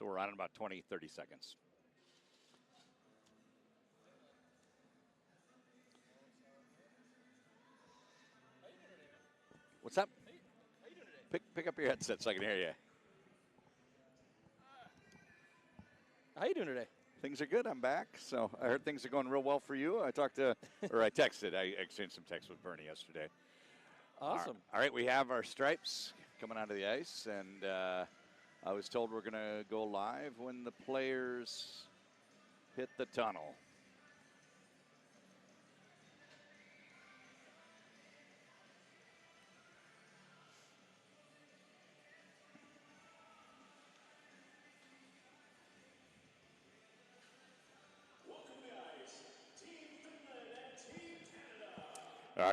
So we're on in about 20, 30 seconds. What's up? How you doing today? Pick up your headset so I can hear you. How you doing today? Things are good. I'm back. So I heard things are going real well for you. I texted. I exchanged some texts with Bernie yesterday. Awesome. All right, we have our stripes coming onto the ice, and I was told we're going to go live when the players hit the tunnel.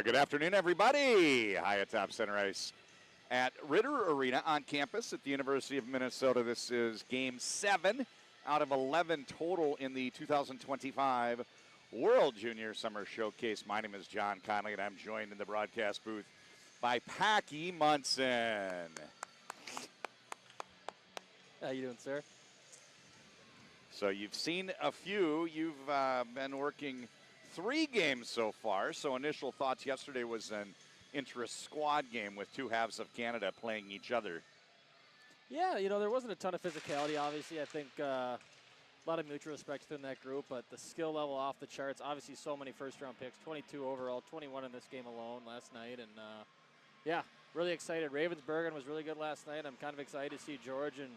Good afternoon, everybody. High atop center ice at Ritter Arena on campus at the University of Minnesota. This is Game 7 out of 11 total in the 2025 World Junior Summer Showcase. My name is John Connolly, and I'm joined in the broadcast booth by Packy Munson. How you doing, sir? So you've seen a few. You've been working 3 games so far. So initial thoughts yesterday was an intra-squad game with 2 halves of Canada playing each other. Yeah, there wasn't a ton of physicality, obviously. I think a lot of mutual respect within that group, but the skill level off the charts. Obviously, so many first-round picks, 22 overall, 21 in this game alone last night. And, really excited. Ravensbergen was really good last night. I'm kind of excited to see George and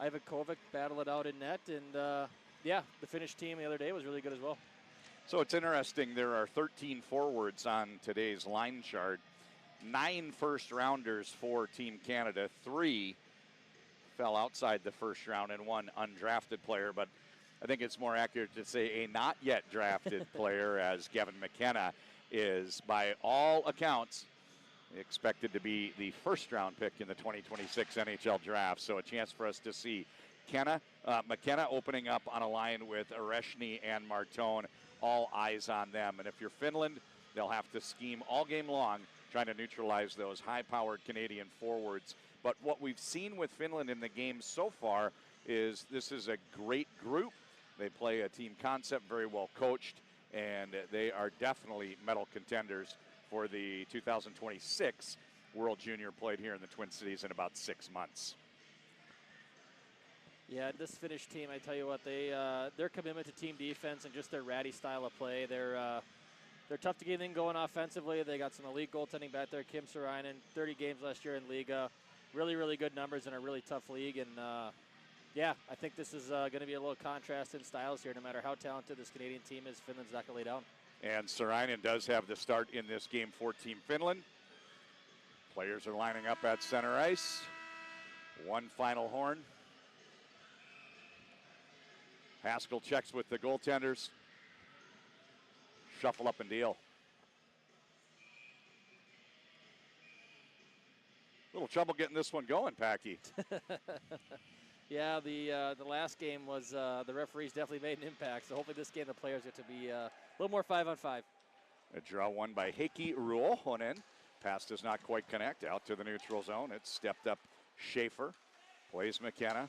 Ivan Kovic battle it out in net. And, the Finnish team the other day was really good as well. So it's interesting. There are 13 forwards on today's line chart. 9 first-rounders for Team Canada. 3 fell outside the first round and 1 undrafted player. But I think it's more accurate to say a not-yet-drafted player, as Gavin McKenna is, by all accounts, expected to be the first-round pick in the 2026 NHL Draft. So a chance for us to see McKenna opening up on a line with Areshny and Martone. All eyes on them. And if you're Finland, they'll have to scheme all game long trying to neutralize those high-powered Canadian forwards. But what we've seen with Finland in the game so far is this is a great group. They play a team concept, very well coached, and they are definitely medal contenders for the 2026 World Junior played here in the Twin Cities in about 6 months. Yeah, this Finnish team, I tell you what, their commitment to team defense and just their ratty style of play, they're tough to get anything going offensively. They got some elite goaltending back there. Kim Saarinen, 30 games last year in Liga. Really, really good numbers in a really tough league. And, I think this is going to be a little contrast in styles here. No matter how talented this Canadian team is, Finland's not going to lay down. And Saarinen does have the start in this game for Team Finland. Players are lining up at center ice. 1 final horn. Haskell checks with the goaltenders. Shuffle up and deal. Little trouble getting this one going, Packy. Yeah, the last game was the referees definitely made an impact. So hopefully this game the players get to be a little more 5-on-5. A draw won by Heikki Ruohonen. Pass does not quite connect out to the neutral zone. It's stepped up Schaefer. Plays McKenna.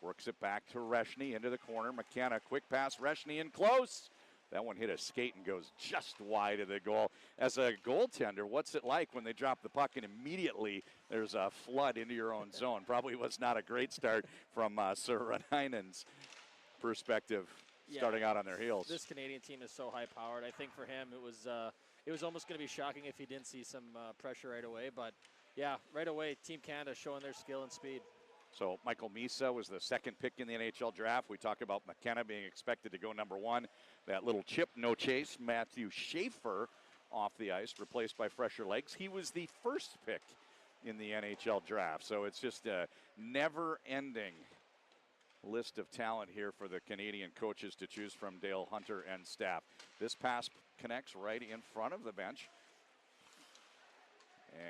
Works it back to Reshny into the corner. McKenna, quick pass. Reshny in close. That one hit a skate and goes just wide of the goal. As a goaltender, what's it like when they drop the puck and immediately there's a flood into your own zone? Probably was not a great start from Saarinen perspective, starting out on their heels. This Canadian team is so high-powered. I think for him it was almost going to be shocking if he didn't see some pressure right away. But, right away, Team Canada showing their skill and speed. So Michael Misa was the second pick in the NHL draft. We talk about McKenna being expected to go number 1. That little chip, no chase. Matthew Schaefer off the ice, replaced by fresher legs. He was the first pick in the NHL draft. So it's just a never-ending list of talent here for the Canadian coaches to choose from, Dale Hunter and staff. This pass connects right in front of the bench.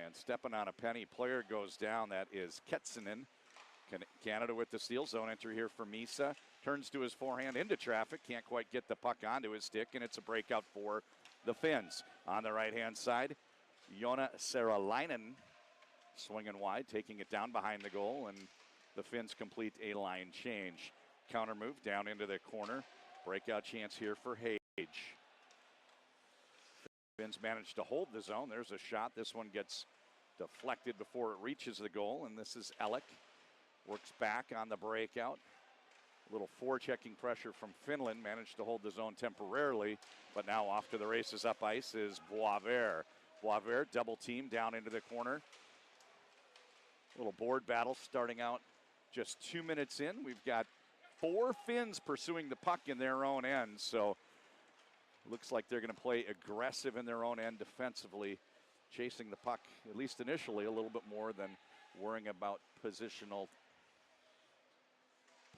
And stepping on a penny, player goes down. That is Ketsinen. Canada with the steal. Zone entry here for Misa. Turns to his forehand into traffic. Can't quite get the puck onto his stick, and it's a breakout for the Finns. On the right-hand side, Joona Saarinen swinging wide, taking it down behind the goal, and the Finns complete a line change. Counter move down into the corner. Breakout chance here for Hage. Finns managed to hold the zone. There's a shot. This one gets deflected before it reaches the goal, and this is Ellick. Works back on the breakout. A little forechecking pressure from Finland. Managed to hold the zone temporarily, but now off to the races up ice is Boisvert. Boisvert double team down into the corner. Little board battle starting out just 2 minutes in. We've got 4 Finns pursuing the puck in their own end, so looks like they're going to play aggressive in their own end defensively, chasing the puck, at least initially, a little bit more than worrying about positional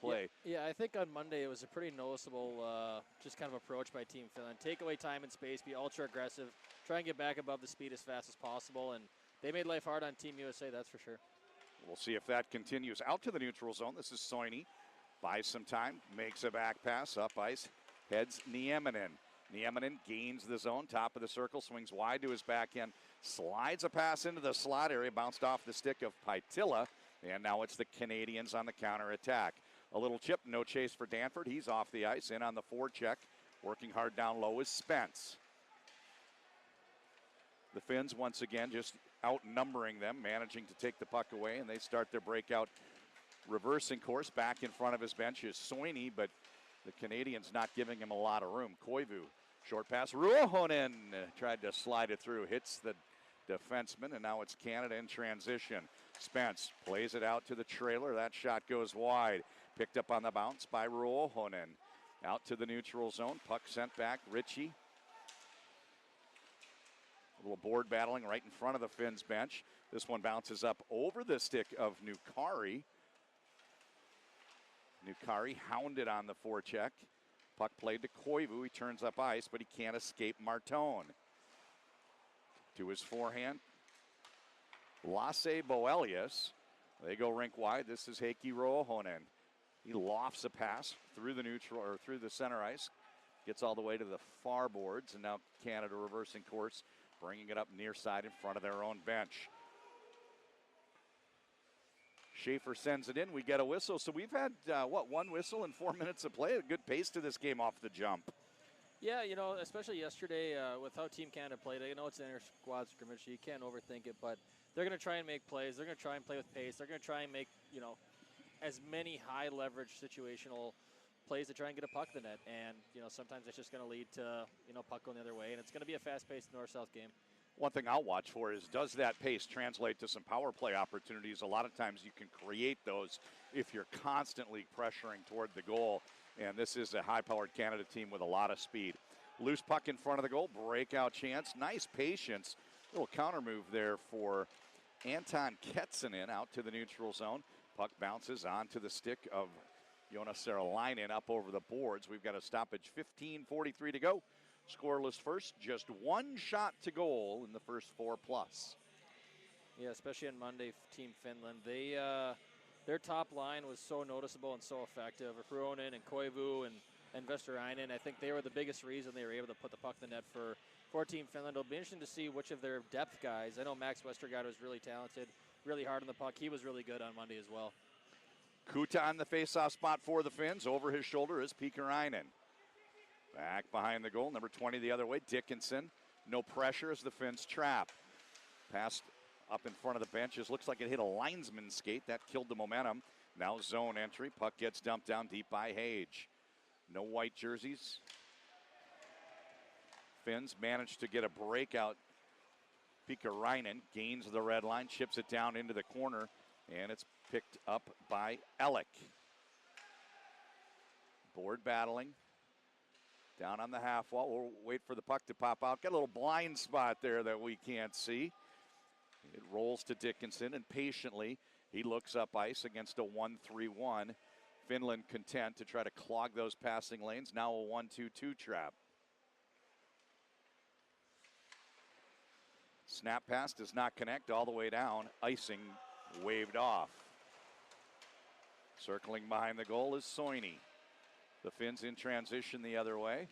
play. Yeah, I think on Monday it was a pretty noticeable just kind of approach by Team Finland. Take away time and space, be ultra aggressive, try and get back above the speed as fast as possible, and they made life hard on Team USA, that's for sure. We'll see if that continues. Out to the neutral zone. This is Soini. Buys some time, makes a back pass, up ice, heads Nieminen. Nieminen gains the zone, top of the circle, swings wide to his backhand, slides a pass into the slot area, bounced off the stick of Paitila, and now it's the Canadians on the counter attack. A little chip, no chase for Danford. He's off the ice, in on the forecheck. Working hard down low is Spence. The Finns, once again, just outnumbering them, managing to take the puck away, and they start their breakout reversing course. Back in front of his bench is Soini, but the Canadians not giving him a lot of room. Koivu, short pass. Ruohonen tried to slide it through, hits the defenseman, and now it's Canada in transition. Spence plays it out to the trailer. That shot goes wide. Picked up on the bounce by Ruohonen. Out to the neutral zone. Puck sent back. Ritchie. A little board battling right in front of the Finns bench. This one bounces up over the stick of Nukari. Nukari hounded on the forecheck. Puck played to Koivu. He turns up ice, but he can't escape Martone. To his forehand. Lasse Boelius. They go rink wide. This is Heikki Ruohonen. He lofts a pass through the neutral or through the center ice. Gets all the way to the far boards, and now Canada reversing course, bringing it up near side in front of their own bench. Schaefer sends it in. We get a whistle. So we've had, one whistle in 4 minutes of play? A good pace to this game off the jump. Yeah, especially yesterday with how Team Canada played. I know it's an inter-squad scrimmage, so you can't overthink it, but they're going to try and make plays. They're going to try and play with pace. They're going to try and make, as many high-leverage situational plays to try and get a puck in the net. And, sometimes it's just going to lead to, puck going the other way. And it's going to be a fast-paced north-south game. One thing I'll watch for is, does that pace translate to some power play opportunities? A lot of times you can create those if you're constantly pressuring toward the goal. And this is a high-powered Canada team with a lot of speed. Loose puck in front of the goal, breakout chance. Nice patience. Little counter move there for Anton Ketsinen out to the neutral zone. Puck bounces onto the stick of Jonas Seralainen up over the boards. We've got a stoppage, 15:43 to go. Scoreless first, just one shot to goal in the first 4+. Yeah, especially on Monday, Team Finland. Their top line was so noticeable and so effective. Ruohonen and Koivu and Vesterainen, I think they were the biggest reason they were able to put the puck in the net for Team Finland. It'll be interesting to see which of their depth guys. I know Max Westergaard was really talented, really hard on the puck. He was really good on Monday as well. Kuta on the faceoff spot for the Finns. Over his shoulder is Pikkarainen. Back behind the goal, number 20 the other way, Dickinson. No pressure as the Finns trap. Pass up in front of the benches. Looks like it hit a linesman's skate. That killed the momentum. Now zone entry. Puck gets dumped down deep by Hage. No white jerseys. Finns managed to get a breakout. Pikkarainen gains the red line, chips it down into the corner, and it's picked up by Ellick. Board battling. Down on the half wall. We'll wait for the puck to pop out. Got a little blind spot there that we can't see. It rolls to Dickinson, and patiently he looks up ice against a 1-3-1. Finland content to try to clog those passing lanes. Now a 1-2-2 trap. Snap pass does not connect all the way down. Icing waved off. Circling behind the goal is Soini. The Finns in transition the other way.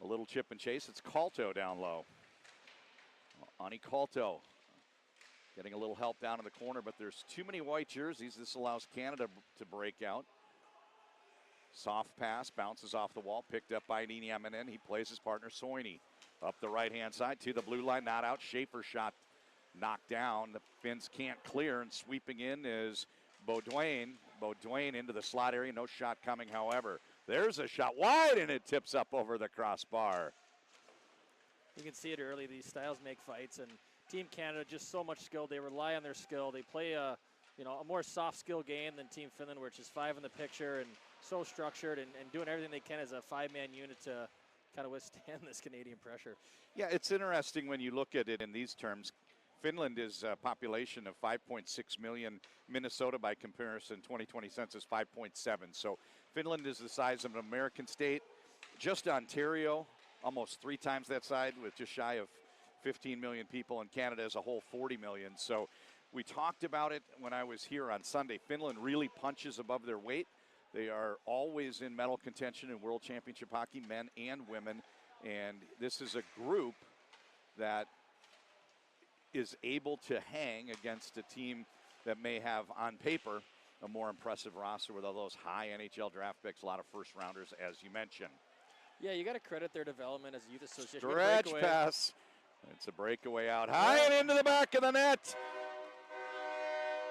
A little chip and chase. It's Kalto down low. Ani Kalto Getting a little help down in the corner, but there's too many white jerseys. This allows Canada to break out. Soft pass, bounces off the wall, picked up by Nieminen. He plays his partner, Soini. Up the right-hand side to the blue line, not out. Schaefer shot knocked down. The Finns can't clear, and sweeping in is Beaudoin. Beaudoin into the slot area, no shot coming, however. There's a shot wide, and it tips up over the crossbar. You can see it early. These styles make fights, and Team Canada just so much skill. They rely on their skill. They play a more soft skill game than Team Finland, which is 5 in the picture and so structured and doing everything they can as a 5-man unit to kind of withstand this Canadian pressure. Yeah, it's interesting when you look at it in these terms. Finland is a population of 5.6 million. Minnesota, by comparison, 2020 census 5.7. So Finland is the size of an American state. Just Ontario, almost 3 times that size, with just shy of 15 million people, and Canada as a whole 40 million. So we talked about it when I was here on Sunday. Finland really punches above their weight. They are always in medal contention in World Championship hockey, men and women. And this is a group that is able to hang against a team that may have, on paper, a more impressive roster with all those high NHL draft picks, a lot of first rounders, as you mentioned. Yeah, you got to credit their development as a youth association. Stretch pass. It's a breakaway out high and into the back of the net.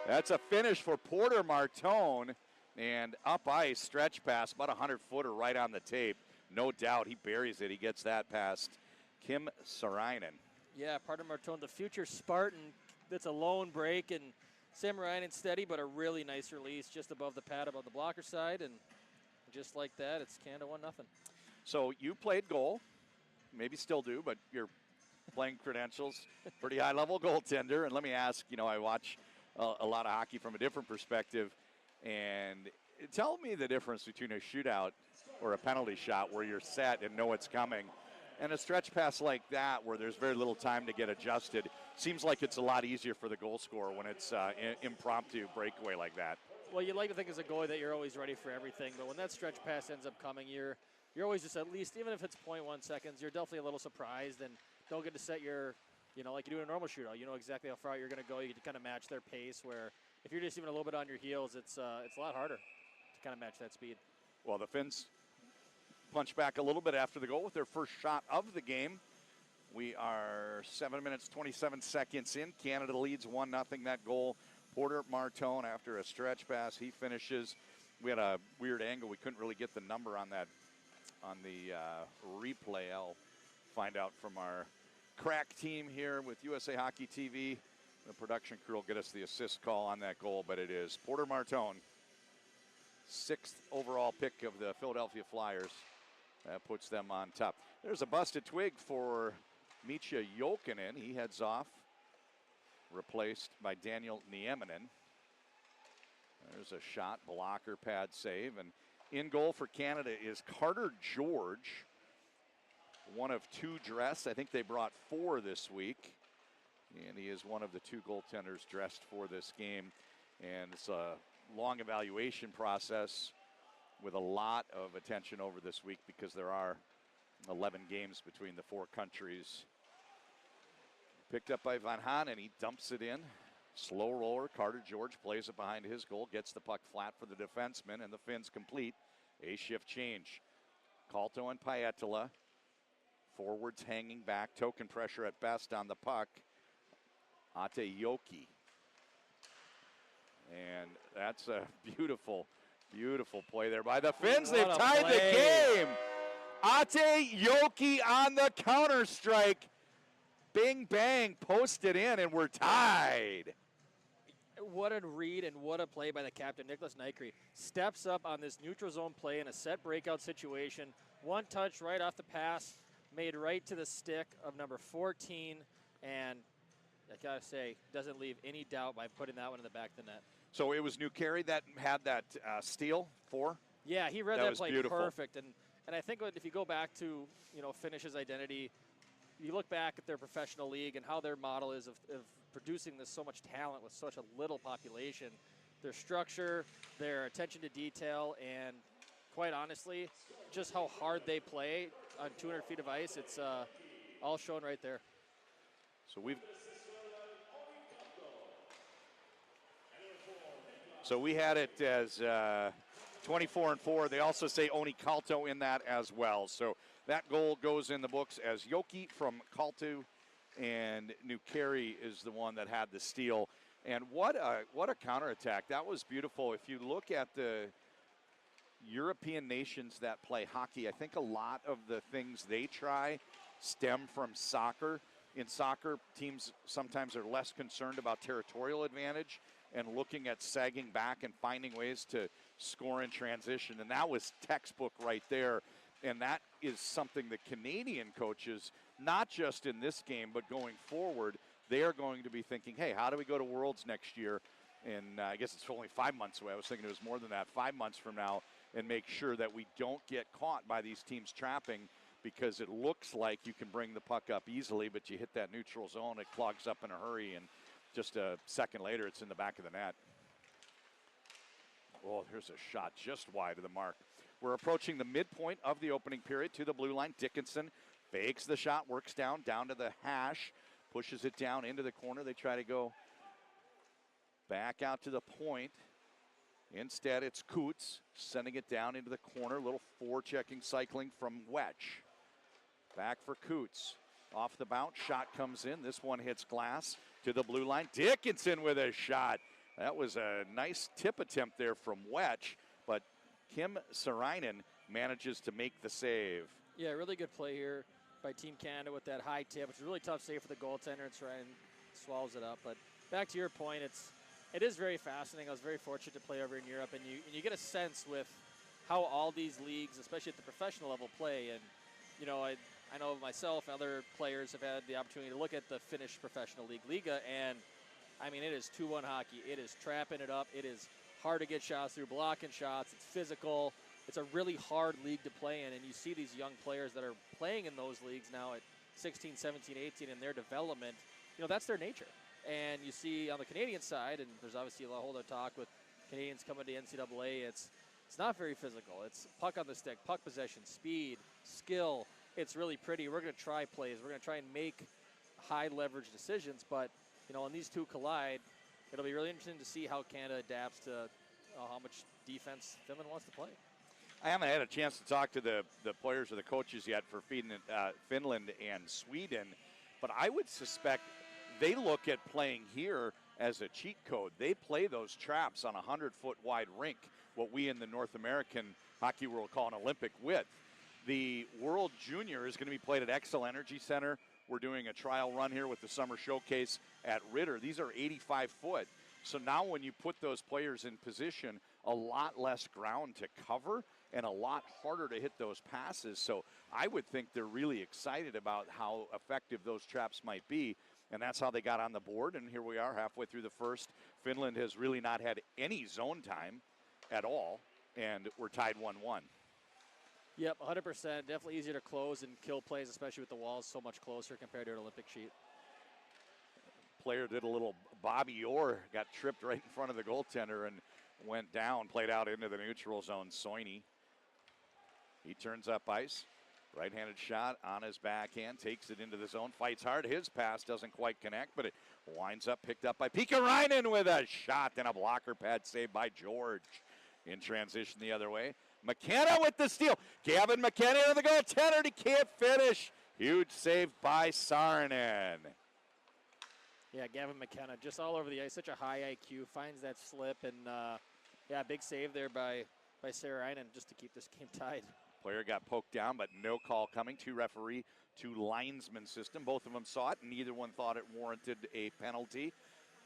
That's a finish for Porter Martone. And up ice, stretch pass, about a 100-footer right on the tape. No doubt he buries it. He gets that past Kim Saarinen. Yeah, Porter Martone, the future Spartan. That's a lone break, and Sam Saarinen steady, but a really nice release just above the pad, above the blocker side. And just like that, it's Canada 1-0. So you played goal, maybe still do, but you're playing credentials, pretty high-level goaltender. And let me ask, I watch a lot of hockey from a different perspective. And tell me the difference between a shootout or a penalty shot where you're set and know it's coming, and a stretch pass like that where there's very little time to get adjusted. Seems like it's a lot easier for the goal scorer when it's impromptu breakaway like that. Well, you like to think as a goalie that you're always ready for everything, but when that stretch pass ends up coming, you're always just, at least, even if it's 0.1 seconds, you're definitely a little surprised and don't get to set your, like you do in a normal shootout. You know exactly how far you're going to go. You get to kind of match their pace, where if you're just even a little bit on your heels, it's a lot harder to kind of match that speed. Well, the Finns punch back a little bit after the goal with their first shot of the game. We are 7 minutes, 27 seconds in. Canada leads 1-0. That goal, Porter Martone, after a stretch pass, he finishes. We had a weird angle. We couldn't really get the number on that on the replay. I'll find out from our crack team here with USA Hockey TV. The production crew will get us the assist call on that goal, but it is Porter Martone, 6th overall pick of the Philadelphia Flyers. That puts them on top. There's a busted twig for Micha Jokinen. He heads off, replaced by Daniel Nieminen. There's a shot, blocker, pad save, and in goal for Canada is Carter George, one of 2 dressed. I think they brought 4 this week. And he is one of the 2 goaltenders dressed for this game. And it's a long evaluation process with a lot of attention over this week because there are 11 games between the 4 countries. Picked up by Van Haan, and he dumps it in. Slow roller. Carter George plays it behind his goal, gets the puck flat for the defenseman, and the Finns complete a shift change. Kalto and Paetila. Forwards hanging back. Token pressure at best on the puck. Ate Yoki. And that's a beautiful, beautiful play there by the Finns. They've tied the game. Ate Yoki on the counter strike. Bing, bang, posted in, and we're tied. What a read and what a play by the captain, Nicholas Nykrey. Steps up on this neutral zone play in a set breakout situation. One touch right off the pass, made right to the stick of number 14, and I gotta say, doesn't leave any doubt by putting that one in the back of the net. So it was New Carey that had that steal for? Yeah, he read that play beautiful. Perfect. And I think if you go back to, Finish's identity, you look back at their professional league and how their model is of producing this so much talent with such a little population. Their structure, their attention to detail, and quite honestly, just how hard they play on 200 feet of ice, it's all shown right there. So we've So we had it as 24-4. They also say Oni Kalto in that as well. So that goal goes in the books as Yoki from Kalto, and Nukeri is the one that had the steal. And what a counterattack. That was beautiful. If you look at the European nations that play hockey, I think a lot of the things they try stem from soccer. In soccer, teams sometimes are less concerned about territorial advantage and looking at sagging back and finding ways to score in transition. And that was textbook right there. And that is something the Canadian coaches, not just in this game, but going forward, they are going to be thinking, hey, how do we go to Worlds next year? And I guess it's only 5 months away. I was thinking it was more than that, 5 months from now, and make sure that we don't get caught by these teams trapping, because it looks like you can bring the puck up easily, but you hit that neutral zone, it clogs up in a hurry, and just a second later, it's in the back of the net. Oh, here's a shot just wide of the mark. We're approaching the midpoint of the opening period to the blue line. Dickinson fakes the shot, works down to the hash, pushes it down into the corner. They try to go back out to the point. Instead, it's Coots sending it down into the corner. Little forechecking cycling from Wetch. Back for Coots. Off the bounce, shot comes in. This one hits glass to the blue line. Dickinson with a shot. That was a nice tip attempt there from Wetch, but Kim Sarainen manages to make the save. Yeah, really good play here by Team Canada with that high tip. It's a really tough save for the goaltender, and Sarainen swallows it up. But back to your point, it is very fascinating. I was very fortunate to play over in Europe, and you get a sense with how all these leagues, especially at the professional level, play. And, you know, I know myself and other players have had the opportunity to look at the Finnish professional league, Liga, and, I mean, it is 2-1 hockey. It is trapping it up. It is hard to get shots through, blocking shots. It's physical. It's a really hard league to play in, and you see these young players that are playing in those leagues now at 16, 17, 18 in their development. You know, that's their nature. And you see on the Canadian side, and there's obviously a whole other talk with Canadians coming to NCAA, it's not very physical. It's puck on the stick, puck possession, speed, skill. It's really pretty. We're going to try plays. We're going to try and make high leverage decisions. But, you know, when these two collide, it'll be really interesting to see how Canada adapts to how much defense Finland wants to play. I haven't had a chance to talk to the players or the coaches yet for Finland and Sweden, but I would suspect they look at playing here as a cheat code. They play those traps on a 100-foot wide rink, what we in the North American hockey world call an Olympic width. The World Junior is going to be played at Xcel Energy Center. We're doing a trial run here with the Summer Showcase at Ritter. These are 85-foot. So now when you put those players in position, a lot less ground to cover and a lot harder to hit those passes. So I would think they're really excited about how effective those traps might be. And that's how they got on the board. And here we are halfway through the first. Finland has really not had any zone time at all. And we're tied 1-1. Yep, 100%. Definitely easier to close and kill plays, especially with the walls so much closer compared to an Olympic sheet. Player did a little Bobby Orr, got tripped right in front of the goaltender and went down, played out into the neutral zone. Soini, he turns up ice. Right-handed shot on his backhand, takes it into the zone, fights hard. His pass doesn't quite connect, but it winds up picked up by Pikkarainen with a shot and a blocker pad saved by George. In transition the other way. McKenna with the steal. Gavin McKenna to the goaltender. He can't finish. Huge save by Saarinen. Yeah, Gavin McKenna just all over the ice. Such a high IQ. Finds that slip. And, yeah, big save there by Saarinen just to keep this game tied. Player got poked down, but no call coming. Two referee, two linesman system. Both of them saw it, and neither one thought it warranted a penalty.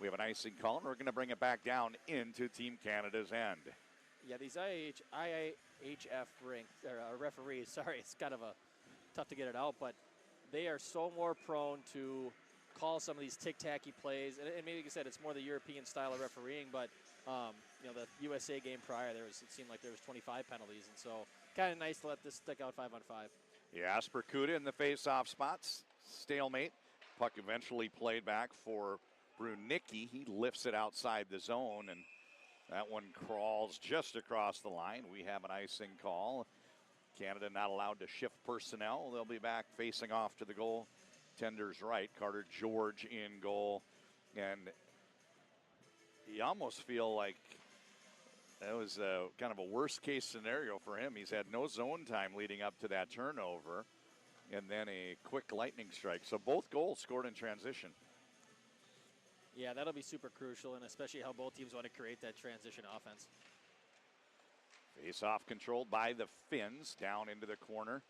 We have an icing call, and we're going to bring it back down into Team Canada's end. Yeah, these IIHF referees, sorry, it's kind of tough to get it out, but they are so more prone to call some of these tic-tacky plays. And maybe, like I said, it's more the European style of refereeing, but, you know, the USA game prior, it seemed like there was 25 penalties, and so kind of nice to let this stick out 5-on-5. Yeah, Asper Kuda in the face-off spots. Stalemate. Puck eventually played back for Brunicki. He lifts it outside the zone, and that one crawls just across the line. We have an icing call. Canada not allowed to shift personnel. They'll be back facing off to the goal. Tender's right. Carter George in goal. And you almost feel like That was kind of a worst-case scenario for him. He's had no zone time leading up to that turnover, and then a quick lightning strike. So both goals scored in transition. Yeah, that'll be super crucial, and especially how both teams want to create that transition offense. Face-off controlled by the Finns, down into the corner.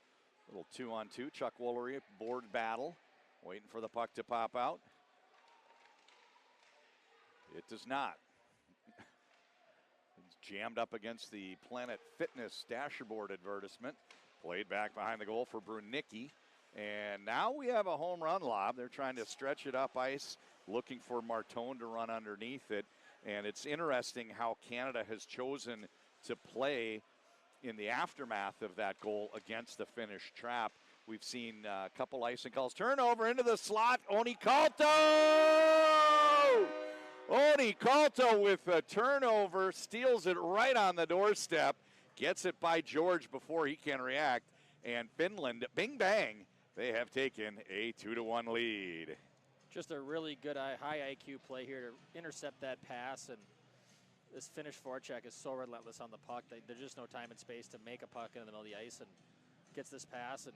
Little 2-on-2. Chuck Woolery, board battle, waiting for the puck to pop out. It does not. It's jammed up against the Planet Fitness dashboard advertisement. Played back behind the goal for Brunicki. And now we have a home run lob. They're trying to stretch it up ice, looking for Martone to run underneath it. And it's interesting how Canada has chosen to play in the aftermath of that goal against the Finnish trap. We've seen a couple icing calls. Turnover into the slot. Oni Kalto with a turnover, steals it right on the doorstep, gets it by George before he can react, and Finland, bing bang, they have taken a 2-1 lead. Just a really good high IQ play here to intercept that pass, and this Finnish forecheck is so relentless on the puck. There's just no time and space to make a puck in the middle of the ice, and gets this pass and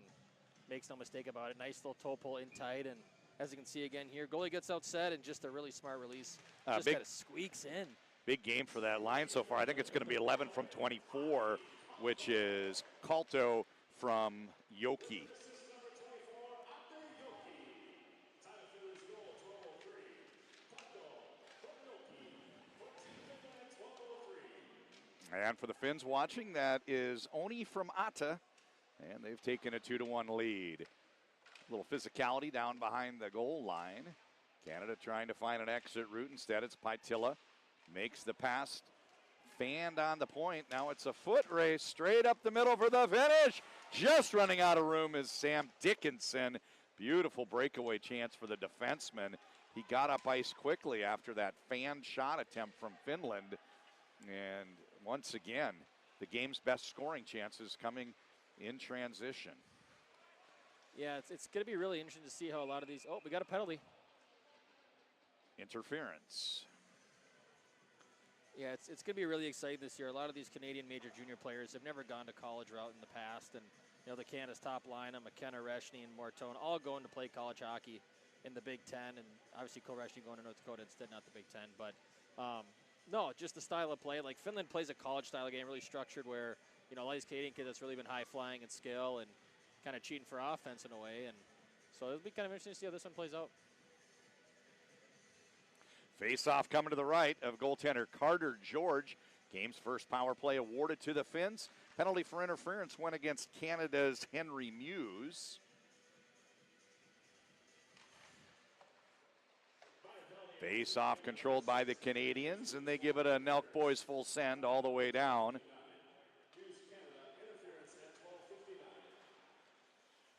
makes no mistake about it. Nice little toe pull in tight, and as you can see again here, goalie gets outset and just a really smart release. Just kind of squeaks in. Big game for that line so far. I think it's going to be 11 from 24, which is Kalto from Yoki. And for the Finns watching, that is Oni from Ata, and they've taken a 2-1 lead. A little physicality down behind the goal line. Canada trying to find an exit route. Instead, it's Paitila. Makes the pass. Fanned on the point. Now it's a foot race straight up the middle for the finish. Just running out of room is Sam Dickinson. Beautiful breakaway chance for the defenseman. He got up ice quickly after that fan shot attempt from Finland. And once again, the game's best scoring chances coming in transition. Yeah, it's going to be really interesting to see how a lot of these. Oh, we got a penalty. Interference. Yeah, it's going to be really exciting this year. A lot of these Canadian major junior players have never gone to college route in the past. And, you know, the Canada's top line, McKenna, Reshny, and Martone all going to play college hockey in the Big Ten. And obviously Cole Reshny going to North Dakota instead, not the Big Ten. But, no, just the style of play. Like, Finland plays a college-style game, really structured, where, you know, a lot of these Canadian kids that's really been high-flying and skill and kind of cheating for offense in a way. And so it'll be kind of interesting to see how this one plays out. Face-off coming to the right of goaltender Carter George. Game's first power play awarded to the Finns. Penalty for interference went against Canada's Henry Muse. Face-off controlled by the Canadians, and they give it a Nelk Boys full send all the way down.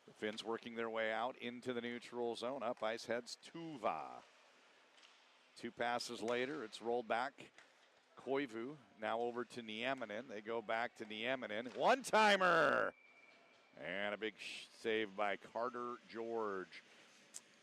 The Finns working their way out into the neutral zone. Up ice heads Tuva. Two passes later, it's rolled back. Koivu now over to Nieminen. They go back to Nieminen. One-timer! And a big save by Carter George.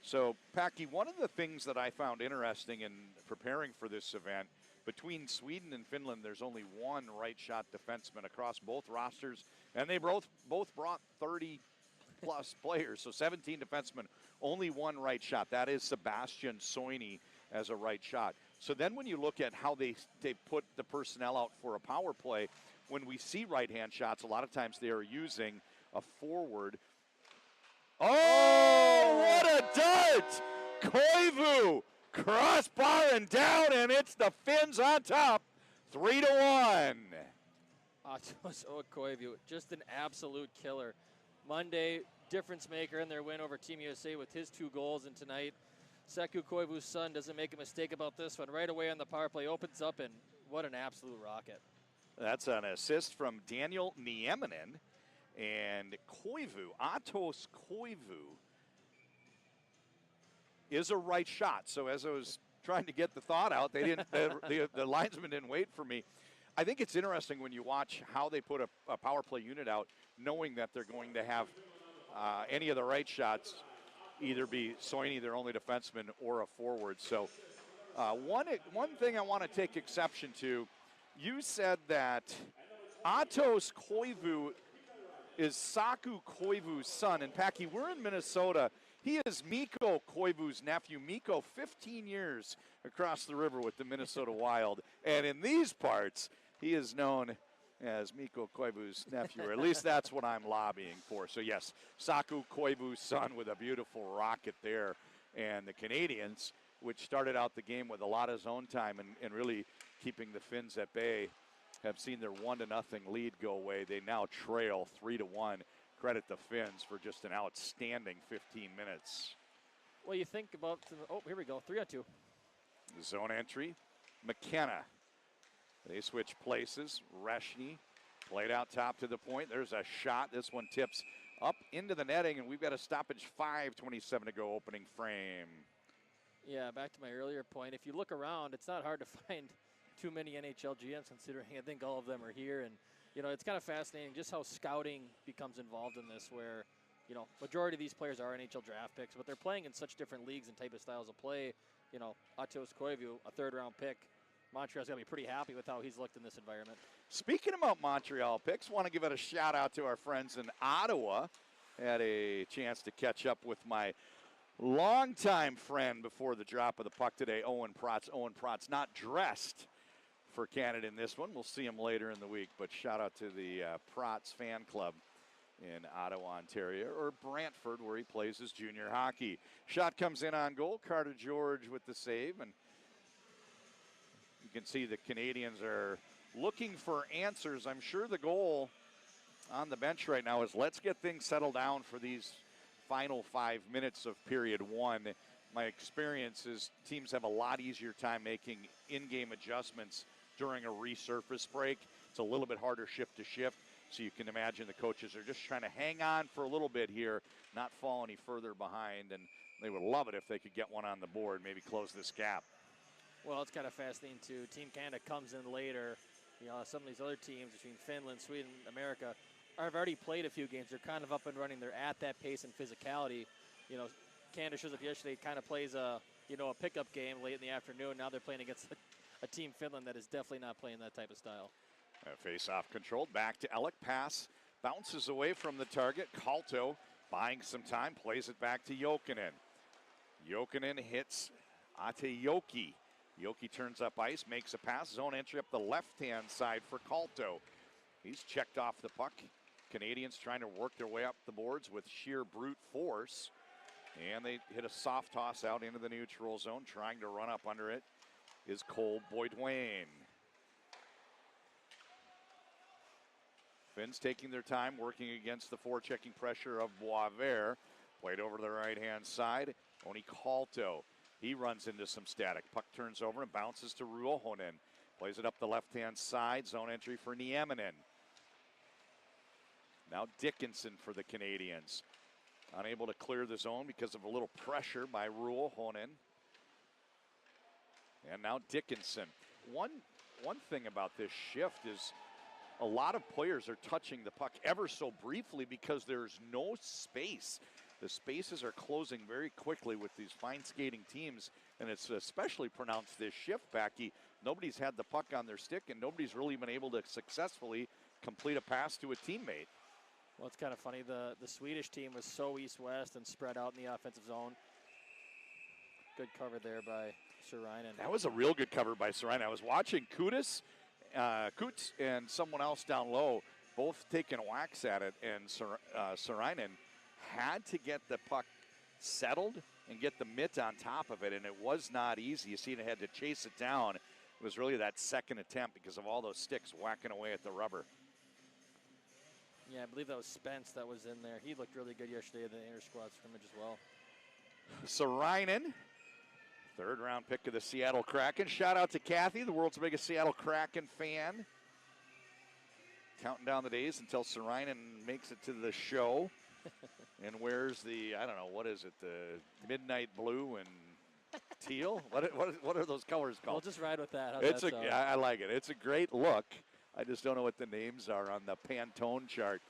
So, Packy, one of the things that I found interesting in preparing for this event, between Sweden and Finland, there's only one right-shot defenseman across both rosters, and they both brought 30-plus players, so 17 defensemen, only one right shot. That is Sebastian Soini as a right shot. So then when you look at how they put the personnel out for a power play, when we see right-hand shots, a lot of times they are using a forward. Oh, what a dart! Koivu, crossbar and down, and it's the Finns on top, 3-1. Koivu, just an absolute killer. Monday, difference maker in their win over Team USA with his 2 goals, and tonight, Seku Koivu's son doesn't make a mistake about this one. Right away on the power play, opens up, and what an absolute rocket. That's an assist from Daniel Nieminen. And Koivu, Atos Koivu, is a right shot. So as I was trying to get the thought out, they didn't. the linesman didn't wait for me. I think it's interesting when you watch how they put a power play unit out, knowing that they're going to have any of the right shots either be Soini, their only defenseman, or a forward. So one thing I want to take exception to, you said that Atos Koivu is Saku Koivu's son. And Packy, we're in Minnesota. He is Mikko Koivu's nephew. Mikko, 15 years across the river with the Minnesota Wild. And in these parts, he is known as Mikko Koivu's nephew, or at least that's what I'm lobbying for. So yes, Saku Koivu's son with a beautiful rocket there. And the Canadians, which started out the game with a lot of zone time and really keeping the Finns at bay, have seen their 1-0 lead go away. They now trail 3-1. Credit the Finns for just an outstanding 15 minutes. Well, you think about, here we go, 3-on-2. Zone entry, McKenna. They switch places. Reshny played out top to the point. There's a shot. This one tips up into the netting, and we've got a stoppage. 5:27 to go, opening frame. Yeah, back to my earlier point. If you look around, it's not hard to find too many NHL GMs, considering I think all of them are here. And, you know, it's kind of fascinating just how scouting becomes involved in this, where, you know, majority of these players are NHL draft picks, but they're playing in such different leagues and type of styles of play. You know, Atos Koivu, a third-round pick. Montreal's going to be pretty happy with how he's looked in this environment. Speaking about Montreal picks, want to give it a shout-out to our friends in Ottawa. Had a chance to catch up with my longtime friend before the drop of the puck today, Owen Protz. Owen Protz not dressed for Canada in this one. We'll see him later in the week, but shout out to the Protz fan club in Ottawa, Ontario, or Brantford, where he plays his junior hockey. Shot comes in on goal. Carter George with the save, and you can see the Canadians are looking for answers. I'm sure the goal on the bench right now is let's get things settled down for these final 5 minutes of period one. My experience is teams have a lot easier time making in-game adjustments during a resurface break. It's a little bit harder shift to shift, so you can imagine the coaches are just trying to hang on for a little bit here, not fall any further behind, and they would love it if they could get one on the board, maybe close this gap. Well, it's kind of fascinating, too. Team Canada comes in later. You know, some of these other teams between Finland, Sweden, America have already played a few games. They're kind of up and running. They're at that pace and physicality. You know, Canada shows up yesterday, kind of plays a pickup game late in the afternoon. Now they're playing against a team Finland that is definitely not playing that type of style. Face-off controlled. Back to Ellick. Pass bounces away from the target. Kalto buying some time. Plays it back to Jokinen. Jokinen hits Atejoki. Yoki turns up ice, makes a pass. Zone entry up the left-hand side for Kalto. He's checked off the puck. Canadians trying to work their way up the boards with sheer brute force. And they hit a soft toss out into the neutral zone. Trying to run up under it is Cole Boydwain. Finns taking their time, working against the forechecking pressure of Boisvert. Played over to the right-hand side. Oni Kalto. He runs into some static. Puck turns over and bounces to Ruohonen. Plays it up the left-hand side. Zone entry for Nieminen. Now Dickinson for the Canadians. Unable to clear the zone because of a little pressure by Ruohonen. And now Dickinson. One thing about this shift is a lot of players are touching the puck ever so briefly because there's no space. The spaces are closing very quickly with these fine skating teams, and it's especially pronounced this shift, Packy. Nobody's had the puck on their stick, and nobody's really been able to successfully complete a pass to a teammate. Well, it's kind of funny. The Swedish team was so east-west and spread out in the offensive zone. Good cover there by Sarainen. That was a real good cover by Sarainen. I was watching Kutz and someone else down low, both taking whacks at it, and Sarainen had to get the puck settled and get the mitt on top of it, and it was not easy. You see, it had to chase it down. It was really that second attempt because of all those sticks whacking away at the rubber. Yeah, I believe that was Spence that was in there. He looked really good yesterday in the inter-squad scrimmage as well. Sarainen, third-round pick of the Seattle Kraken. Shout out to Kathy, the world's biggest Seattle Kraken fan. Counting down the days until Sarainen makes it to the show. And wears the, I don't know, what is it, the midnight blue and teal? What are those colors called? We'll just ride with that. I like it. It's a great look. I just don't know what the names are on the Pantone chart.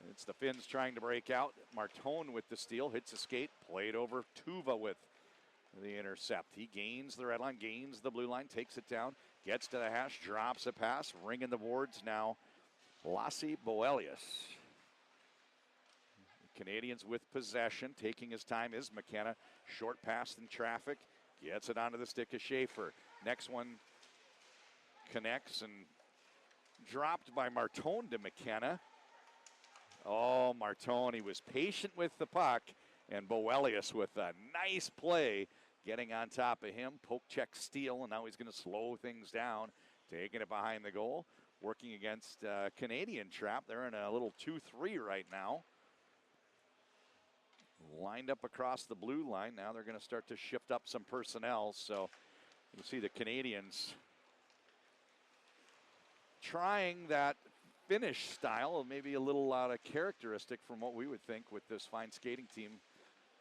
It's the Finns trying to break out. Martone with the steal, hits a skate, played over Tuva with the intercept. He gains the red line, gains the blue line, takes it down, Gets to the hash, drops a pass, ringing the boards now. Lassi Boelius. Canadians with possession, taking his time is McKenna. Short pass in traffic, gets it onto the stick of Schaefer. Next one connects and dropped by Martone to McKenna. Oh, Martone, he was patient with the puck, and Boelius with a nice play, getting on top of him. Poke check steal, and now he's going to slow things down, taking it behind the goal. Working against Canadian trap. They're in a little 2-3 right now. Lined up across the blue line. Now they're going to start to shift up some personnel. So you see the Canadians trying that Finnish style, maybe a little out of characteristic from what we would think with this fine skating team,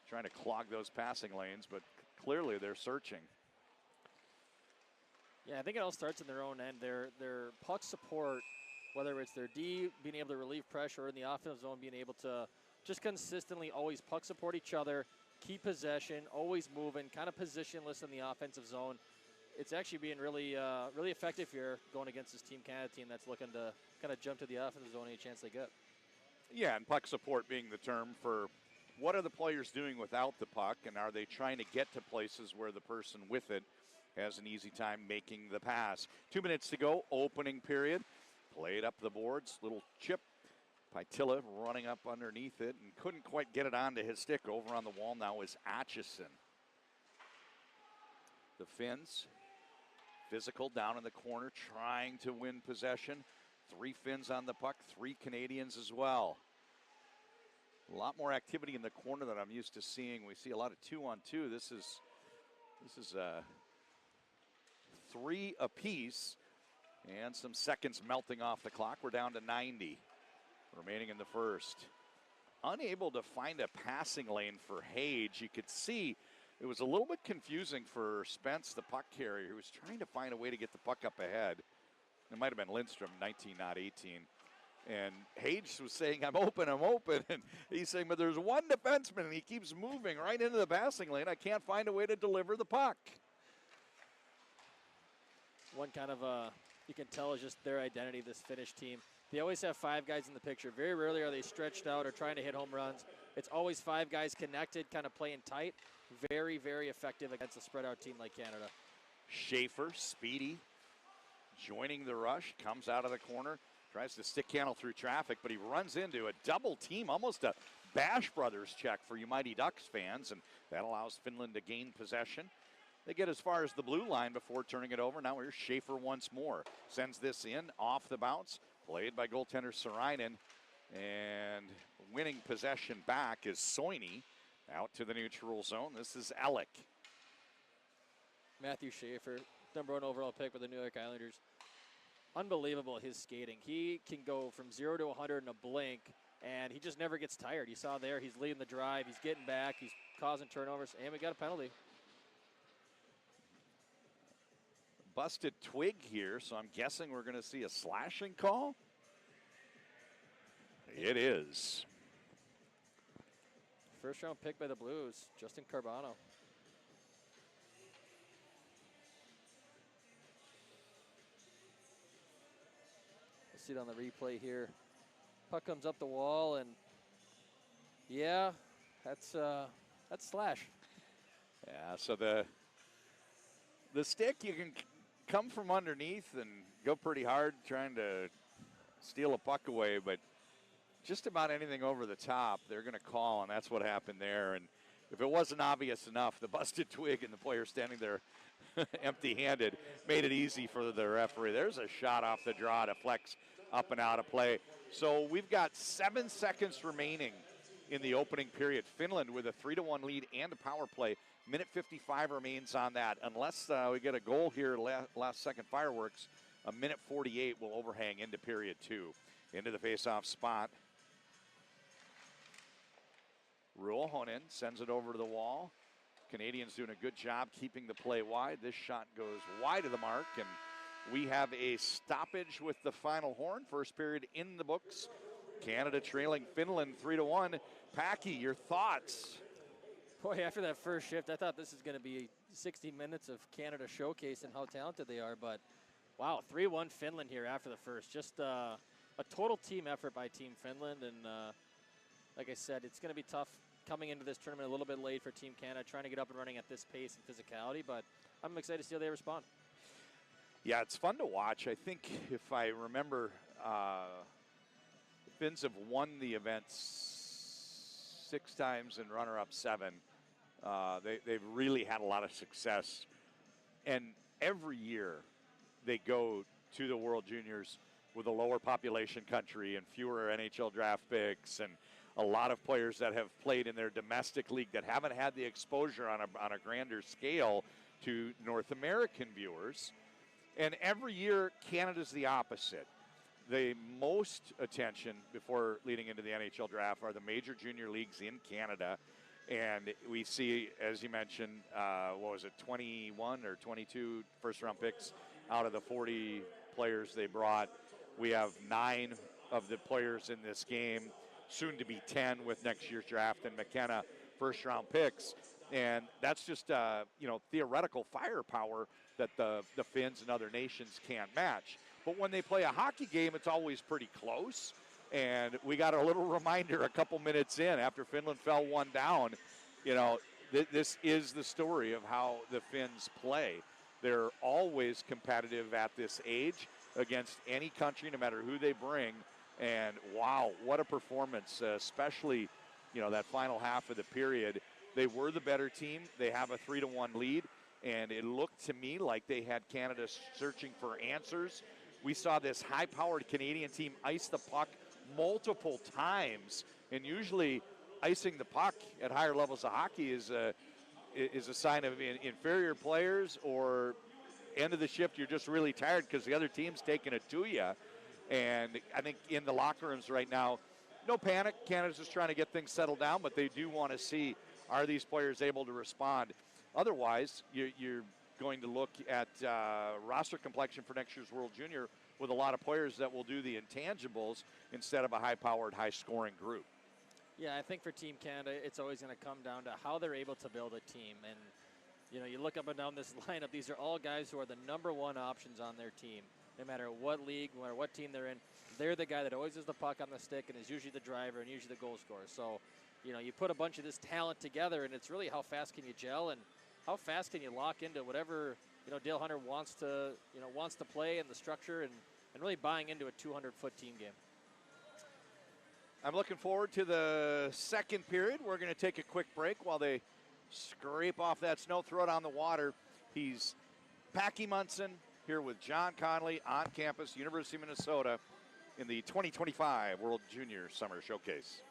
trying to clog those passing lanes, but clearly they're searching. Yeah, I think it all starts in their own end. Their puck support, whether it's their D being able to relieve pressure or in the offensive zone being able to just consistently always puck support each other, keep possession, always moving, kind of positionless in the offensive zone. It's actually being really really effective here going against this Team Canada team that's looking to kind of jump to the offensive zone any chance they get. Yeah, and puck support being the term for what are the players doing without the puck, and are they trying to get to places where the person with it has an easy time making the pass. 2 minutes to go, opening period. Played up the boards, little chip. Pytila running up underneath it and couldn't quite get it onto his stick. Over on the wall now is Atchison. The Finns, physical down in the corner, trying to win possession. 3 Finns on the puck, 3 Canadians as well. A lot more activity in the corner than I'm used to seeing. We see a lot of 2-on-2. This is 3 apiece, and some seconds melting off the clock. We're down to 90 remaining in the first. Unable to find a passing lane for Hage. You could see it was a little bit confusing for Spence, the puck carrier, who was trying to find a way to get the puck up ahead. It might have been Lindstrom, 19, not 18. And Hage was saying, I'm open. And he's saying, but there's one defenseman, and he keeps moving right into the passing lane. I can't find a way to deliver the puck. One kind of, you can tell is just their identity, this Finnish team. They always have 5 guys in the picture. Very rarely are they stretched out or trying to hit home runs. It's always 5 guys connected, kind of playing tight. Very, very effective against a spread out team like Canada. Schaefer, speedy, joining the rush, comes out of the corner, tries to stick handle through traffic, but he runs into a double team, almost a Bash Brothers check for you Mighty Ducks fans, and that allows Finland to gain possession. They get as far as the blue line before turning it over. Now here's Schaefer once more. Sends this in, off the bounce, played by goaltender Sarainen, and winning possession back is Soini out to the neutral zone. This is Alec. Matthew Schaefer, number 1 overall pick for the New York Islanders. Unbelievable, his skating. He can go from 0 to 100 in a blink, and he just never gets tired. You saw there, he's leading the drive, he's getting back, he's causing turnovers, and we got a penalty. Busted twig here, so I'm guessing we're going to see a slashing call. It is. First round pick by the Blues, Justin Carbano. Let's see it on the replay here. Puck comes up the wall, and yeah, that's slash. Yeah, so the stick, you can come from underneath and go pretty hard trying to steal a puck away, but just about anything over the top, they're going to call, and that's what happened there. And if it wasn't obvious enough, the busted twig and the player standing there empty-handed made it easy for the referee. There's a shot off the draw, deflects up and out of play. So we've got 7 seconds remaining in the opening period. Finland with a 3-1 lead and a power play. Minute 55 remains on that. Unless we get a goal here, last second fireworks, a minute 48 will overhang into period 2. Into the face-off spot. Ruohonen sends it over to the wall. Canadians doing a good job keeping the play wide. This shot goes wide of the mark, and we have a stoppage with the final horn. First period in the books. Canada trailing Finland 3-1. Packy, your thoughts? Boy, after that first shift, I thought this is going to be 60 minutes of Canada showcasing how talented they are, but Wow, 3-1 Finland here after the first. Just a total team effort by Team Finland. And like I said, it's going to be tough coming into this tournament a little bit late for Team Canada, trying to get up and running at this pace and physicality. But I'm excited to see how they respond. Yeah, it's fun to watch. I think if I remember, the Finns have won the event 6 times and runner-up 7. They've really had a lot of success. And every year they go to the World Juniors with a lower population country and fewer NHL draft picks and a lot of players that have played in their domestic league that haven't had the exposure on a grander scale to North American viewers. And every year, Canada's the opposite. The most attention before leading into the NHL draft are the major junior leagues in Canada. And we see, as you mentioned, 21 or 22 first-round picks out of the 40 players they brought. We have 9 of the players in this game, soon to be 10 with next year's draft, and McKenna first-round picks. And that's just, theoretical firepower that the Finns and other nations can't match. But when they play a hockey game, it's always pretty close. And we got a little reminder a couple minutes in after Finland fell 1 down. This is the story of how the Finns play. They're always competitive at this age against any country, no matter who they bring. And wow, what a performance, especially, that final half of the period. They were the better team. They have a 3-1 lead. And it looked to me like they had Canada searching for answers. We saw this high-powered Canadian team ice the puck multiple times. And usually icing the puck at higher levels of hockey is a sign of inferior players, or end of the shift, you're just really tired because the other team's taking it to you. And I think in the locker rooms right now, no panic. Canada's just trying to get things settled down, but they do want to see, are these players able to respond? Otherwise, you're going to look at roster complexion for next year's World Junior with a lot of players that will do the intangibles instead of a high-powered, high-scoring group. Yeah, I think for Team Canada, it's always going to come down to how they're able to build a team. And, you look up and down this lineup, these are all guys who are the number 1 options on their team. No matter what league, no matter what team they're in, they're the guy that always has the puck on the stick and is usually the driver and usually the goal scorer. So, you put a bunch of this talent together, and it's really how fast can you gel and how fast can you lock into whatever, Dale Hunter wants to play and the structure and really buying into a 200-foot team game. I'm looking forward to the second period. We're going to take a quick break while they scrape off that snow, throw it on the water. He's Packy Munson here with John Conley on campus, University of Minnesota, in the 2025 World Junior Summer Showcase.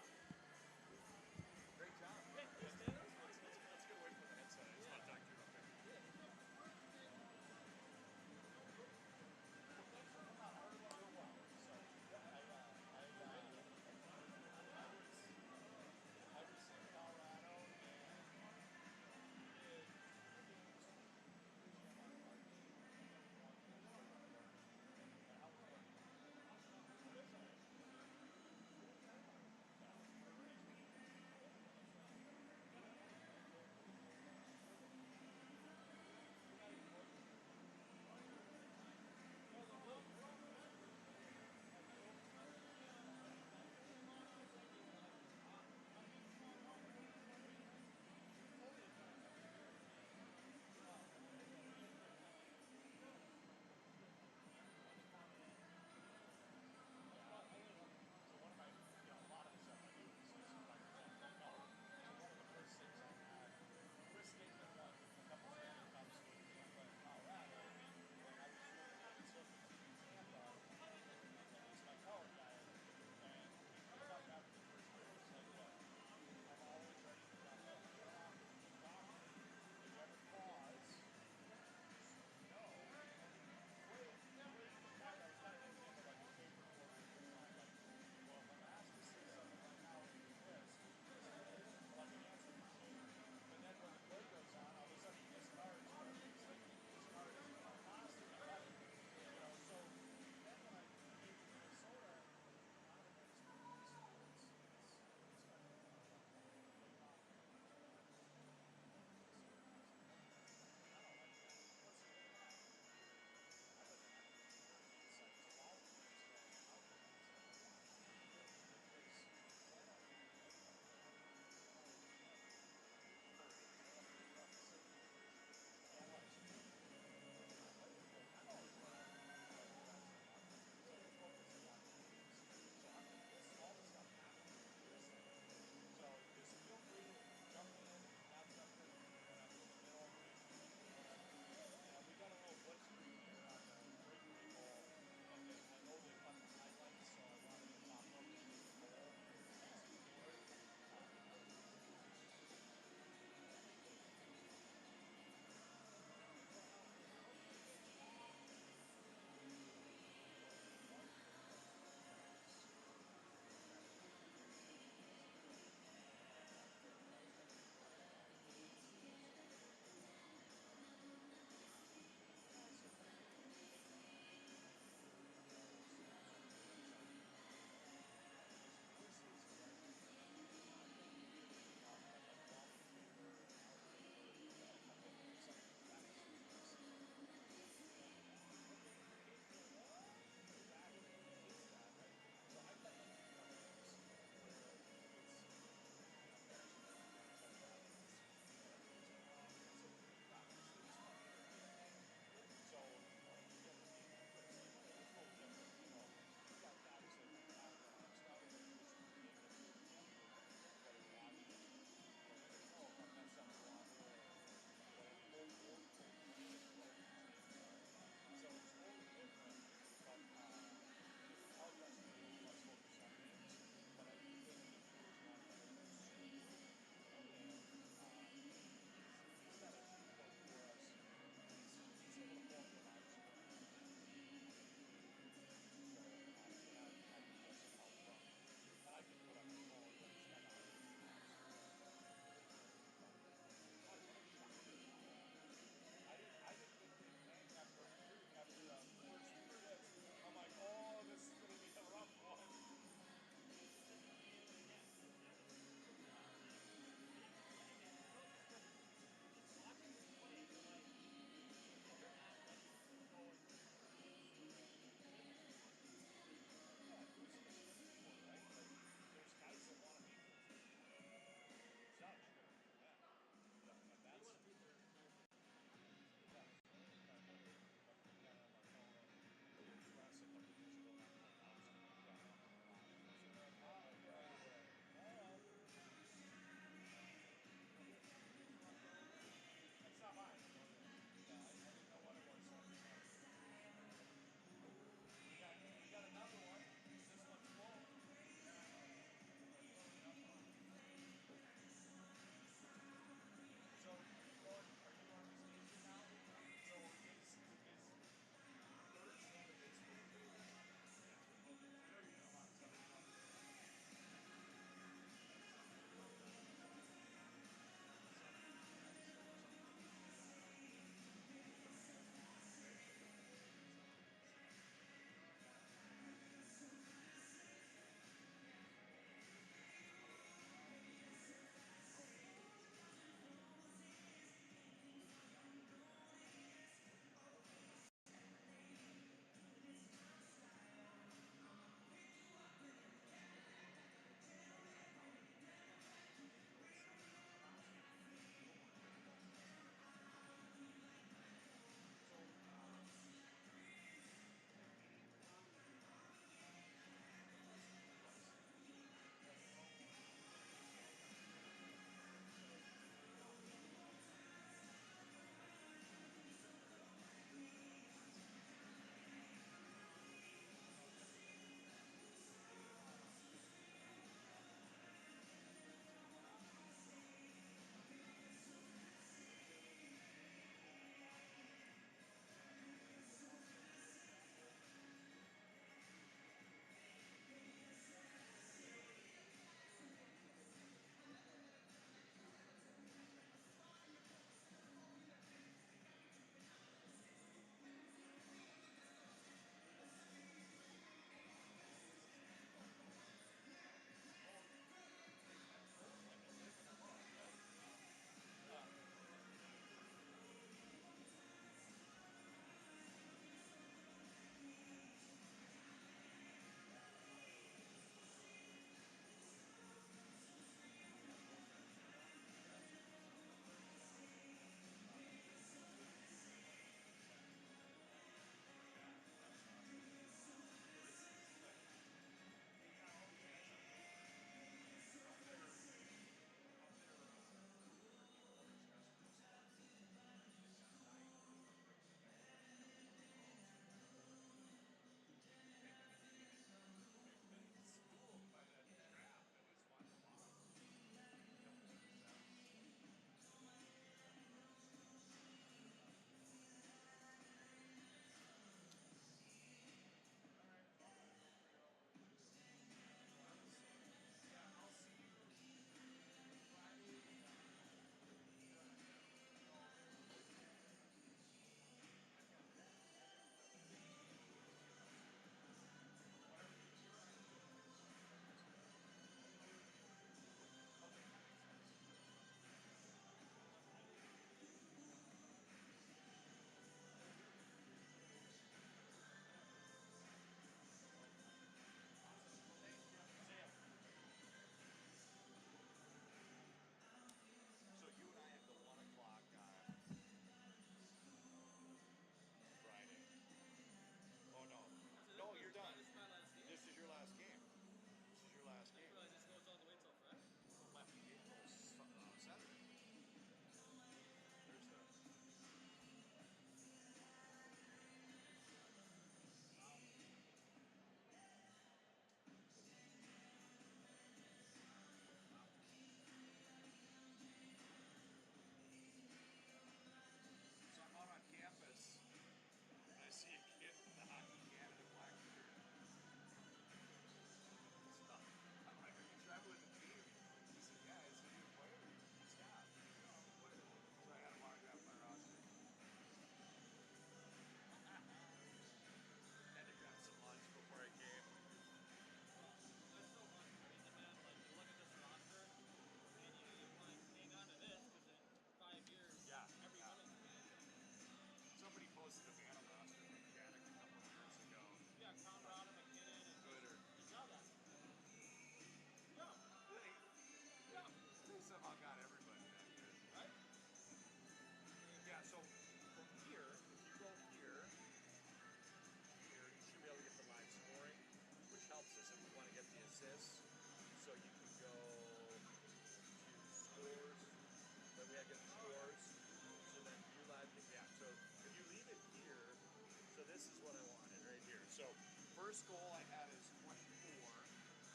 first goal I had is 24.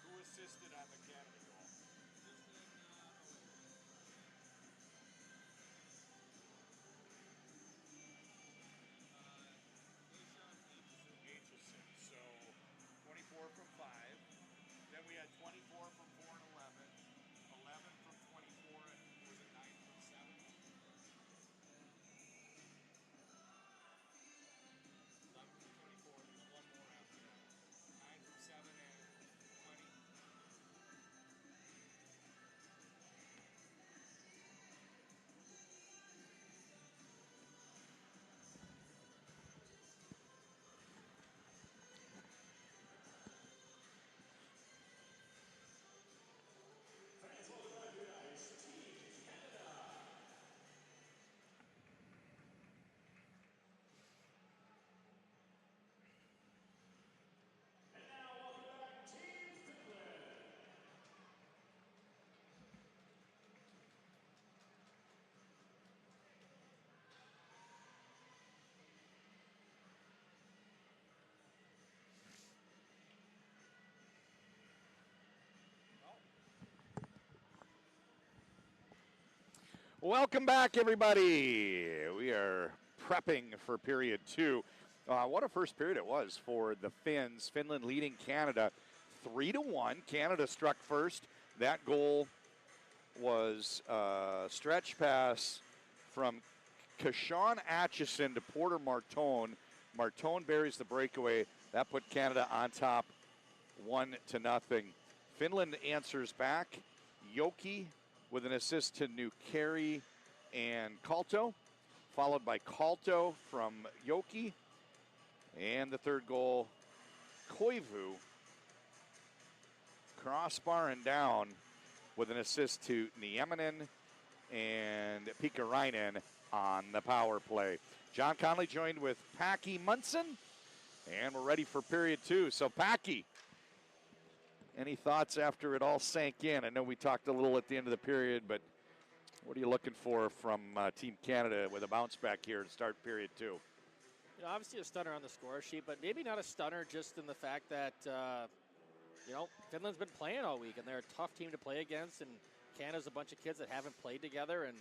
Who assisted on the Canada goal? Aitchison. So 24 from 5. Then we had 24 from 4 and 11. 11 from 24 and was it 9 from 7? 11 from 24. There's one more after that. 9 from 7 and 20. Welcome back, everybody. We are prepping for period 2. What a first period it was for the Finns. Finland leading Canada 3-1. Canada struck first. That goal was a stretch pass from Kashawn Atchison to Porter Martone. Martone buries the breakaway. That put Canada on top 1-0. Finland answers back. Joki with an assist to Nukeri and Kalto, followed by Kalto from Joki. And the third goal, Koivu, crossbar and down with an assist to Nieminen and Pikarainen on the power play. John Conley joined with Packy Munson, and we're ready for period 2. So, Packy, any thoughts after it all sank in? I know we talked a little at the end of the period, but what are you looking for from Team Canada with a bounce back here to start period 2? You know, obviously a stunner on the score sheet, but maybe not a stunner just in the fact that, Finland's been playing all week, and they're a tough team to play against, and Canada's a bunch of kids that haven't played together, and,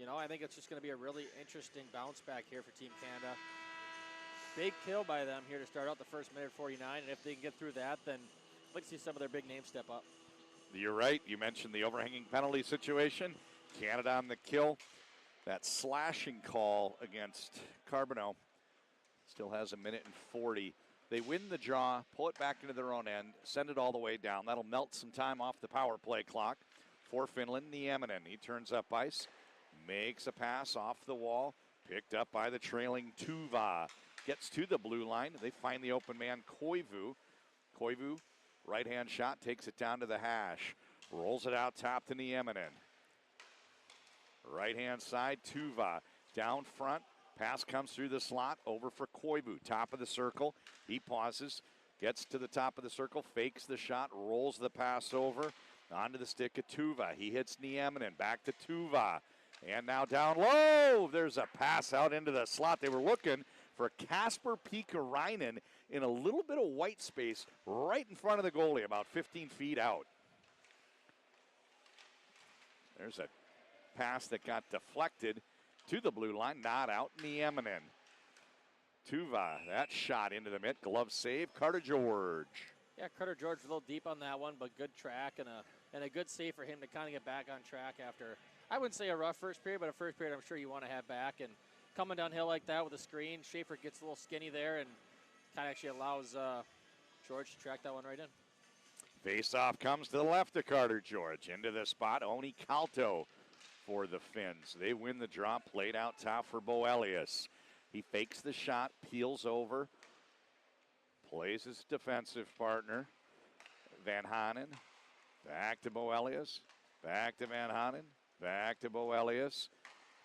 I think it's just going to be a really interesting bounce back here for Team Canada. Big kill by them here to start out the first minute 49, and if they can get through that, then I'd like to see some of their big names step up. You're right. You mentioned the overhanging penalty situation. Canada on the kill. That slashing call against Carbonneau still has a minute and 40. They win the draw, pull it back into their own end, send it all the way down. That'll melt some time off the power play clock for Finland. Nieminen, he turns up ice, makes a pass off the wall, picked up by the trailing Tuva. Gets to the blue line. They find the open man, Koivu. Koivu, right-hand shot, takes it down to the hash. Rolls it out top to Nieminen. Right-hand side, Tuva. Down front, pass comes through the slot, over for Koivu. Top of the circle, he pauses, gets to the top of the circle, fakes the shot, rolls the pass over, onto the stick of Tuva. He hits Nieminen, back to Tuva. And now down low, there's a pass out into the slot. They were looking for Kasper Pikarainen in a little bit of white space right in front of the goalie, about 15 feet out. There's a pass that got deflected to the blue line, not out. Nieminen. Tuva, that shot into the mid, glove save, Carter George. Yeah, Carter George a little deep on that one, but good track and a good save for him to kind of get back on track after, I wouldn't say a rough first period, but a first period I'm sure you want to have back. And coming downhill like that with a screen, Schaefer gets a little skinny there and kind of actually allows George to track that one right in. Face-off comes to the left of Carter George. Into the spot, Oni Kalto for the Finns. They win the draw, played out top for Boelius. He fakes the shot, peels over, plays his defensive partner, Van Hanen. Back to Boelius, back to Van Hanen, back to Boelius.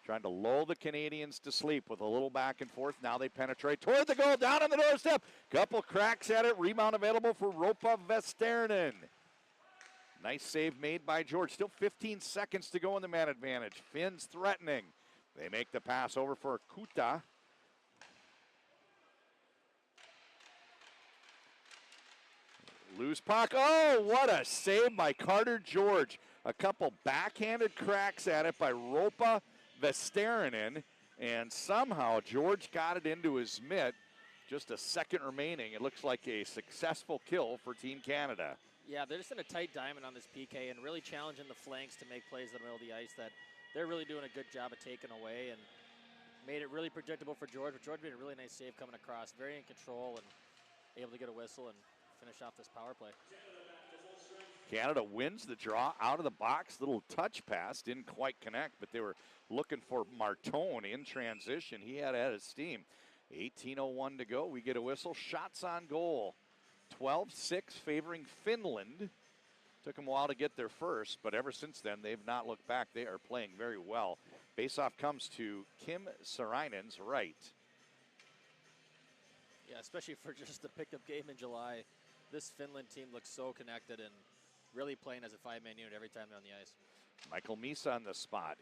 Trying to lull the Canadians to sleep with a little back and forth. Now they penetrate toward the goal, down on the doorstep. Couple cracks at it. Rebound available for Ropa Vesterinen. Nice save made by George. Still 15 seconds to go in the man advantage. Finns threatening. They make the pass over for Kuta. Loose puck. Oh, what a save by Carter George. A couple backhanded cracks at it by Ropa Vesterinen, and somehow George got it into his mitt. Just a second remaining. It looks like a successful kill for Team Canada. Yeah, they're just in a tight diamond on this PK and really challenging the flanks to make plays in the middle of the ice that they're really doing a good job of taking away, and made it really predictable for George. But George made a really nice save coming across, very in control and able to get a whistle and finish off this power play. Canada wins the draw out of the box. Little touch pass, didn't quite connect, but they were looking for Martone in transition. He had his steam. 18:01 to go. We get a whistle. Shots on goal. 12-6 favoring Finland. Took them a while to get there first, but ever since then, they've not looked back. They are playing very well. Faceoff comes to Kim Sarainen's right. Yeah, especially for just a pickup game in July. This Finland team looks so connected and really playing as a five-man unit every time they're on the ice. Michael Misa on the spot.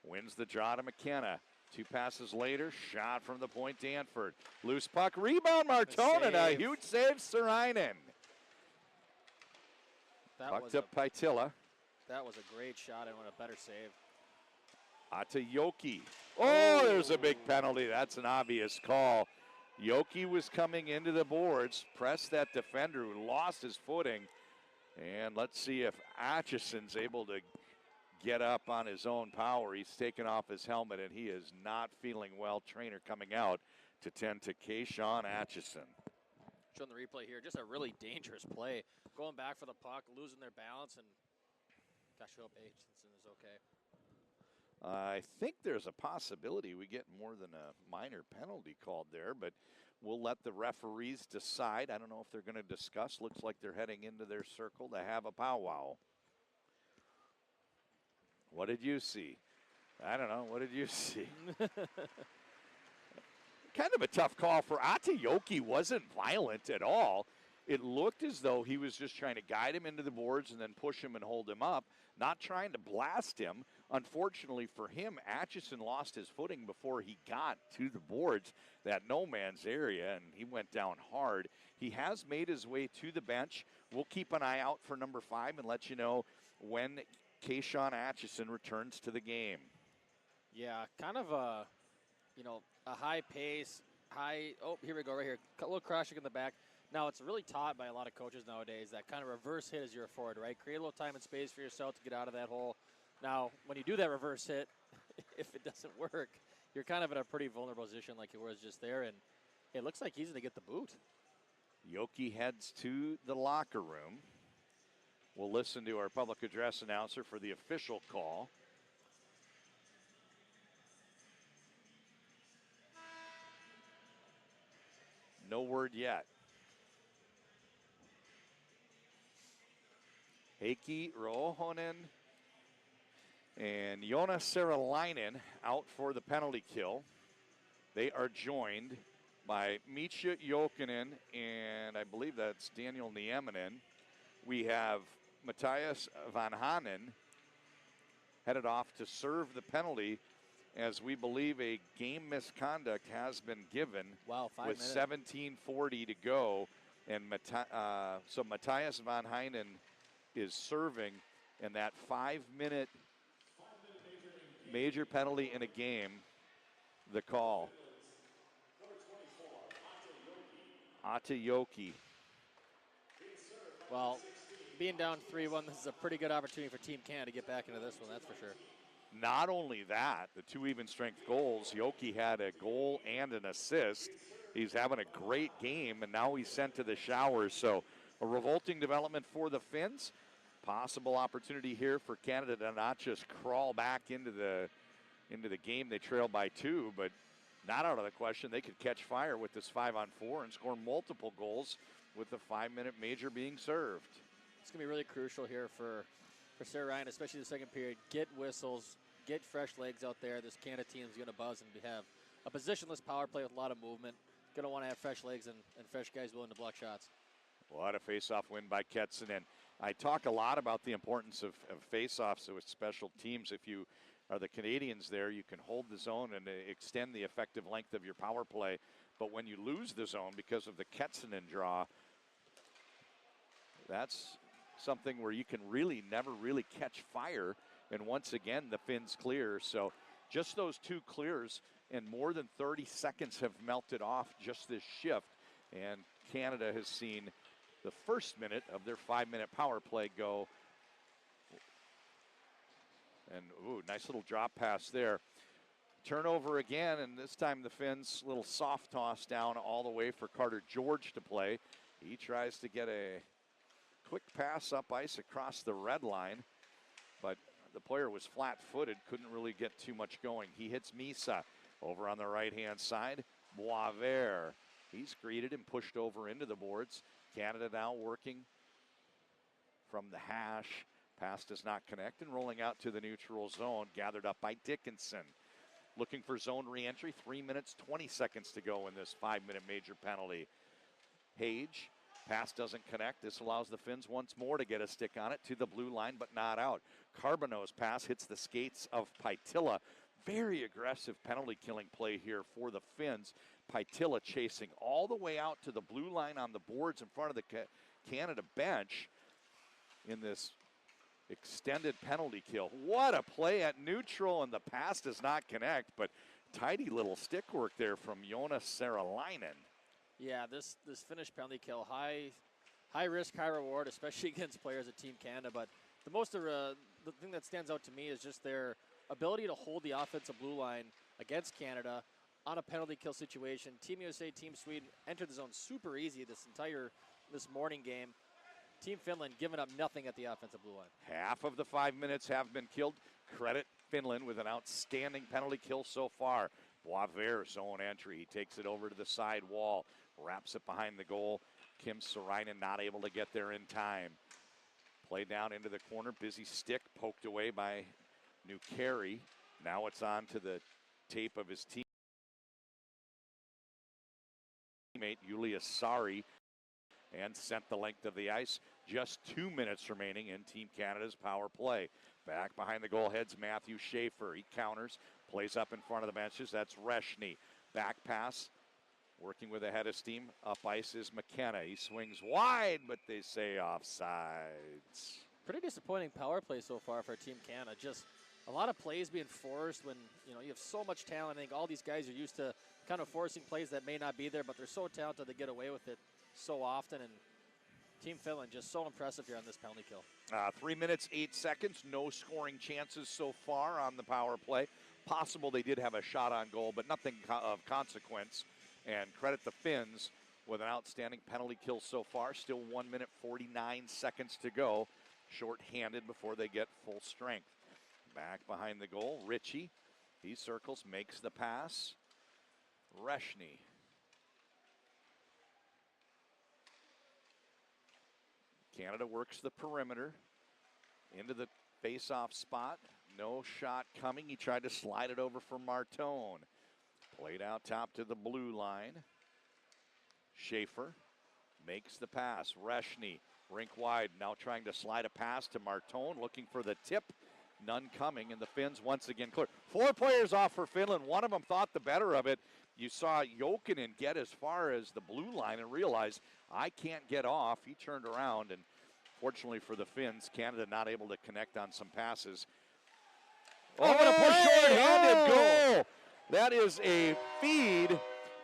Wins the draw to McKenna. 2 passes later, shot from the point, Danford. Loose puck, rebound, Martone, and a huge save, Sarainen. Pucked up Paitila. That was a great shot and what a better save. Atayoki. Oh, there's a big penalty. That's an obvious call. Yoki was coming into the boards, pressed that defender who lost his footing. And let's see if Atchison's able to get up on his own power. He's taken off his helmet, and he is not feeling well. Trainer coming out to tend to Kayshawn Atchison. Showing the replay here, just a really dangerous play. Going back for the puck, losing their balance, and gosh, I hope Atchison is okay. I think there's a possibility we get more than a minor penalty called there, but we'll let the referees decide. I don't know if they're going to discuss. Looks like they're heading into their circle to have a powwow. What did you see? I don't know. What did you see? Kind of a tough call for Atayoki. Wasn't violent at all. It looked as though he was just trying to guide him into the boards and then push him and hold him up, not trying to blast him. Unfortunately for him, Atchison lost his footing before he got to the boards, that no man's area, and he went down hard. He has made his way to the bench. We'll keep an eye out for number 5 and let you know when Kayshawn Atchison returns to the game. Yeah, kind of a high pace, here we go, right here. A little cross check in the back. Now, it's really taught by a lot of coaches nowadays that kind of reverse hit as you're a forward, right? Create a little time and space for yourself to get out of that hole. Now, when you do that reverse hit, if it doesn't work, you're kind of in a pretty vulnerable position like he was just there, and it looks like he's going to get the boot. Yoki heads to the locker room. We'll listen to our public address announcer for the official call. No word yet. Heikki Ruohonen and Joona Seralainen out for the penalty kill. They are joined by Misha Jokinen and I believe that's Daniel Nieminen. We have Matthias Van Hanen headed off to serve the penalty as we believe a game misconduct has been given. Wow, 5 with minutes. 17:40 to go. And so Matthias Van Hanen is serving, and that 5-minute major penalty in a game, the call. Atayoki. Well, being down 3-1, this is a pretty good opportunity for Team Canada to get back into this one, that's for sure. Not only that, the 2 even strength goals. Yoki had a goal and an assist. He's having a great game, and now he's sent to the showers. So a revolting development for the Finns. Possible opportunity here for Canada to not just crawl back into the game. They trail by 2, but not out of the question. They could catch fire with this 5-on-4 and score multiple goals with the 5-minute major being served. It's going to be really crucial here for Sarah Ryan, especially the second period. Get whistles, get fresh legs out there. This Canada team is going to buzz and have a positionless power play with a lot of movement. Going to want to have fresh legs and fresh guys willing to block shots. What a face-off win by Ketsunen. I talk a lot about the importance of face-offs with special teams. If you are the Canadians there, you can hold the zone and extend the effective length of your power play. But when you lose the zone because of the Ketsunen draw, That's something where you can really never really catch fire. And once again, the Finns clear. So just those 2 clears and more than 30 seconds have melted off just this shift. And Canada has seen the first minute of their 5-minute power play go. And, ooh, nice little drop pass there. Turnover again, and this time the Finns, little soft toss down all the way for Carter George to play. He tries to get a quick pass up ice across the red line, but the player was flat-footed, couldn't really get too much going. He hits Misa over on the right-hand side. Boisvert, he's greeted and pushed over into the boards. Canada now working from the hash. Pass does not connect, and rolling out to the neutral zone, gathered up by Dickinson. Looking for zone re-entry, 3 minutes, 20 seconds to go in this 5-minute major penalty. Hage, pass doesn't connect. This allows the Finns once more to get a stick on it to the blue line, but not out. Carbonneau's pass hits the skates of Paitila. Very aggressive penalty killing play here for the Finns. Paitila chasing all the way out to the blue line on the boards in front of the Canada bench in this extended penalty kill. What a play at neutral, and the pass does not connect, but tidy little stick work there from Jonas Saralainen. Yeah, this Finnish penalty kill, high risk, high reward, especially against players at Team Canada. But the thing that stands out to me is just their ability to hold the offensive blue line against Canada on a penalty kill situation. Team USA, Team Sweden entered the zone super easy this morning game. Team Finland giving up nothing at the offensive blue line. Half of the 5 minutes have been killed. Credit Finland with an outstanding penalty kill so far. Boisvert zone entry. He takes it over to the side wall, wraps it behind the goal. Kim Sarainen not able to get there in time. Play down into the corner. Busy stick poked away by New Carey. Now it's on to the tape of his teammate, Julius Sari, and sent the length of the ice. Just 2 minutes remaining in Team Canada's power play. Back behind the goal heads Matthew Schaefer. He counters, plays up in front of the benches. That's Reshny. Back pass, working with a head of steam. Up ice is McKenna. He swings wide, but they say offsides. Pretty disappointing power play so far for Team Canada. Just a lot of plays being forced when you have so much talent. I think all these guys are used to kind of forcing plays that may not be there, but they're so talented they get away with it so often. And Team Finland just so impressive here on this penalty kill. 3 minutes, 8 seconds. No scoring chances so far on the power play. Possible they did have a shot on goal, but nothing of consequence. And credit the Finns with an outstanding penalty kill so far. Still 1 minute, 49 seconds to go. Short-handed before they get full strength. Back behind the goal, Ritchie. He circles, makes the pass. Reshny. Canada works the perimeter into the face-off spot. No shot coming. He tried to slide it over for Martone. Played out top to the blue line. Schaefer makes the pass. Reshny, rink wide, now trying to slide a pass to Martone, looking for the tip. None coming, and the Finns once again clear. 4 players off for Finland. One of them thought the better of it. You saw Jokinen get as far as the blue line and realize, I can't get off. He turned around, and fortunately for the Finns, Canada not able to connect on some passes. Oh, what a push short-handed goal. That is a feed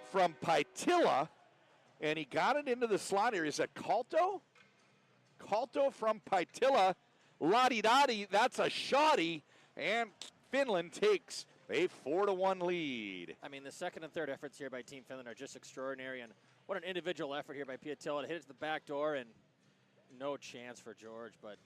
from Paitila, and he got it into the slot area. Is that Kalto? Kalto from Paitila. La-di-da-di, that's a shotty, and Finland takes a 4-1 lead. I mean, the second and third efforts here by Team Finland are just extraordinary, and what an individual effort here by Piatila to hit it to the back door, and no chance for George, but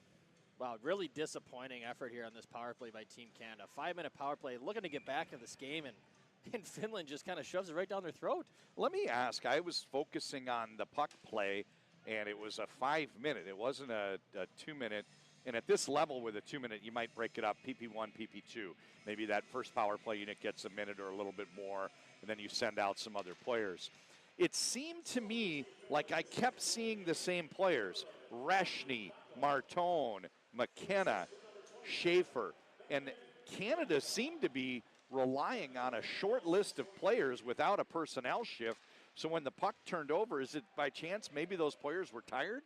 wow, really disappointing effort here on this power play by Team Canada. 5-minute power play, looking to get back in this game, and Finland just kind of shoves it right down their throat. Let me ask, I was focusing on the puck play, and it was a 5-minute. It wasn't a 2-minute. And at this level with a 2-minute, you might break it up, PP1, PP2. Maybe that first power play unit gets a minute or a little bit more, and then you send out some other players. It seemed to me like I kept seeing the same players. Reshny, Martone, McKenna, Schaefer. And Canada seemed to be relying on a short list of players without a personnel shift. So when the puck turned over, is it by chance maybe those players were tired?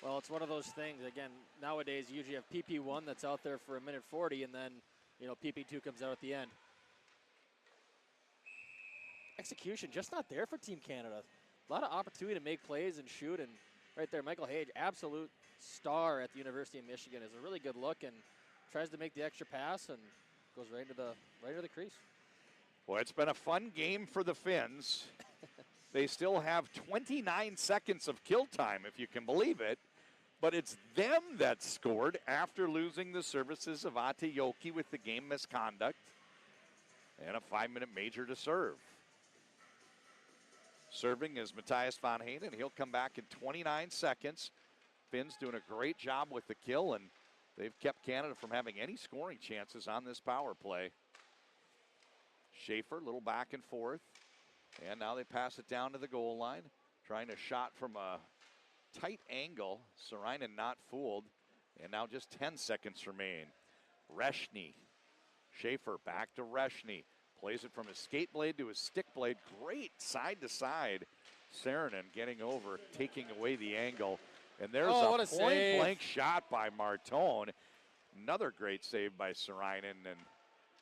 Well, it's one of those things. Again, nowadays you usually have PP1 that's out there for 1:40, and then PP2 comes out at the end. Execution just not there for Team Canada. A lot of opportunity to make plays and shoot, and right there, Michael Hage, absolute star at the University of Michigan, is a really good look and tries to make the extra pass and goes right into the crease. Well, it's been a fun game for the Finns. They still have 29 seconds of kill time, if you can believe it. But it's them that scored after losing the services of Atayoki with the game misconduct and a 5-minute major to serve. Serving is Matthias von Hayden. He'll come back in 29 seconds. Finns doing a great job with the kill, and they've kept Canada from having any scoring chances on this power play. Schaefer, a little back and forth. And now they pass it down to the goal line. Trying a shot from a tight angle. Sarainen not fooled. And now just 10 seconds remain. Reshny. Schaefer back to Reshny. Plays it from his skate blade to his stick blade. Great side to side. Sarainen getting over, taking away the angle. And there's a point blank shot by Martone. Another great save by Sarainen. And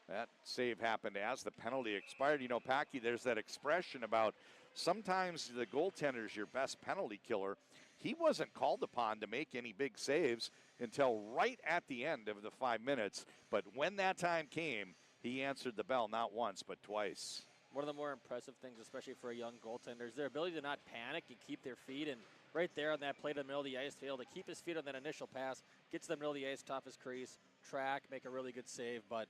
that save happened as the penalty expired. You know, Packy, there's that expression about sometimes the goaltender's your best penalty killer. He wasn't called upon to make any big saves until right at the end of the 5 minutes. But when that time came, he answered the bell not once but twice. One of the more impressive things, especially for a young goaltender, is their ability to not panic and keep their feet. And right there on that play to the middle of the ice, to be able to keep his feet on that initial pass, get to the middle of the ice, top his crease, track, make a really good save. But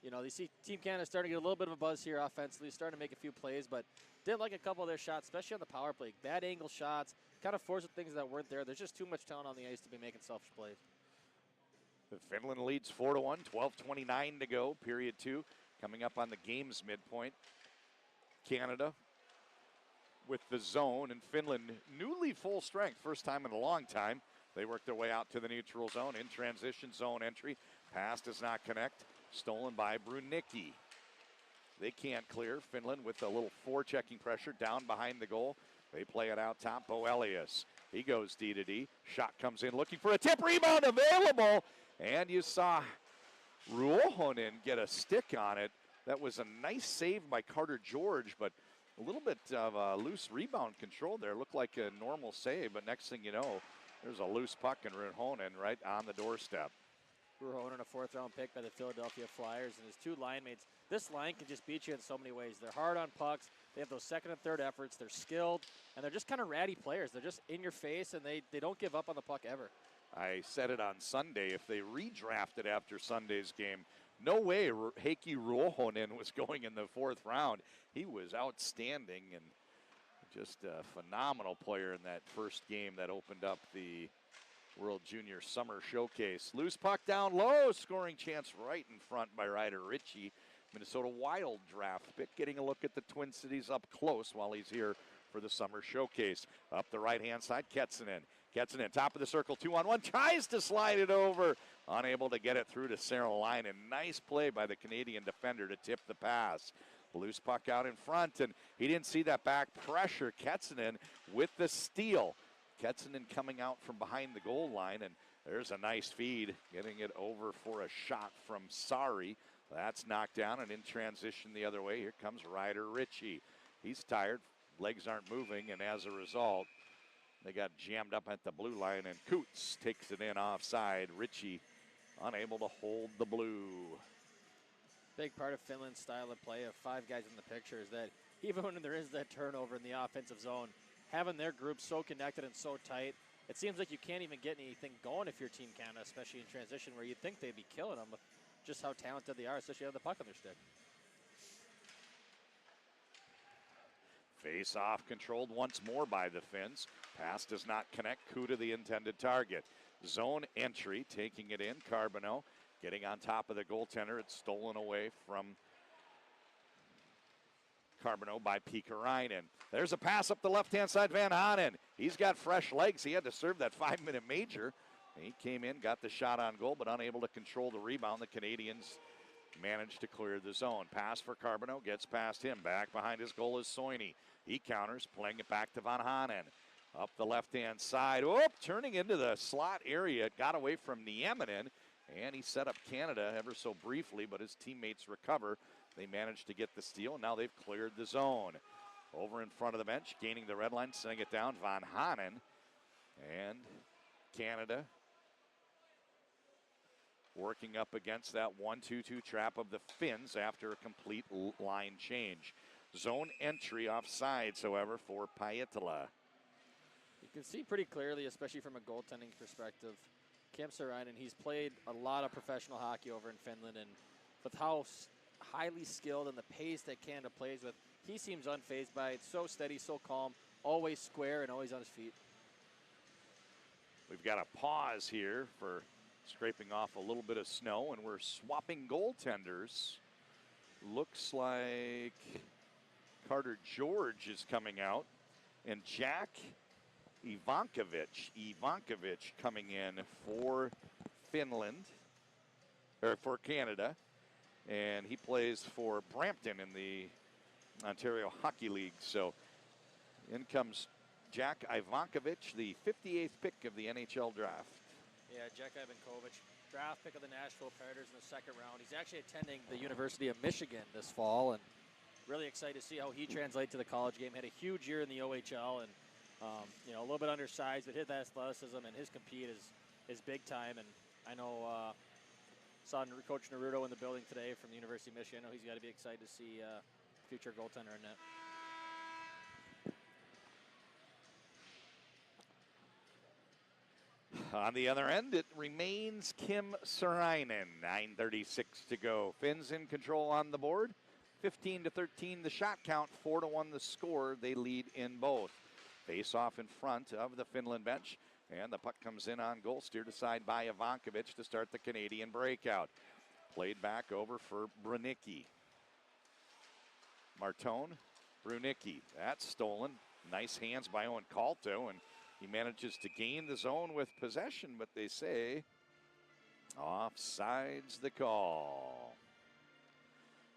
you see Team Canada starting to get a little bit of a buzz here offensively, starting to make a few plays, but didn't like a couple of their shots, especially on the power play. Bad angle shots, kind of forced things that weren't there. There's just too much talent on the ice to be making selfish plays. Finland leads 4-1, 12:29 to go, period 2. Coming up on the game's midpoint. Canada with the zone, and Finland newly full strength, first time in a long time. They work their way out to the neutral zone in transition zone entry. Pass does not connect. Stolen by Brunicki. They can't clear. Finland with a little forechecking pressure down behind the goal. They play it out top. Bo Elias. He goes D to D. Shot comes in looking for a tip. Rebound available. And you saw Ruohonen get a stick on it. That was a nice save by Carter George, but a little bit of a loose rebound control there. Looked like a normal save, but next thing you know, there's a loose puck and Ruohonen right on the doorstep. Ruohonen, a 4th-round pick by the Philadelphia Flyers, and his 2 line mates. This line can just beat you in so many ways. They're hard on pucks. They have those second and third efforts. They're skilled, and they're just kind of ratty players. They're just in your face, and they don't give up on the puck ever. I said it on Sunday. If they redrafted after Sunday's game, no way Heikki Ruohonen was going in the 4th round. He was outstanding and just a phenomenal player in that first game that opened up the World Junior Summer Showcase. Loose puck down low, scoring chance right in front by Ryder Ritchie. Minnesota Wild draft pick, getting a look at the Twin Cities up close while he's here for the Summer Showcase. Up the right-hand side, Ketsunen. Ketsunen, top of the circle, 2-on-1, tries to slide it over. Unable to get it through to Sarah Line. And nice play by the Canadian defender to tip the pass. Loose puck out in front, and he didn't see that back pressure. Ketsunen with the steal. Ketsunen coming out from behind the goal line, and there's a nice feed, getting it over for a shot from Sari. That's knocked down and in transition the other way. Here comes Ryder Ritchie. He's tired, legs aren't moving, and as a result, they got jammed up at the blue line, and Coots takes it in offside. Ritchie unable to hold the blue. Big part of Finland's style of play of 5 guys in the picture is that even when there is that turnover in the offensive zone, having their group so connected and so tight, it seems like you can't even get anything going if you're Team Canada, especially in transition, where you'd think they'd be killing them with just how talented they are, especially having the puck on their stick. Face off controlled once more by the Finns. Pass does not connect. Coup to the intended target. Zone entry, taking it in. Carbonneau getting on top of the goaltender. It's stolen away from Carbonneau by Piikarainen. There's a pass up the left-hand side. Van Hanen. He's got fresh legs. He had to serve that 5-minute major. He came in, got the shot on goal, but unable to control the rebound. The Canadians managed to clear the zone. Pass for Carbonneau, gets past him. Back behind his goal is Soini. He counters, playing it back to Van Hanen. Up the left-hand side. Whoop, turning into the slot area. It got away from Nieminen, and he set up Canada ever so briefly, but his teammates recover. They managed to get the steal, and now they've cleared the zone. Over in front of the bench, gaining the red line, sending it down, Van Hanen. And Canada working up against that 1-2-2 trap of the Finns after a complete line change. Zone entry off sides, however, for Paitala. You can see pretty clearly, especially from a goaltending perspective, Kim Sarainen, he's played a lot of professional hockey over in Finland, and with how highly skilled and the pace that Canada plays with, he seems unfazed by it. So steady, so calm, always square, and always on his feet. We've got a pause here for scraping off a little bit of snow, and we're swapping goaltenders. Looks like Carter George is coming out, and Jack Ivankovic coming in for Finland, or for Canada, and he plays for Brampton in the Ontario Hockey League. So in comes Jack Ivankovic, the 58th pick of the NHL draft. Yeah, Jack Ivankovic, draft pick of the Nashville Predators in the second round. He's actually attending the University of Michigan this fall, and really excited to see how he translates to the college game. Had a huge year in the OHL, and a little bit undersized, but his athleticism and his compete is big time. And I know saw Coach Naruto in the building today from the University of Michigan. I know he's got to be excited to see future goaltender in that. On the other end, it remains Kim Sarainen. 9:36 to go. Finns in control on the board. 15-13 the shot count. 4-1 the score. They lead in both. Face off in front of the Finland bench. And the puck comes in on goal, steered aside by Ivankovic to start the Canadian breakout. Played back over for Brunicki. Martone, Brunicki. That's stolen. Nice hands by Owen Calto, and he manages to gain the zone with possession, but they say offsides the call.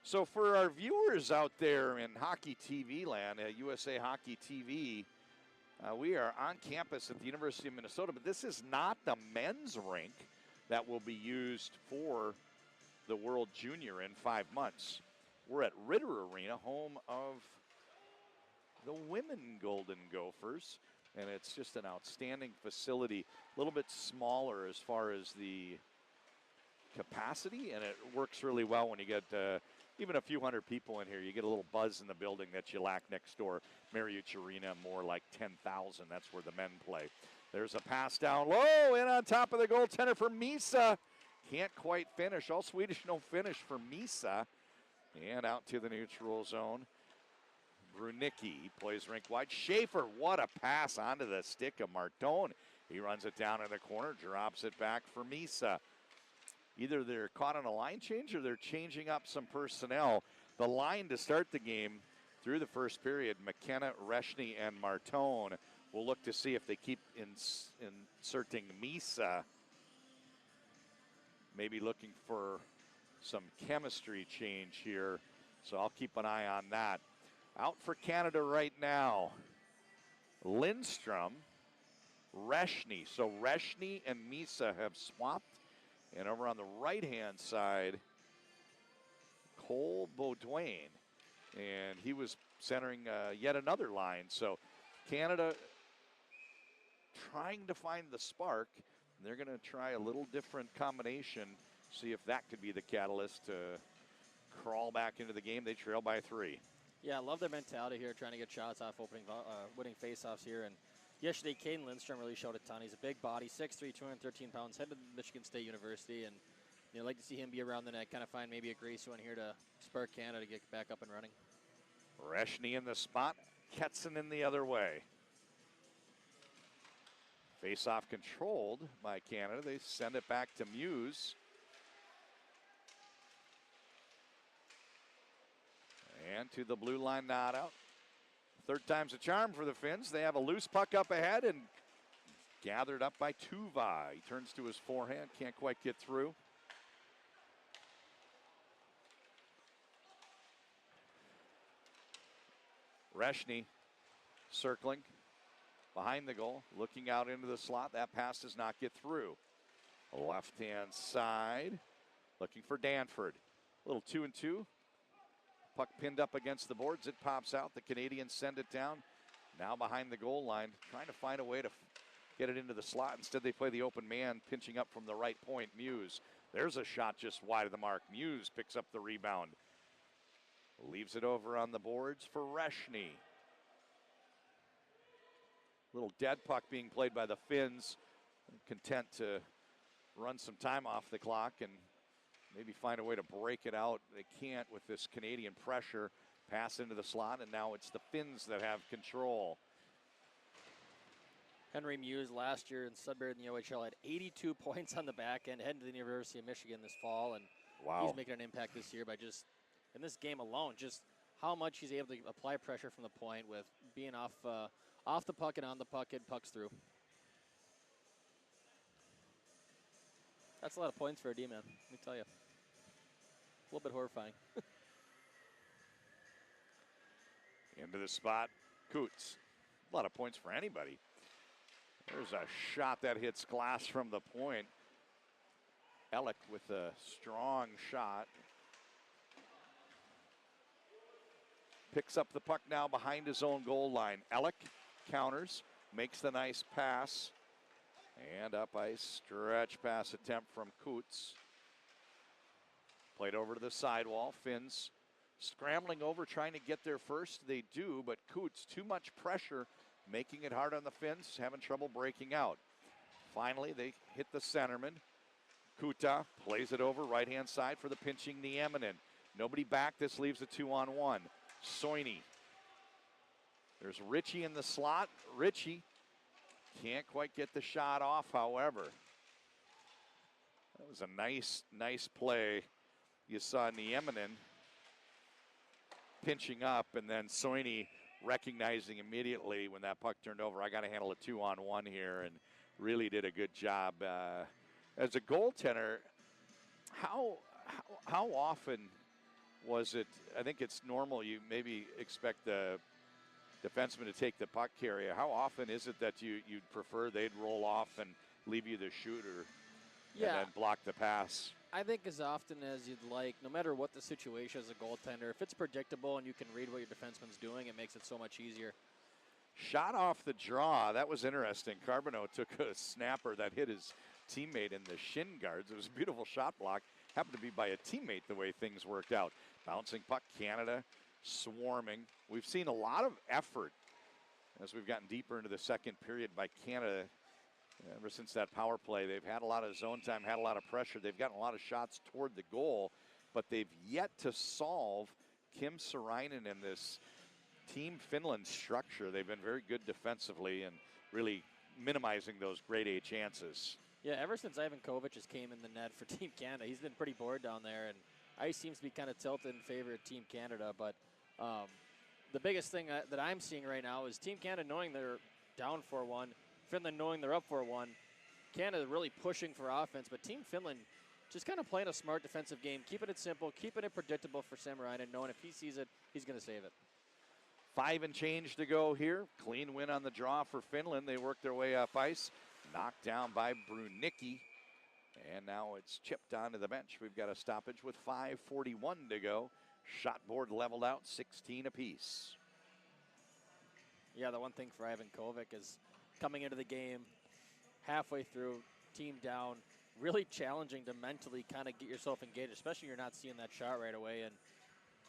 So for our viewers out there in Hockey TV land, USA Hockey TV, we are on campus at the University of Minnesota, but this is not the men's rink that will be used for the World Junior in 5 months. We're at Ritter Arena, home of the women Golden Gophers, and it's just an outstanding facility. A little bit smaller as far as the capacity, and it works really well when you get even a few hundred people in here. You get a little buzz in the building that you lack next door. Mariucci Arena, more like 10,000. That's where the men play. There's a pass down low, and on top of the goaltender for Misa. Can't quite finish. All Swedish, no finish for Misa. And out to the neutral zone. Brunicki plays rink wide. Schaefer, what a pass onto the stick of Martone. He runs it down in the corner, drops it back for Misa. Either they're caught on a line change or they're changing up some personnel. The line to start the game through the first period, McKenna, Reshny, and Martone. We'll look to see if they keep inserting Misa. Maybe looking for some chemistry change here. So I'll keep an eye on that. Out for Canada right now, Lindstrom, Reshny. So Reshny and Misa have swapped. And over on the right-hand side, Cole Beaudoin. And he was centering yet another line. So Canada trying to find the spark. They're going to try a little different combination, see if that could be the catalyst to crawl back into the game. They trail by 3. Yeah, I love their mentality here, trying to get shots off, winning faceoffs here. And yesterday, Caden Lindstrom really showed a ton. He's a big body, 6'3", 213 pounds, headed to Michigan State University. And I'd like to see him be around the net, kind of find maybe a Grace one here to spur Canada to get back up and running. Reshny in the spot, Ketson in the other way. Face-off controlled by Canada. They send it back to Muse. And to the blue line, not out. Third time's a charm for the Finns. They have a loose puck up ahead and gathered up by Tuva. He turns to his forehand, can't quite get through. Reshny circling. behind the goal, looking out into the slot. That pass does not get through. Left-hand side, looking for Danford. Little 2-2. Puck pinned up against the boards. It pops out. The Canadians send it down. Now behind the goal line, trying to find a way to get it into the slot. Instead, they play the open man, pinching up from the right point. Muse. There's a shot just wide of the mark. Muse picks up the rebound. Leaves it over on the boards for Reshny. Little dead puck being played by the Finns. Content to run some time off the clock and maybe find a way to break it out. They can't with this Canadian pressure. Pass into the slot, and now it's the Finns that have control. Henry Muse last year in Sudbury in the OHL had 82 points on the back end, heading to the University of Michigan this fall, and he's making an impact this year by just, in this game alone, just how much he's able to apply pressure from the point with being off the puck and on the puck, and pucks through. That's a lot of points for a D-man, let me tell you. A little bit horrifying. Into the spot, Coots. A lot of points for anybody. There's a shot that hits glass from the point. Ellick with a strong shot. Picks up the puck now behind his own goal line. Ellick counters, makes the nice pass. And up ice, stretch pass attempt from Coots. Played over to the sidewall. Finns scrambling over, trying to get there first. They do, but Coots, too much pressure, making it hard on the Finns, having trouble breaking out. Finally, they hit the centerman. Kuta plays it over, right-hand side for the pinching Nieminen. Nobody back, this leaves a 2-on-1. Soini. There's Ritchie in the slot. Ritchie can't quite get the shot off, however. That was a nice play. You saw Nieminen pinching up, and then Soini recognizing immediately when that puck turned over, I got to handle a 2-on-1 here, and really did a good job. As a goaltender, how often was it? I think it's normal. You maybe expect the defenseman to take the puck carrier. How often is it that you'd prefer they'd roll off and leave you the shooter, and then block the pass? I think as often as you'd like, no matter what the situation as a goaltender, if it's predictable and you can read what your defenseman's doing, it makes it so much easier. Shot off the draw. That was interesting. Carbonneau took a snapper that hit his teammate in the shin guards. It was a beautiful shot block. Happened to be by a teammate the way things worked out. Bouncing puck, Canada swarming. We've seen a lot of effort as we've gotten deeper into the second period by Canada. Ever since that power play, they've had a lot of zone time, had a lot of pressure. They've gotten a lot of shots toward the goal, but they've yet to solve Kim Sarainen in this Team Finland structure. They've been very good defensively and really minimizing those grade A chances. Yeah, ever since Ivan Kovac has came in the net for Team Canada, he's been pretty bored down there, and ice seems to be kind of tilted in favor of Team Canada. But the biggest thing that I'm seeing right now is Team Canada knowing they're down 4-1, Finland knowing they're up 4-1, Canada really pushing for offense, but Team Finland just kind of playing a smart defensive game, keeping it simple, keeping it predictable for Samarainen, knowing if he sees it, he's going to save it. 5 and change to go here. Clean win on the draw for Finland. They work their way up ice. Knocked down by Brunicki. And now it's chipped onto the bench. We've got a stoppage with 5:41 to go. Shot board leveled out, 16 apiece. Yeah, the one thing for Ivan Kovac is coming into the game, halfway through, team down, really challenging to mentally kind of get yourself engaged, especially when you're not seeing that shot right away. And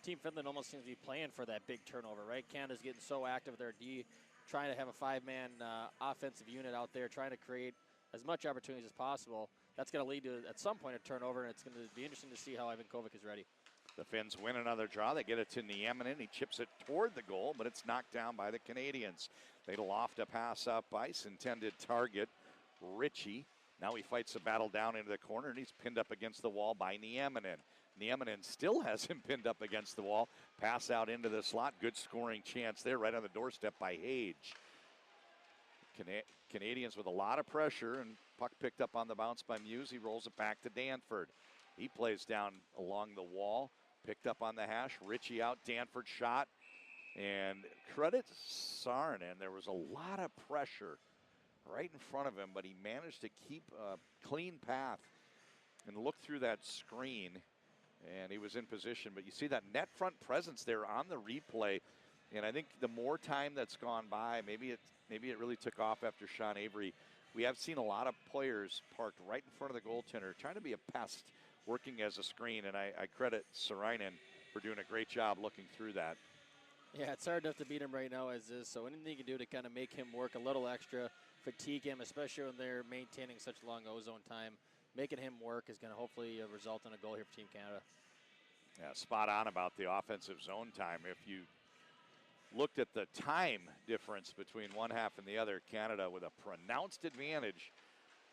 Team Finland almost seems to be playing for that big turnover, right? Canada's getting so active with their D, trying to have a 5-man offensive unit out there, trying to create as much opportunities as possible. That's going to lead to, at some point, a turnover, and it's going to be interesting to see how Ivan Kovac is ready. The Finns win another draw. They get it to Nieminen. He chips it toward the goal, but it's knocked down by the Canadians. They loft a pass up ice. Intended target, Ritchie. Now he fights a battle down into the corner, and he's pinned up against the wall by Nieminen. Nieminen still has him pinned up against the wall. Pass out into the slot. Good scoring chance there right on the doorstep by Hage. Canadians with a lot of pressure, and puck picked up on the bounce by Muse. He rolls it back to Danford. He plays down along the wall. Picked up on the hash. Ritchie out. Danford shot. And credit Saarinen, there was a lot of pressure right in front of him, but he managed to keep a clean path and look through that screen, and he was in position. But you see that net front presence there on the replay, and I think the more time that's gone by, maybe it really took off after Sean Avery. We have seen a lot of players parked right in front of the goaltender, trying to be a pest, working as a screen, and I credit Saarinen for doing a great job looking through that. Yeah, it's hard enough to beat him right now as is, so anything you can do to kind of make him work a little extra, fatigue him, especially when they're maintaining such long ozone time, making him work is going to hopefully result in a goal here for Team Canada. Yeah, spot on about the offensive zone time. If you looked at the time difference between one half and the other, Canada with a pronounced advantage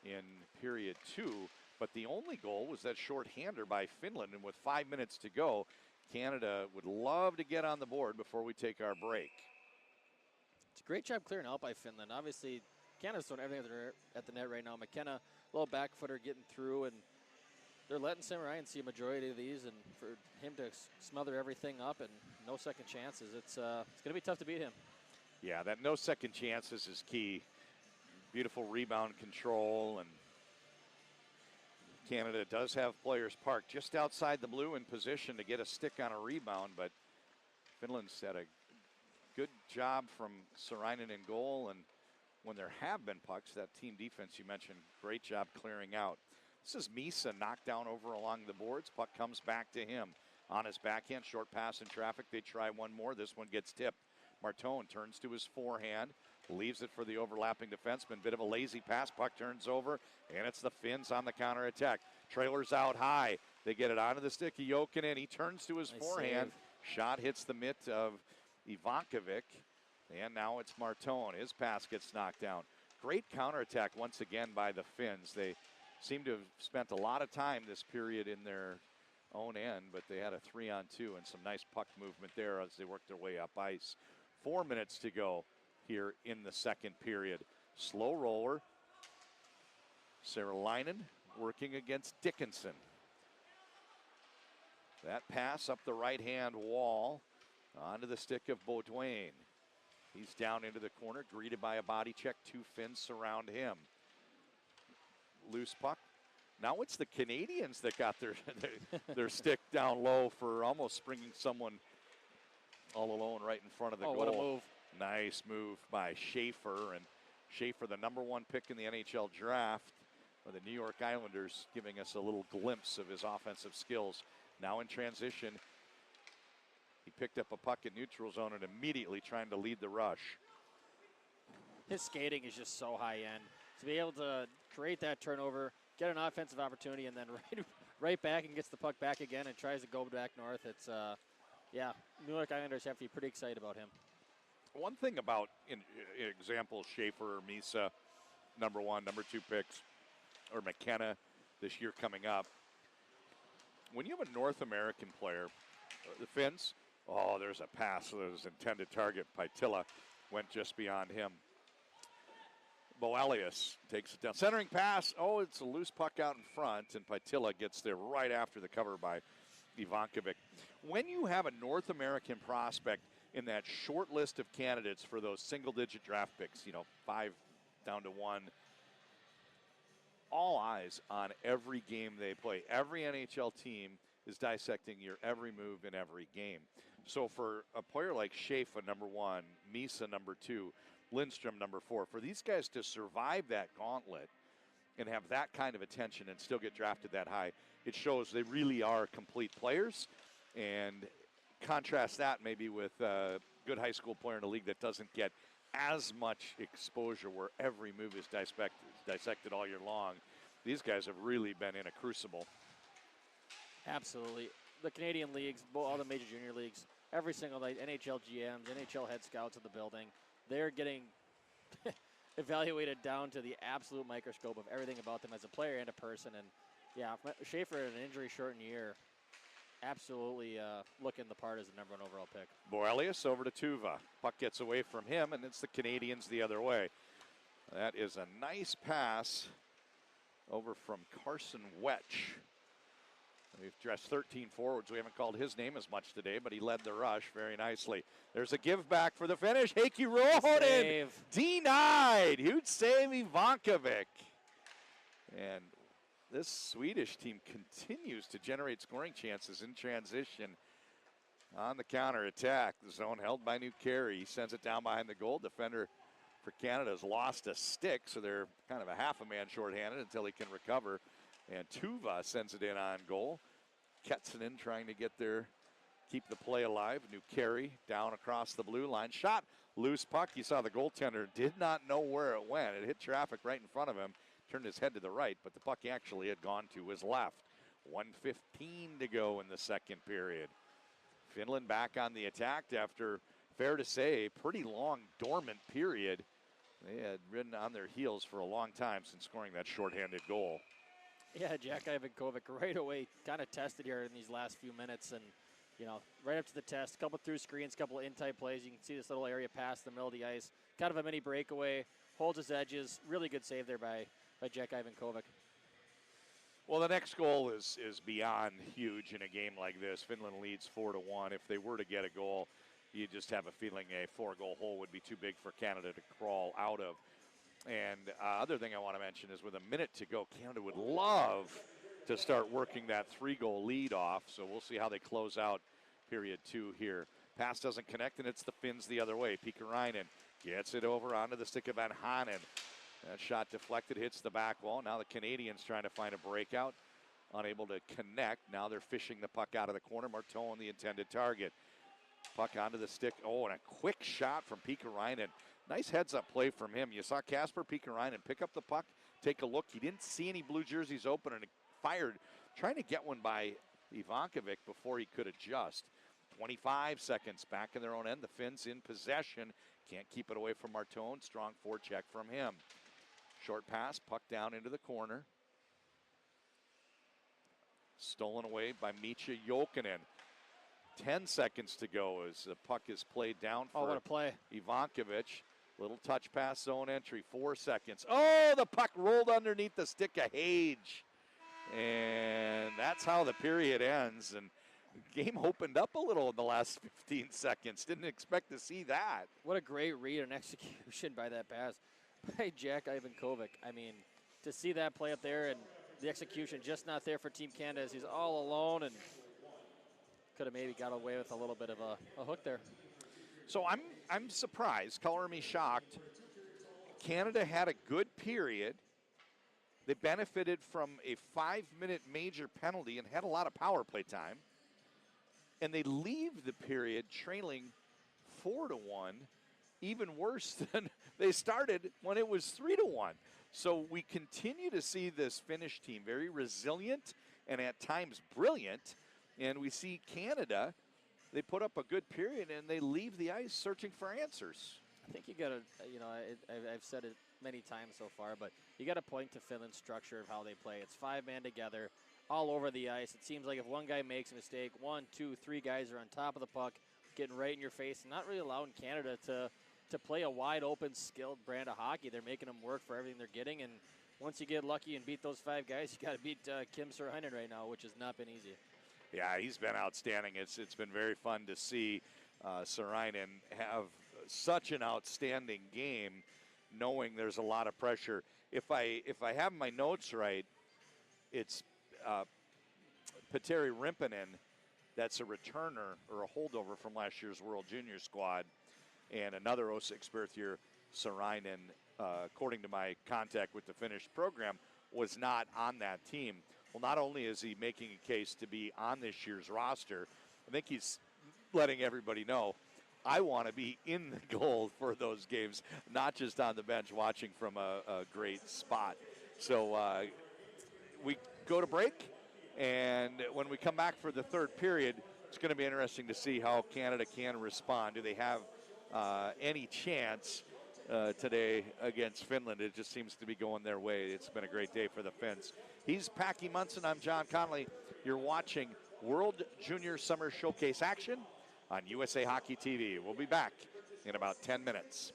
in period 2, but the only goal was that shorthander by Finland, and with 5 minutes to go, Canada would love to get on the board before we take our break. It's a great job clearing out by Finland. Obviously, Canada's doing everything at the net right now. McKenna, a little back footer getting through, and they're letting Sam Ryan see a majority of these, and for him to smother everything up and no second chances, it's going to be tough to beat him. Yeah, that no second chances is key. Beautiful rebound control, and Canada does have players parked just outside the blue in position to get a stick on a rebound, but Finland's had a good job from Saarinen in goal, and when there have been pucks, that team defense you mentioned, great job clearing out. This is Misa knocked down over along the boards. Puck comes back to him. On his backhand, short pass in traffic. They try one more. This one gets tipped. Martone turns to his forehand, leaves it for the overlapping defenseman. Bit of a lazy pass. Puck turns over, and it's the Finns on the counterattack. Trailers out high. They get it onto the stick of Jokinen. He turns to his forehand. Shot hits the mitt of Ivankovic, and now it's Martone. His pass gets knocked down. Great counterattack once again by the Finns. They seem to have spent a lot of time this period in their own end, but they had a 3-on-2 and some nice puck movement there as they worked their way up ice. 4 minutes to go here in the second period. Slow roller. Saarinen working against Dickinson. That pass up the right-hand wall onto the stick of Beaudoin. He's down into the corner, greeted by a body check. 2 Finns surround him. Loose puck. Now it's the Canadians that got their stick down low for almost springing someone all alone right in front of the goal. What a move. Nice move by Schaefer. And Schaefer, the #1 pick in the NHL draft, for the New York Islanders, giving us a little glimpse of his offensive skills. Now in transition, he picked up a puck in neutral zone and immediately trying to lead the rush. His skating is just so high end. To be able to create that turnover, get an offensive opportunity, and then right back and gets the puck back again and tries to go back north. It's, New York Islanders have to be pretty excited about him. One thing about, in example, Schaefer or Misa, #1, #2 picks, or McKenna this year coming up, when you have a North American player, the Finns, there's a pass that was intended target. Paitila went just beyond him. Boelius takes it down. Centering pass. It's a loose puck out in front, and Paitila gets there right after the cover by Ivankovic. When you have a North American prospect in that short list of candidates for those single-digit draft picks, 5 down to 1, all eyes on every game they play. Every NHL team is dissecting your every move in every game. So for a player like Schaefer, #1, Misa, #2, Lindstrom, #4, for these guys to survive that gauntlet and have that kind of attention and still get drafted that high, it shows they really are complete players. And contrast that maybe with a good high school player in a league that doesn't get as much exposure, where every move is dissected all year long. These guys have really been in a crucible. Absolutely. The Canadian leagues, all the major junior leagues, every single night, NHL GMs, NHL head scouts in the building, they're getting evaluated down to the absolute microscope of everything about them as a player and a person. And yeah, Schaefer in an injury-shortened year, absolutely looking the part as the #1 overall pick. Boelius over to Tuva. Puck gets away from him, and it's the Canadians the other way. That is a nice pass over from Carson Wetch. We've dressed 13 forwards. We haven't called his name as much today, but he led the rush very nicely. There's a give back for the finish. Heikki Ruohonen denied. Huge save, Ivankovic. And this Swedish team continues to generate scoring chances in transition on the counterattack. The zone held by New Carey. He sends it down behind the goal. Defender for Canada has lost a stick, so they're kind of a half a man shorthanded until he can recover. And Tuva sends it in on goal. Ketsunen trying to get there, keep the play alive. New Carey down across the blue line. Shot, loose puck. You saw the goaltender did not know where it went. It hit traffic right in front of him. Turned his head to the right, but the puck actually had gone to his left. 1:15 to go in the second period. Finland back on the attack after, fair to say, a pretty long dormant period. They had ridden on their heels for a long time since scoring that shorthanded goal. Yeah, Jack Ivankovic right away kind of tested here in these last few minutes, and right up to the test, couple through screens, couple of in-tight plays. You can see this little area past the middle of the ice, kind of a mini breakaway, holds his edges. Really good save there by Jack Ivankovic. Well, the next goal is beyond huge in a game like this. Finland leads 4-1. If they were to get a goal, you just have a feeling a 4-goal hole would be too big for Canada to crawl out of. And other thing I want to mention is with a minute to go, Canada would love to start working that 3-goal lead off. So we'll see how they close out period 2 here. Pass doesn't connect, and it's the Finns the other way. Pikkarainen gets it over onto the stick of Van Hanen. That shot deflected, hits the back wall. Now the Canadians trying to find a breakout. Unable to connect. Now they're fishing the puck out of the corner. Marteau, the intended target. Puck onto the stick. Oh, and a quick shot from Pikkarainen. Nice heads-up play from him. You saw Kasper Pikkarainen pick up the puck, take a look. He didn't see any blue jerseys open and fired, trying to get one by Ivankovic before he could adjust. 25 seconds back in their own end. The Finns in possession. Can't keep it away from Marteau. Strong forecheck from him. Short pass, puck down into the corner. Stolen away by Micha Jokinen. 10 seconds to go as the puck is played down for what a play. Ivankovic. Little touch pass, zone entry, 4 seconds. Oh, the puck rolled underneath the stick of Hage. And that's how the period ends. And the game opened up a little in the last 15 seconds. Didn't expect to see that. What a great read and execution by that pass by Jack Ivankovic. I mean, to see that play up there and the execution just not there for Team Canada as he's all alone and could have maybe got away with a little bit of a hook there. So I'm surprised, color me shocked. Canada had a good period. They benefited from a 5-minute major penalty and had a lot of power play time. And they leave the period trailing 4-1, even worse than they started when it was 3-1. So we continue to see this Finnish team very resilient and at times brilliant. And we see Canada, they put up a good period and they leave the ice searching for answers. I think you got to, I've said it many times so far, but you got to point to Finland's structure of how they play. It's 5-man together, all over the ice. It seems like if one guy makes a mistake, 1, 2, 3 guys are on top of the puck, getting right in your face, and not really allowing Canada to play a wide open, skilled brand of hockey. They're making them work for everything they're getting, and once you get lucky and beat those 5 guys, you got to beat Kim Soroinen right now, which has not been easy. Yeah, he's been outstanding. It's been very fun to see Soroinen have such an outstanding game, knowing there's a lot of pressure. If I have my notes right, it's Petteri Rimpinen that's a returner or a holdover from last year's World Junior squad, and another 06 birth year, Soroinen, according to my contact with the Finnish program, was not on that team. Well, not only is he making a case to be on this year's roster, I think he's letting everybody know, I want to be in the goal for those games, not just on the bench watching from a great spot. So we go to break, and when we come back for the third period, it's going to be interesting to see how Canada can respond. Do they have any chance today against Finland? It just seems to be going their way. It's been a great day for the Finns. He's Packy Munson. I'm John Connolly. You're watching World Junior Summer Showcase action on USA Hockey TV. We'll be back in about 10 minutes.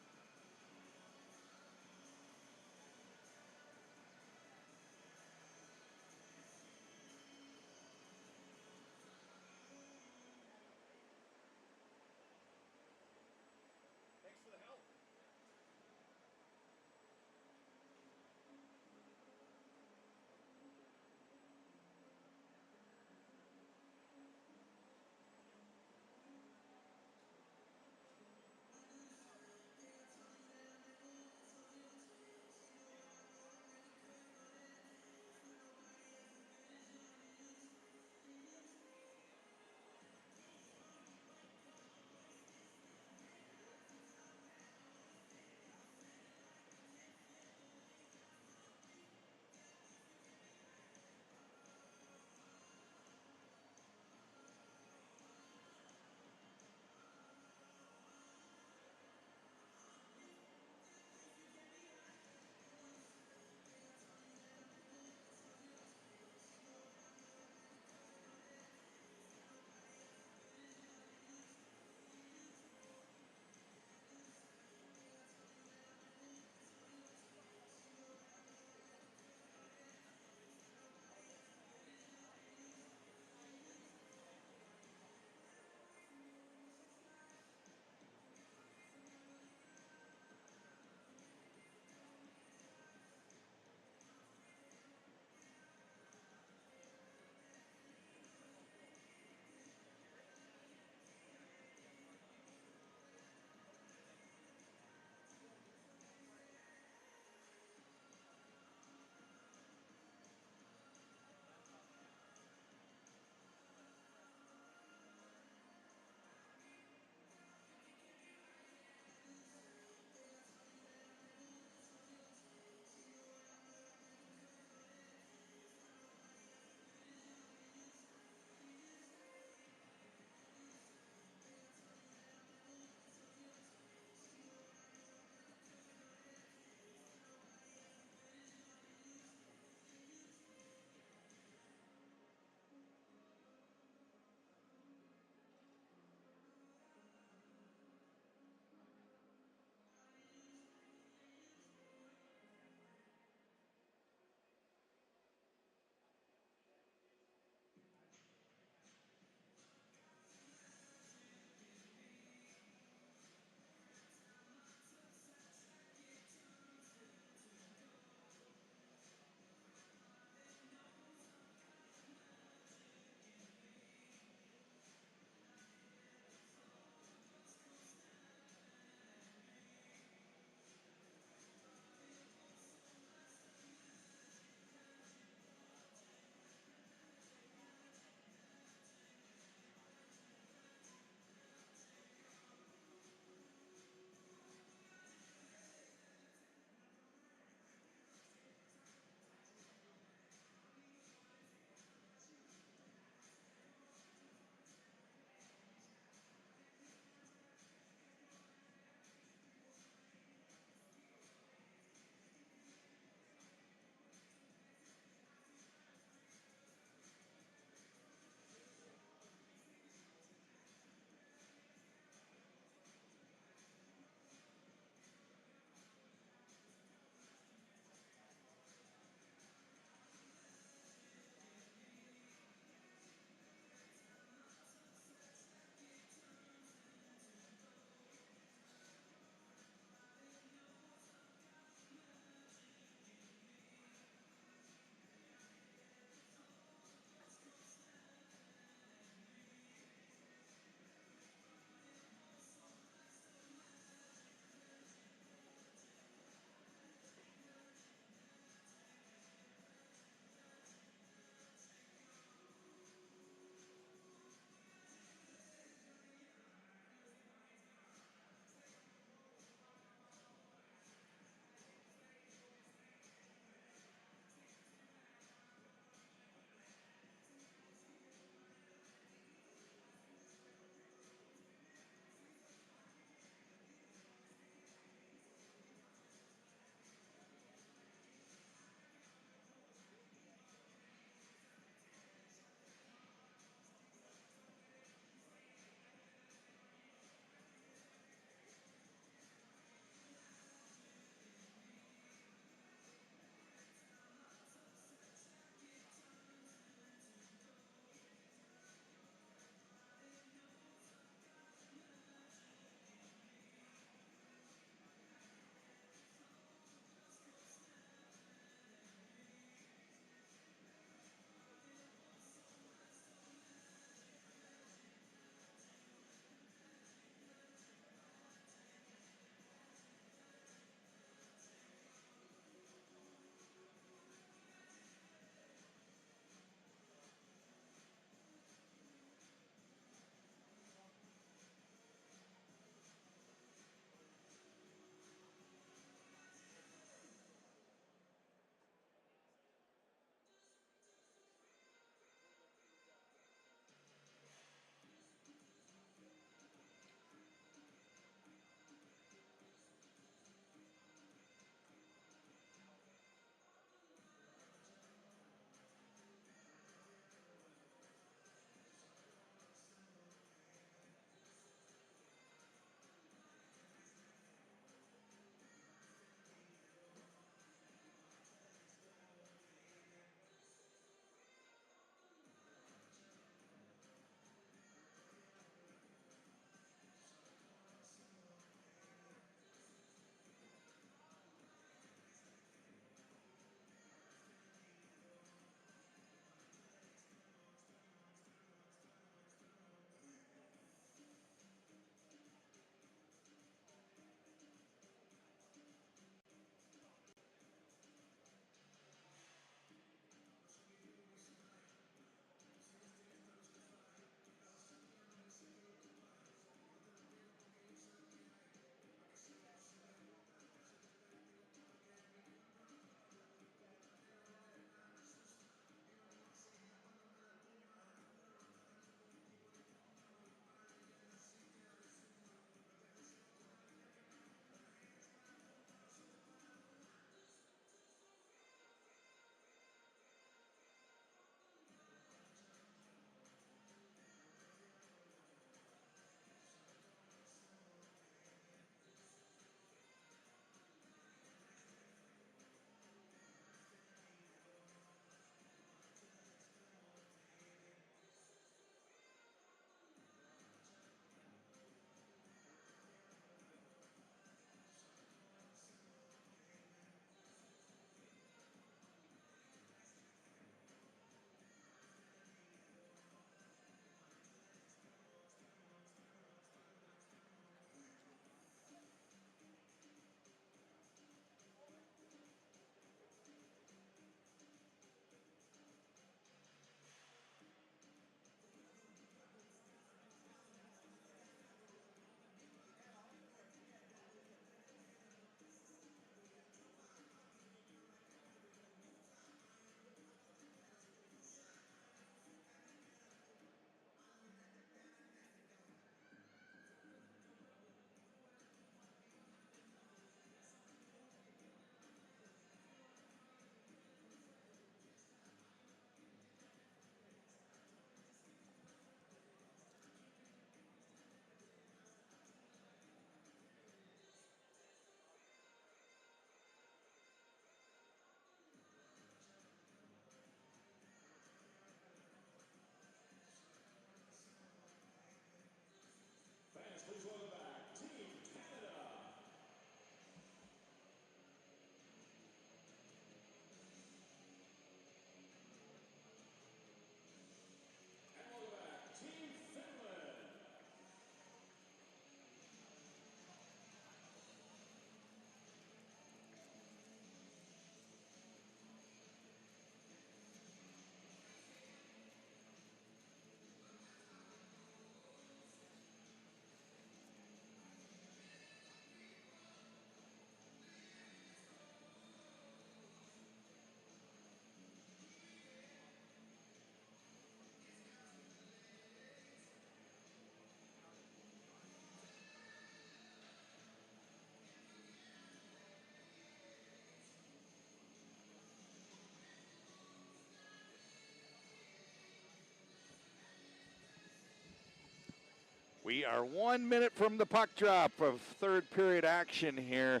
We are 1 minute from the puck drop of third period action here.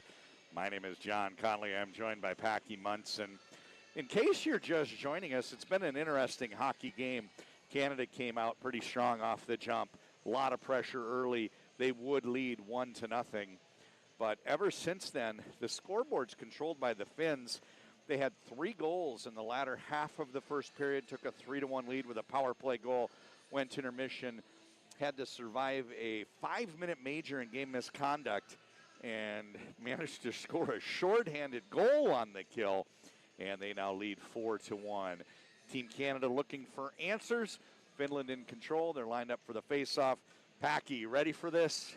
My name is John Conley. I'm joined by Packy Munson. In case you're just joining us, it's been an interesting hockey game. Canada came out pretty strong off the jump. A lot of pressure early. They would lead 1-0. But ever since then, the scoreboard's controlled by the Finns. They had 3 goals in the latter half of the first period, took a 3-1 lead with a power play goal, went to intermission, had to survive a 5-minute major in game misconduct, and managed to score a shorthanded goal on the kill, and they now lead 4-1. Team Canada looking for answers. Finland in control. They're lined up for the face-off. Packy, ready for this?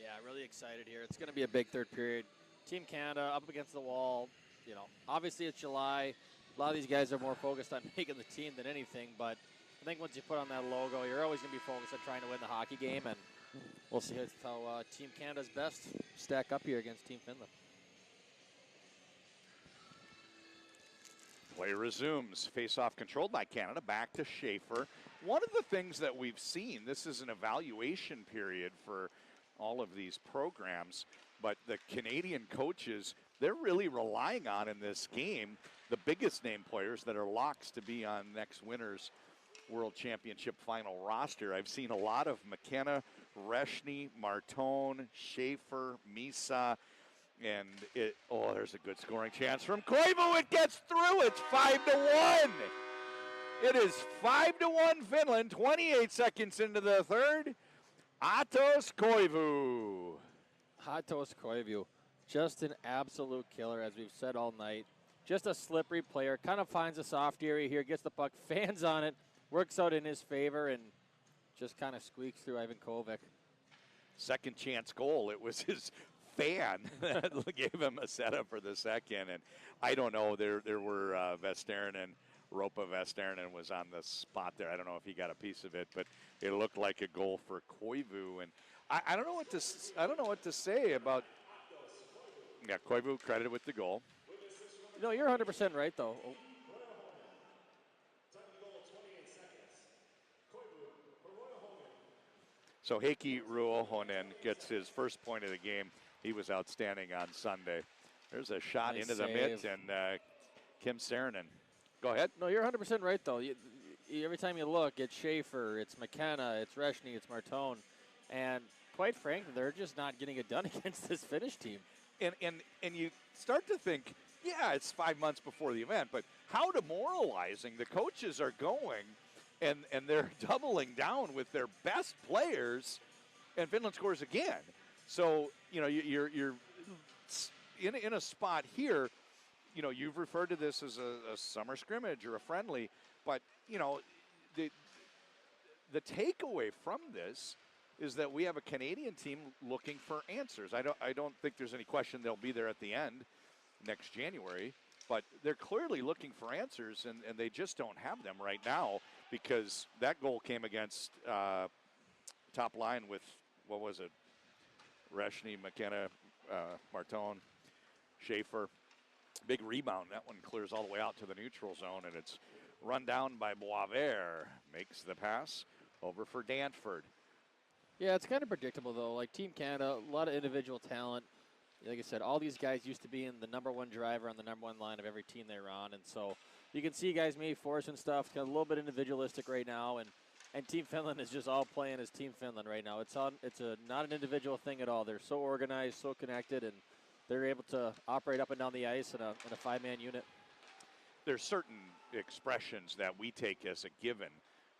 Yeah, really excited here. It's going to be a big third period. Team Canada up against the wall. You know, obviously it's July. A lot of these guys are more focused on making the team than anything, but I think once you put on that logo, you're always going to be focused on trying to win the hockey game, and we'll see how Team Canada's best stack up here against Team Finland. Play resumes. Face-off controlled by Canada. Back to Schaefer. One of the things that we've seen, this is an evaluation period for all of these programs, but the Canadian coaches, they're really relying on in this game the biggest name players that are locks to be on next winter's World Championship final roster. I've seen a lot of McKenna, Reshny, Martone, Schaefer, Misa, and there's a good scoring chance from Koivu. It gets through. It's 5-1. It is 5-1 Finland, 28 seconds into the third. Atos Koivu. Atos Koivu, just an absolute killer, as we've said all night. Just a slippery player, kind of finds a soft area here, gets the puck, fans on it, works out in his favor, and just kind of squeaks through Ivan Kovac. Second chance goal. It was his fan that gave him a setup for the second. And I don't know, there were Vesterinen, Ropa Vesterinen was on the spot there. I don't know if he got a piece of it, but it looked like a goal for Koivu. And I don't know what to say about. Yeah, Koivu credited with the goal. No, you're 100% right, though. So Heikki Ruohonen gets his first point of the game. He was outstanding on Sunday. There's a shot Nice into the save. mitt, and Kim Saarinen. Go ahead. No, you're 100% right, though. Every time you look, it's Schaefer, it's McKenna, it's Reshny, it's Martone. And quite frankly, they're just not getting it done against this Finnish team. And you start to think, yeah, it's 5 months before the event, but how demoralizing the coaches are going, and they're doubling down with their best players, and Finland scores again. So, you know, you're in a spot here. You know, you've referred to this as a summer scrimmage or a friendly, but, you know, the takeaway from this is that we have a Canadian team looking for answers. I don't think there's any question they'll be there at the end next January, but they're clearly looking for answers, and they just don't have them right now, because that goal came against top line with, what was it, Reshny, McKenna, Martone, Schaefer. Big rebound. That one clears all the way out to the neutral zone, and it's run down by Boisvert. Makes the pass over for Danford. Yeah, it's kind of predictable, though. Like Team Canada, a lot of individual talent. Like I said, all these guys used to be in the number one driver on the number one line of every team they were on. And so you can see guys maybe forcing stuff, kind of a little bit individualistic right now. And Team Finland is just all playing as Team Finland right now. It's not an individual thing at all. They're so organized, so connected, and they're able to operate up and down the ice in a five-man unit. There's certain expressions that we take as a given.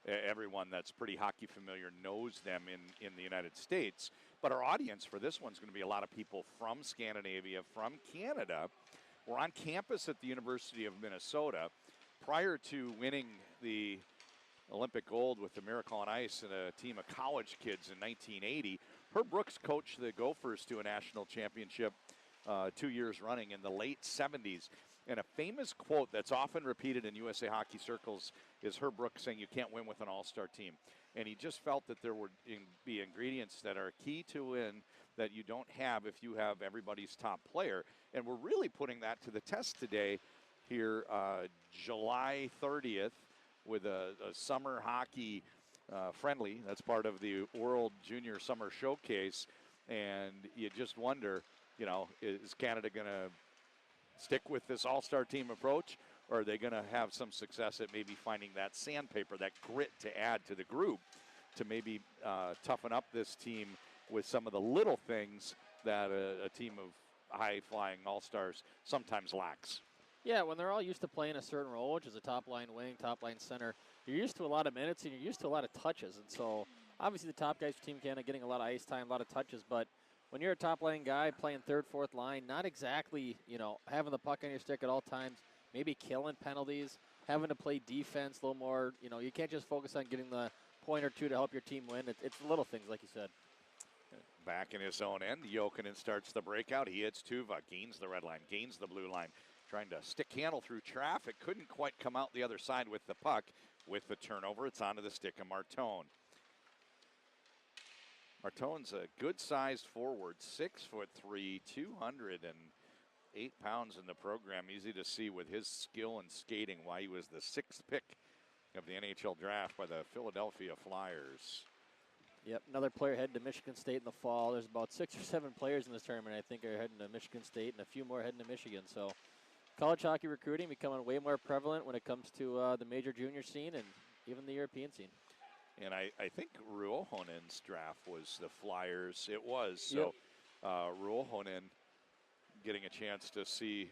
Everyone that's pretty hockey familiar knows them in the United States. But our audience for this one's going to be a lot of people from Scandinavia, from Canada. We're on campus at the University of Minnesota. Prior to winning the Olympic gold with the Miracle on Ice and a team of college kids in 1980, Herb Brooks coached the Gophers to a national championship 2 years running in the late 70s. And a famous quote that's often repeated in USA hockey circles is Herb Brooks saying you can't win with an all-star team. And he just felt that there would be ingredients that are key to win that you don't have if you have everybody's top player. And we're really putting that to the test today here July 30th with a summer hockey friendly. That's part of the World Junior Summer Showcase. And you just wonder, is Canada going to stick with this all-star team approach, or are they going to have some success at maybe finding that sandpaper, that grit to add to the group to maybe toughen up this team with some of the little things that a team of high-flying all-stars sometimes lacks? Yeah, when they're all used to playing a certain role, which is a top-line wing, top-line center, you're used to a lot of minutes and you're used to a lot of touches. And so obviously the top guys for Team Canada getting a lot of ice time, a lot of touches, but when you're a top-line guy playing third, fourth line, not exactly, having the puck on your stick at all times, maybe killing penalties, having to play defense a little more. You can't just focus on getting the point or two to help your team win. It's the little things, like you said. Back in his own end, Jokinen starts the breakout. He hits Tuva, gains the red line, gains the blue line, trying to stick handle through traffic. Couldn't quite come out the other side with the puck. With the turnover, it's onto the stick of Martone. Martone's a good-sized forward, 6'3", 208 pounds in the program. Easy to see with his skill and skating why he was the 6th pick of the NHL draft by the Philadelphia Flyers. Yep, another player heading to Michigan State in the fall. There's about 6 or 7 players in this tournament, I think, are heading to Michigan State, and a few more heading to Michigan. So college hockey recruiting becoming way more prevalent when it comes to the major junior scene and even the European scene. And I think Ruohonen's draft was the Flyers. It was. So Ruohonen getting a chance to see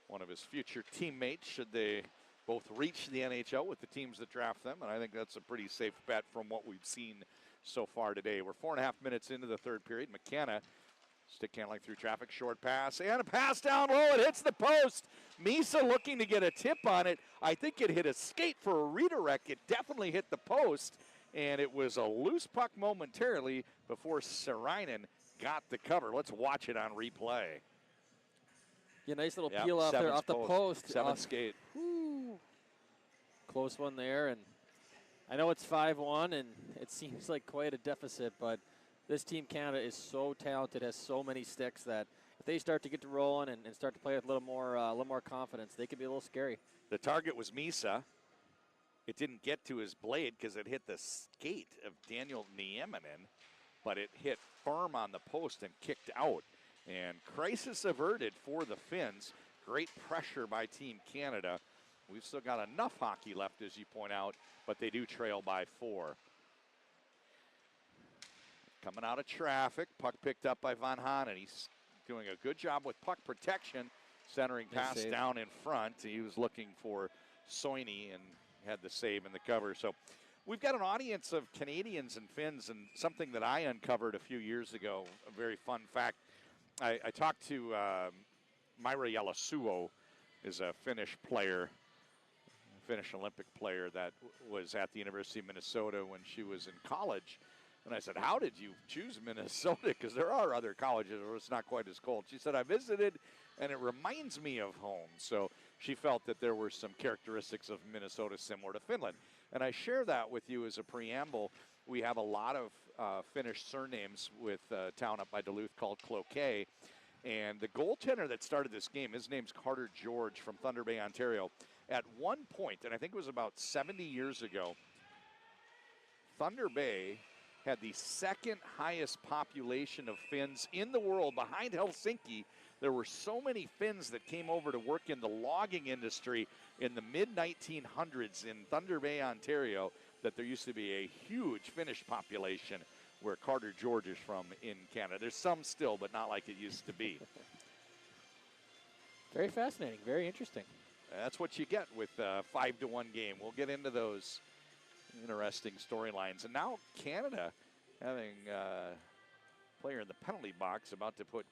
one of his future teammates should they both reach the NHL with the teams that draft them. And I think that's a pretty safe bet from what we've seen so far today. We're 4.5 minutes into the third period. McKenna stick handling through traffic, short pass, and a pass down low. It hits the post. Misa looking to get a tip on it. I think it hit a skate for a redirect. It definitely hit the post, and it was a loose puck momentarily before Sarainen got the cover. Let's watch it on replay. Yeah, nice little peel off there, off the post. Seventh skate. Whoo. Close one there, and I know it's 5-1, and it seems like quite a deficit, but this Team Canada is so talented, has so many sticks that if they start to get to rolling and start to play with a little more confidence, they could be a little scary. The target was Misa. It didn't get to his blade because it hit the skate of Daniel Nieminen, but it hit firm on the post and kicked out. And crisis averted for the Finns. Great pressure by Team Canada. We've still got enough hockey left, as you point out, but they do trail by 4. Coming out of traffic, puck picked up by Van Hanen. He's doing a good job with puck protection, centering pass down in front. He was looking for Soini and had the save in the cover. So we've got an audience of Canadians and Finns, and something that I uncovered a few years ago, a very fun fact. I talked to Myra Jalasuo, is a Finnish player, Finnish Olympic player that was at the University of Minnesota when she was in college. And I said, how did you choose Minnesota? Because there are other colleges where it's not quite as cold. She said, I visited, and it reminds me of home. So she felt that there were some characteristics of Minnesota similar to Finland. And I share that with you as a preamble. We have a lot of Finnish surnames with a town up by Duluth called Cloquet. And the goaltender that started this game, his name's Carter George from Thunder Bay, Ontario. At one point, and I think it was about 70 years ago, Thunder Bay had the second highest population of Finns in the world behind Helsinki. There were so many Finns that came over to work in the logging industry in the mid-1900s in Thunder Bay, Ontario, that there used to be a huge Finnish population where Carter George is from in Canada. There's some still, but not like it used to be. Very fascinating, very interesting. That's what you get with a 5-1 game. We'll get into those interesting storylines. And now Canada having a player in the penalty box about to put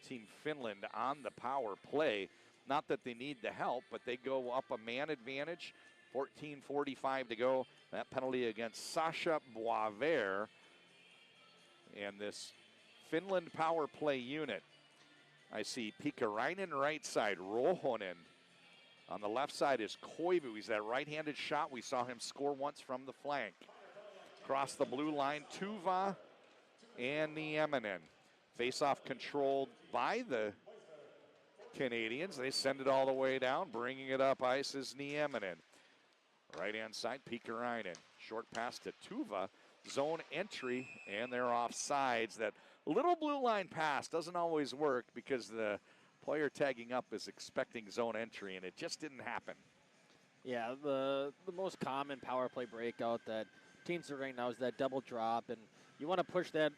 Team Finland on the power play. Not that they need the help, but they go up a man advantage. 14:45 to go. That penalty against Sasha Boisvert. And this Finland power play unit. I see Pikkarainen right side, Ruohonen. On the left side is Koivu. He's that right-handed shot. We saw him score once from the flank. Across the blue line, Tuva and Nieminen. Face-off controlled by the Canadians. They send it all the way down. Bringing it up ice is Nieminen. Right-hand side, Pikkarainen. Short pass to Tuva. Zone entry, and they're off sides. That little blue line pass doesn't always work because the player tagging up is expecting zone entry, and it just didn't happen. Yeah, the most common power play breakout that teams are running now is that double drop, and you want to push that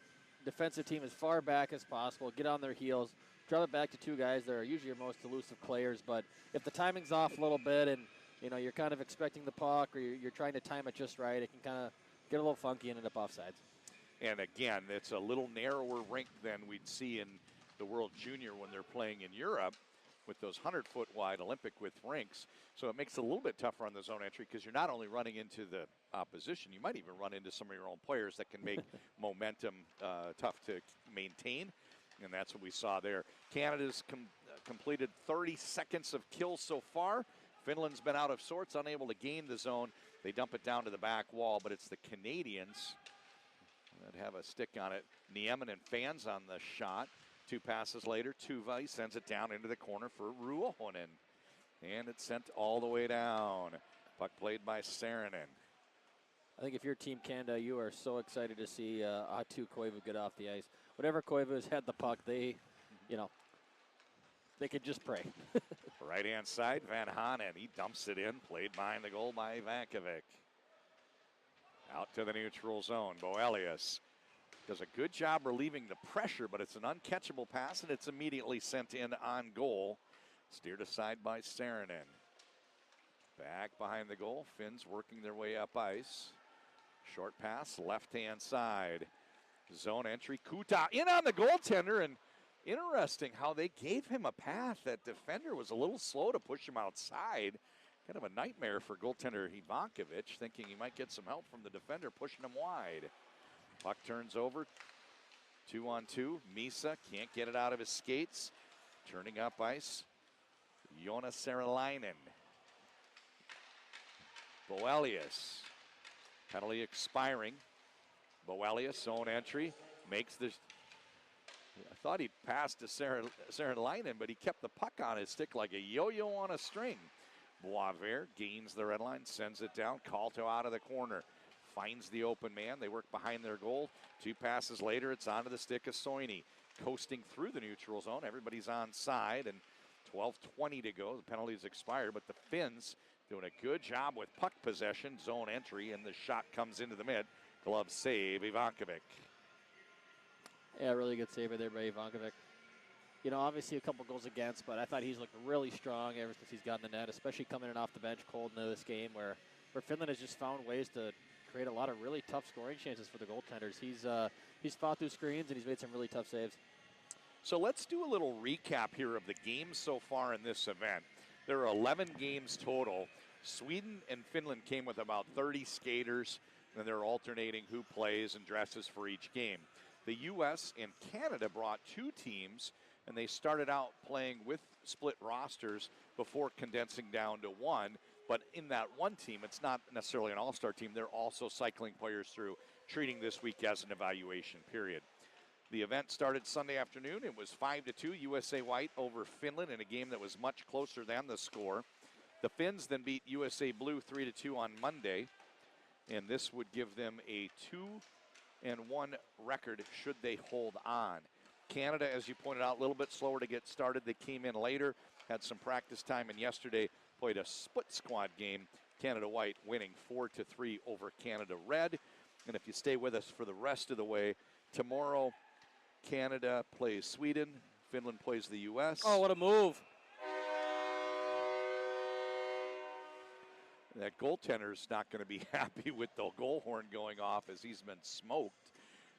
defensive team as far back as possible, get on their heels, drop it back to two guys that are usually your most elusive players. But if the timing's off a little bit and you're kind of expecting the puck or you're trying to time it just right, it can kind of get a little funky and end up offsides. And again, it's a little narrower rink than we'd see in the World Junior when they're playing in Europe with those 100-foot wide Olympic width rinks. So it makes it a little bit tougher on the zone entry because you're not only running into the opposition, you might even run into some of your own players that can make momentum tough to maintain. And that's what we saw there. Canada's completed 30 seconds of kills so far. Finland's been out of sorts, unable to gain the zone. They dump it down to the back wall, but it's the Canadians that have a stick on it. Niemen and Fans on the shot. 2 passes later, Tuva sends it down into the corner for Ruohonen. And it's sent all the way down. Puck played by Saarinen. I think if you're Team Canada, you are so excited to see Aatu Koivu get off the ice. Whenever Koivu has had the puck, they could just pray. Right-hand side, Van Hanen. He dumps it in, played behind the goal by Vankovic. Out to the neutral zone. Boelius does a good job relieving the pressure, but it's an uncatchable pass, and it's immediately sent in on goal. Steered aside by Saarinen. Back behind the goal. Finns working their way up ice. Short pass, left-hand side. Zone entry. Kuta in on the goaltender, and interesting how they gave him a path. That defender was a little slow to push him outside. Kind of a nightmare for goaltender Ivankovic, thinking he might get some help from the defender, pushing him wide. Puck turns over. 2-on-2. Misa can't get it out of his skates. Turning up ice. Jonas Saralainen. Boelius. Penalty expiring. Boelius, zone entry. Makes the... I thought he passed to Saralainen, but he kept the puck on his stick like a yo-yo on a string. Boisvert gains the red line, sends it down. Calto out of the corner. Finds the open man. They work behind their goal. 2 passes later, it's onto the stick of Soini. Coasting through the neutral zone. Everybody's on side, and 12:20 to go. The penalty's expired, but the Finns doing a good job with puck possession, zone entry, and the shot comes into the mid. Glove save, Ivankovic. Yeah, really good save there by Ivankovic. Obviously a couple goals against, but I thought he's looked really strong ever since he's gotten the net, especially coming in off the bench cold into this game where Finland has just found ways to create a lot of really tough scoring chances for the goaltenders. He's fought through screens, and he's made some really tough saves. So let's do a little recap here of the games so far in this event. There are 11 games total. Sweden and Finland came with about 30 skaters, and they're alternating who plays and dresses for each game. The U.S. and Canada brought 2 teams, and they started out playing with split rosters before condensing down to 1. But in that one team, it's not necessarily an all-star team. They're also cycling players through, treating this week as an evaluation period. The event started Sunday afternoon. It was 5-2, USA White over Finland in a game that was much closer than the score. The Finns then beat USA Blue 3-2 on Monday, and this would give them a 2-1 record should they hold on. Canada, as you pointed out, a little bit slower to get started. They came in later, had some practice time, and yesterday played a split squad game. Canada White winning 4-3 over Canada Red. And if you stay with us for the rest of the way, tomorrow Canada plays Sweden, Finland plays the U.S. Oh, what a move. That goaltender's not going to be happy with the goal horn going off as he's been smoked.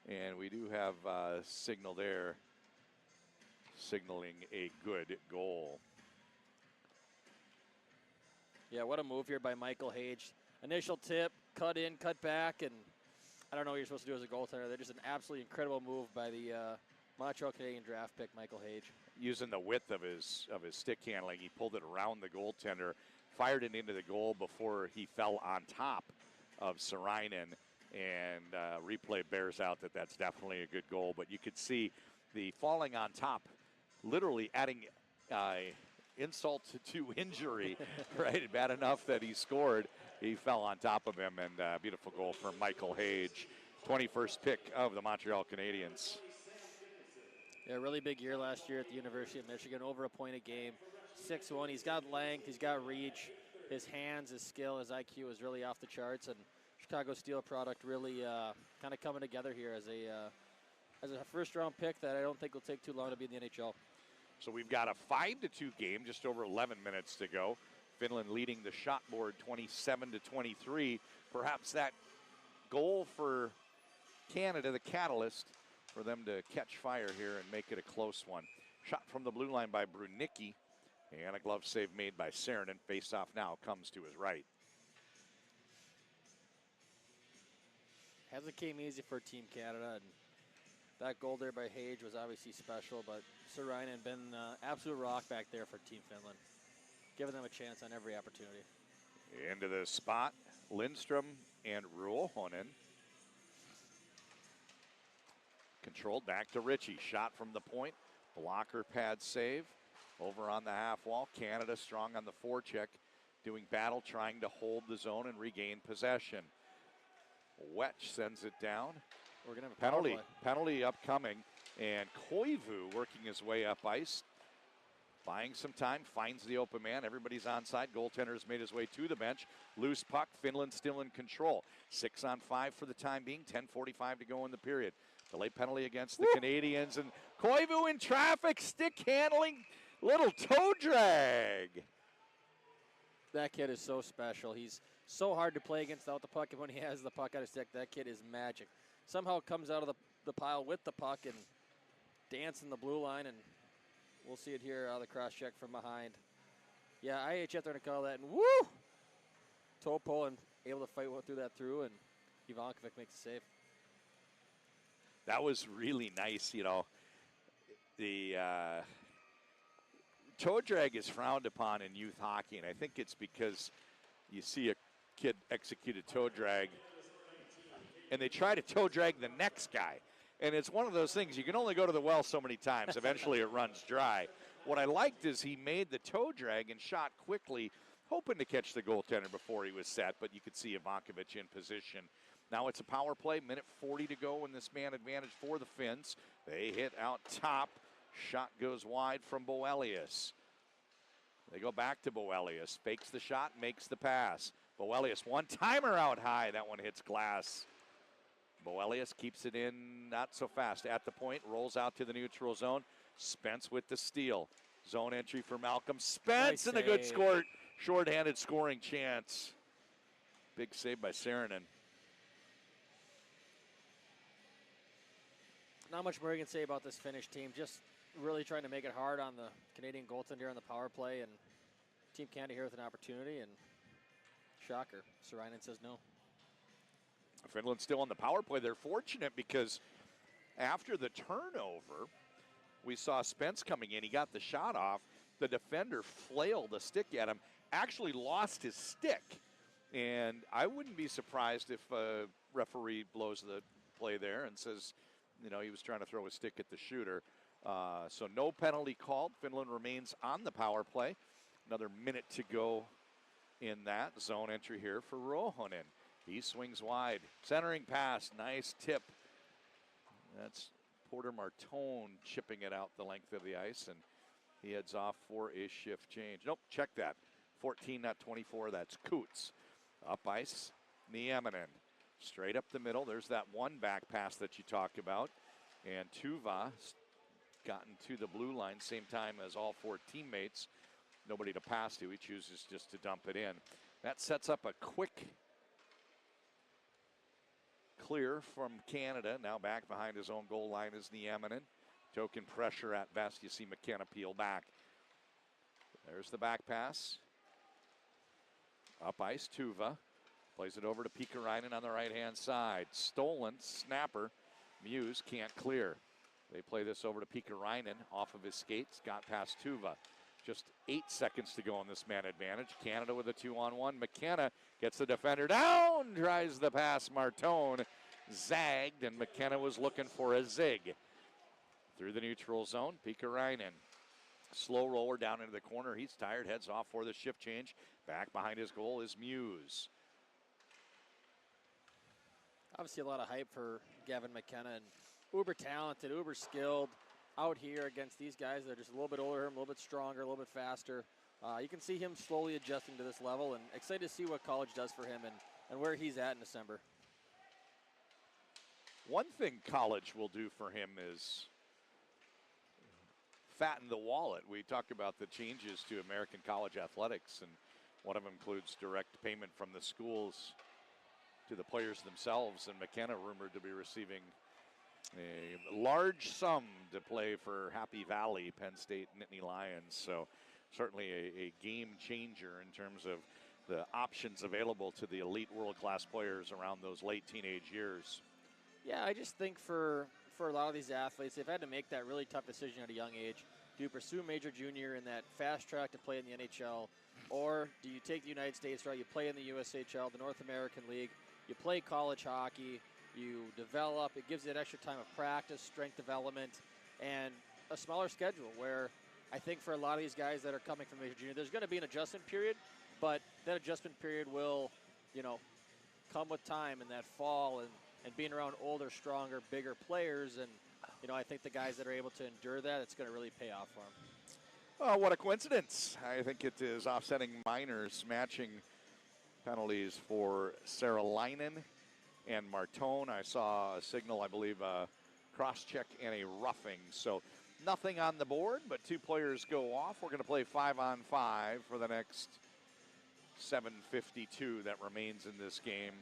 And we do have a signal there signaling a good goal. Yeah, what a move here by Michael Hage. Initial tip, cut in, cut back, and I don't know what you're supposed to do as a goaltender. They're just an absolutely incredible move by the Montreal Canadian draft pick, Michael Hage. Using the width of his stick handling, he pulled it around the goaltender, fired it into the goal before he fell on top of Saarinen, and replay bears out that that's definitely a good goal. But you could see the falling on top, literally adding insult to injury, right? Bad enough that he scored. He fell on top of him, and beautiful goal from Michael Hage, 21st pick of the Montreal Canadiens. Yeah, really big year last year at the University of Michigan, over a point a game, 6'1". He's got length, he's got reach. His hands, his skill, his IQ is really off the charts, and Chicago Steel product really kind of coming together here as a first-round pick that I don't think will take too long to be in the NHL. So we've got a 5-2 game, just over 11 minutes to go. Finland leading the shot board 27-23. Perhaps that goal for Canada, the catalyst for them to catch fire here and make it a close one. Shot from the blue line by Brunicki, and a glove save made by Saarinen. Face-off now comes to his right. Hasn't came easy for Team Canada, and that goal there by Hage was obviously special, but Saarinen been absolute rock back there for Team Finland, giving them a chance on every opportunity. Into the spot, Lindstrom and Ruohonen. Controlled back to Ritchie. Shot from the point. Blocker pad save. Over on the half wall. Canada strong on the forecheck. Doing battle, trying to hold the zone and regain possession. Wetch sends it down. We're going to have a penalty upcoming. And Koivu working his way up ice. Buying some time, finds the open man. Everybody's onside. Goaltender's made his way to the bench. Loose puck. Finland still in control. 6-on-5 for the time being. 10:45 to go in the period. Delay penalty against the Canadians. And Koivu in traffic. Stick handling. Little toe drag. That kid is so special. He's so hard to play against without the puck. And when he has the puck on his stick, that kid is magic. Somehow comes out of the pile with the puck and dancing the blue line. And we'll see it here out of the cross check from behind. Yeah, IHF they're going to call that. And woo! Toe pull and able to fight through that and Ivankovic makes the save. That was really nice, you know. The toe drag is frowned upon in youth hockey, and I think it's because you see a kid execute a toe drag, and they try to toe drag the next guy. And it's one of those things, you can only go to the well so many times. Eventually it runs dry. What I liked is he made the toe drag and shot quickly, hoping to catch the goaltender before he was set, but you could see Ivankovic in position. Now it's a power play, minute 40 to go in this man advantage for the Finns. They hit out top. Shot goes wide from Boelius. They go back to Boelius. Fakes the shot, makes the pass. Boelius, one-timer out high. That one hits glass. Boelius keeps it in not so fast. At the point, rolls out to the neutral zone. Spence with the steal. Zone entry for Malcolm. Spence and a good score. Short-handed scoring chance. Big save by Saarinen. Not much more you can say about this Finnish team. Just really trying to make it hard on the Canadian goaltender on the power play, and Team Canada here with an opportunity, and shocker, Saarinen says no. Finland still on the power play. They're fortunate because after the turnover, we saw Spence coming in. He got the shot off. The defender flailed a stick at him, actually lost his stick. And I wouldn't be surprised if a referee blows the play there and says, you know, he was trying to throw a stick at the shooter. So no penalty called. Finland remains on the power play. Another minute to go in that zone entry here for Ruohonen. He swings wide. Centering pass. Nice tip. That's Porter Martone chipping it out the length of the ice, and he heads off for a shift change. Nope, check that. 14, not 24. That's Coots. Up ice, Nieminen. Straight up the middle. There's that one back pass that you talked about. And Tuva gotten to the blue line same time as all four teammates. Nobody to pass to. He chooses just to dump it in. That sets up a quick clear from Canada. Now back behind his own goal line is Nieminen. Token pressure at best. You see McKenna peel back. There's the back pass. Up ice, Tuva. Plays it over to Pikkarainen on the right-hand side. Stolen, snapper. Muse can't clear. They play this over to Pikkarainen off of his skates. Got past Tuva. Just 8 seconds to go on this man advantage. Canada with a 2-on-1. McKenna gets the defender down. Tries the pass. Martone zagged, and McKenna was looking for a zig. Through the neutral zone, Pikkarainen. Slow roller down into the corner. He's tired, heads off for the shift change. Back behind his goal is Muse. Obviously a lot of hype for Gavin McKenna, and uber talented, uber skilled out here against these guys that are just a little bit older, a little bit stronger, a little bit faster. You can see him slowly adjusting to this level, and excited to see what college does for him and where he's at in December. One thing college will do for him is fatten the wallet. We talk about the changes to American college athletics, and one of them includes direct payment from the schools to the players themselves, and McKenna rumored to be receiving a large sum to play for Happy Valley, Penn State Nittany Lions. So certainly a game changer in terms of the options available to the elite world-class players around those late teenage years. Yeah, I just think for a lot of these athletes, they've had to make that really tough decision at a young age. Do you pursue major junior in that fast track to play in the NHL, or do you take the United States route, you play in the USHL, the North American League, you play college hockey, you develop, it gives you that extra time of practice, strength development, and a smaller schedule where I think for a lot of these guys that are coming from major junior, there's going to be an adjustment period, but that adjustment period will, come with time in that fall and being around older, stronger, bigger players. And, I think the guys that are able to endure that, it's going to really pay off for them. Oh, what a coincidence. I think it is offsetting minors, matching penalties for Sarah Leinen and Martone. I saw a signal, I believe, a cross-check and a roughing. So nothing on the board, but two players go off. We're going to play 5-on-5 for the next 7:52 that remains in this game,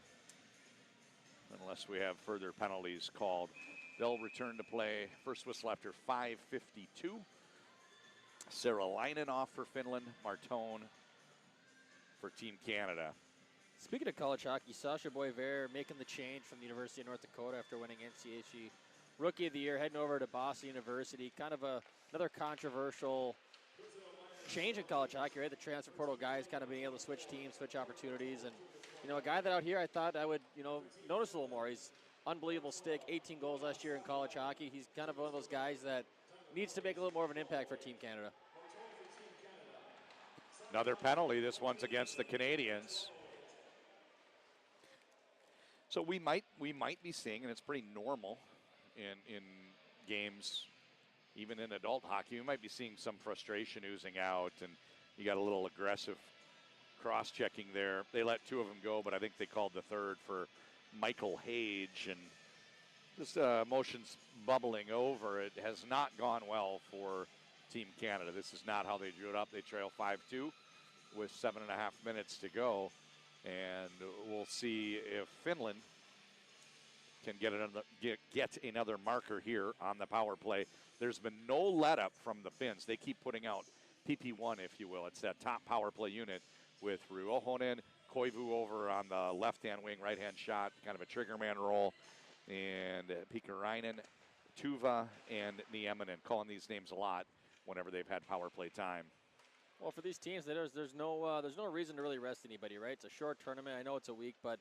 unless we have further penalties called. They'll return to play. First whistle after 5:52. Sarah Leinen off for Finland. Martone for Team Canada. Speaking of college hockey, Sasha Boisvert making the change from the University of North Dakota after winning NCHC Rookie of the Year, heading over to Boston University. Kind of another controversial change in college hockey, right? The transfer portal guys kind of being able to switch teams, switch opportunities. And, a guy that out here I thought I would, notice a little more. He's unbelievable stick, 18 goals last year in college hockey. He's kind of one of those guys that needs to make a little more of an impact for Team Canada. Another penalty. This one's against the Canadians. So we might be seeing, and it's pretty normal in games, even in adult hockey, we might be seeing some frustration oozing out, and you got a little aggressive cross-checking there. They let two of them go, but I think they called the third for Michael Hage, and just emotions bubbling over. It has not gone well for Team Canada. This is not how they drew it up. They trail 5-2 with 7.5 minutes to go, and we'll see if Finland can get another marker here on the power play. There's been no let-up from the Finns. They keep putting out PP1, if you will. It's that top power play unit with Ruohonen, Koivu over on the left-hand wing, right-hand shot, kind of a trigger man role, and Pikkarainen, Tuva, and Nieminen, calling these names a lot whenever they've had power play time. Well, for these teams, there's no reason to really rest anybody, right? It's a short tournament. I know it's a week, but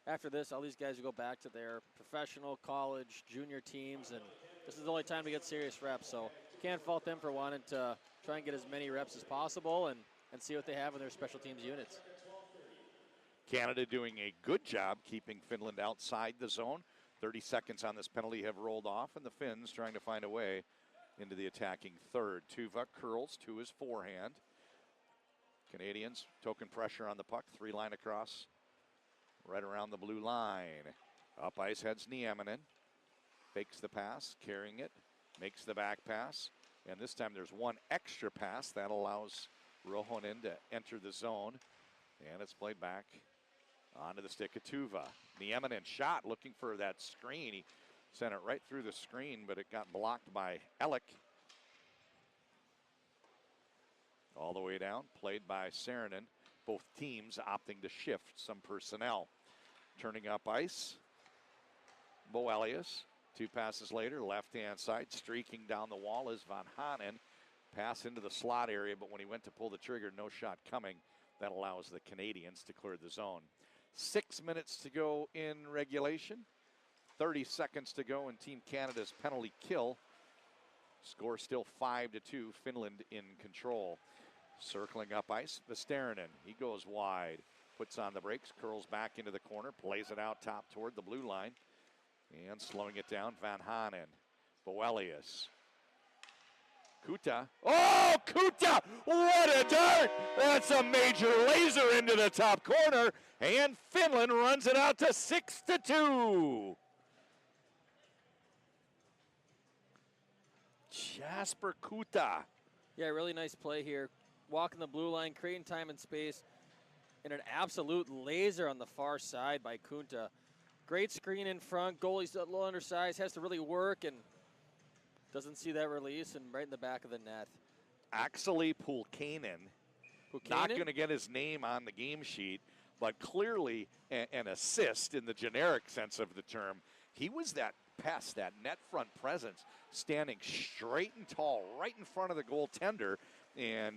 after this, all these guys will go back to their professional, college, junior teams, and this is the only time to get serious reps. So can't fault them for wanting to try and get as many reps as possible and see what they have in their special teams units. Canada doing a good job keeping Finland outside the zone. 30 seconds on this penalty have rolled off, and the Finns trying to find a way into the attacking third. Tuva curls to his forehand. Canadians, token pressure on the puck, 3-line across, right around the blue line. Up ice heads Nieminen. Fakes the pass, carrying it, makes the back pass, and this time there's one extra pass that allows Ruohonen to enter the zone, and it's played back onto the stick of Tuva. Nieminen shot, looking for that screen. He sent it right through the screen, but it got blocked by Ellick. All the way down, played by Saarinen. Both teams opting to shift some personnel. Turning up ice, Bo Elias. 2 passes later, left-hand side, streaking down the wall is Van Hanen. Pass into the slot area, but when he went to pull the trigger, no shot coming. That allows the Canadians to clear the zone. 6 minutes to go in regulation. 30 seconds to go in Team Canada's penalty kill. Score still 5-2. Finland in control. Circling up ice, Vesterinen. He goes wide. Puts on the brakes, curls back into the corner, plays it out top toward the blue line. And slowing it down, Van Hanen. Boelius. Kuta. Oh, Kuta! What a dart! That's a major laser into the top corner. And Finland runs it out to 6-2. Jasper Kuta. Yeah, really nice play here. Walking the blue line, creating time and space. And an absolute laser on the far side by Kunta. Great screen in front. Goalie's a little undersized, has to really work and doesn't see that release, and right in the back of the net. Akseli Pulkkanen. Not going to get his name on the game sheet, but clearly an assist in the generic sense of the term. He was that pest, that net front presence, standing straight and tall right in front of the goaltender, and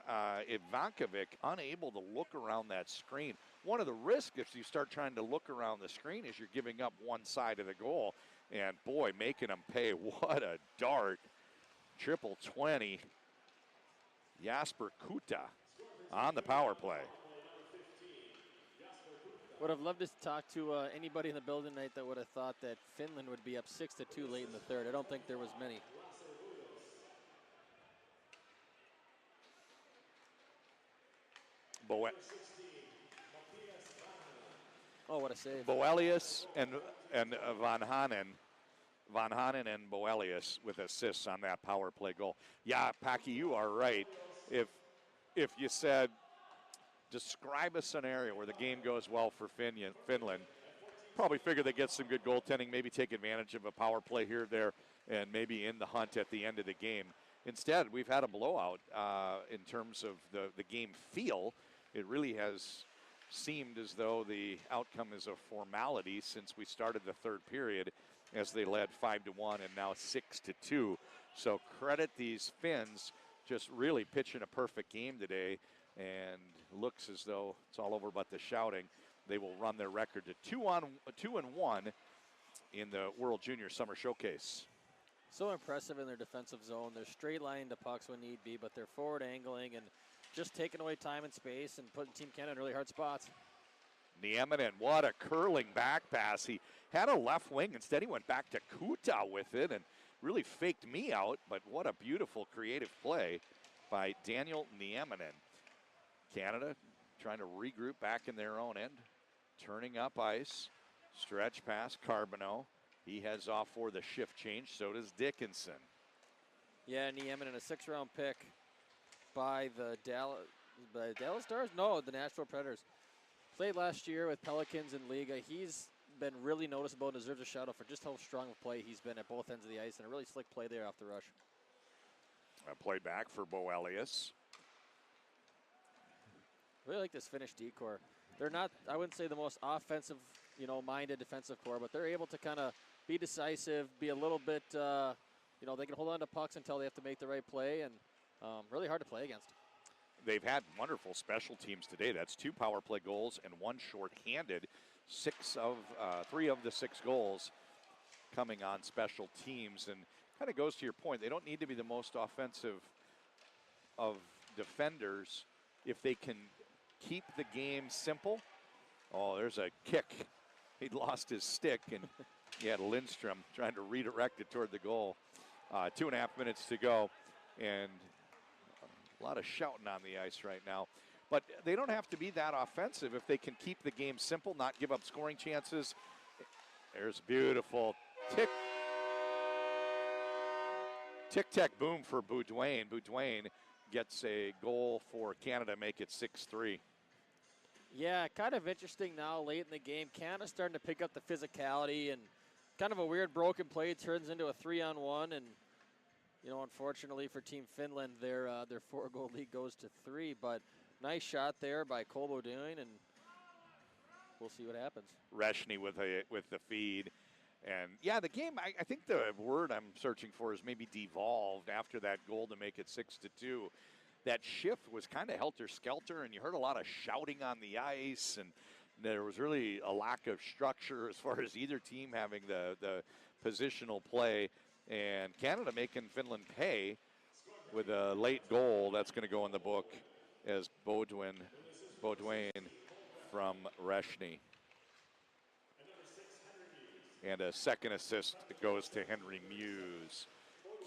Ivankovic unable to look around that screen. One of the risks if you start trying to look around the screen is you're giving up one side of the goal. And boy, making them pay. What a dart. 20. Jasper Kuta on the power play. Would have loved to talk to anybody in the building tonight that would have thought that Finland would be up 6-2 late in the third. I don't think there was many. Oh, what a save. Boelius and Van Hanen. Van Hanen and Boelius with assists on that power play goal. Yeah, Packy, you are right. If you said, describe a scenario where the game goes well for Finland, probably figure they get some good goaltending, maybe take advantage of a power play here or there, and maybe in the hunt at the end of the game. Instead, we've had a blowout in terms of the game feel. It really has seemed as though the outcome is a formality since we started the third period, as they led 5-1 and now 6-2. So credit these Finns, just really pitching a perfect game today, and looks as though it's all over but the shouting. They will run their record to 2-1 in the World Junior Summer Showcase. So impressive in their defensive zone. They're straight lining to pucks when need be, but they're forward angling and just taking away time and space and putting Team Canada in really hard spots. Nieminen, what a curling back pass. He had a left wing. Instead, he went back to Kuta with it and really faked me out, but what a beautiful creative play by Daniel Nieminen. Canada trying to regroup back in their own end. Turning up ice. Stretch pass, Carbonneau. He heads off for the shift change. So does Dickinson. Yeah, Nieminen, a 6th-round pick by the Dallas Stars? No, the Nashville Predators. Played last year with Pelicans and Liga. He's been really noticeable and deserves a shout-out for just how strong of play he's been at both ends of the ice, and a really slick play there off the rush. A play back for Boelius. Really like this Finnish decor. They're not, I wouldn't say the most offensive, minded defensive core, but they're able to kind of be decisive, be a little bit, they can hold on to pucks until they have to make the right play, and really hard to play against. They've had wonderful special teams today. That's 2 power play goals and 1 shorthanded. 3 of the 6 goals coming on special teams, and kind of goes to your point. They don't need to be the most offensive of defenders if they can keep the game simple. Oh, there's a kick. He lost his stick, and he had Lindstrom trying to redirect it toward the goal. 2.5 minutes to go, and a lot of shouting on the ice right now. But they don't have to be that offensive if they can keep the game simple, not give up scoring chances. There's beautiful tic-tac boom for Boudouin. Boudouin gets a goal for Canada, make it 6-3. Yeah, kind of interesting now late in the game. Canada starting to pick up the physicality, and kind of a weird broken play turns into a 3-on-1, and unfortunately for Team Finland, their 4-goal lead goes to 3, but nice shot there by Cole Boudouin, and we'll see what happens. Reshny with the feed. And yeah, the game, I think the word I'm searching for is maybe devolved after that goal to make it 6-2. That shift was kind of helter-skelter, and you heard a lot of shouting on the ice, and there was really a lack of structure as far as either team having the positional play. And Canada making Finland pay with a late goal. That's going to go in the book as Baudouin from Reshny. And a second assist goes to Henry Muse.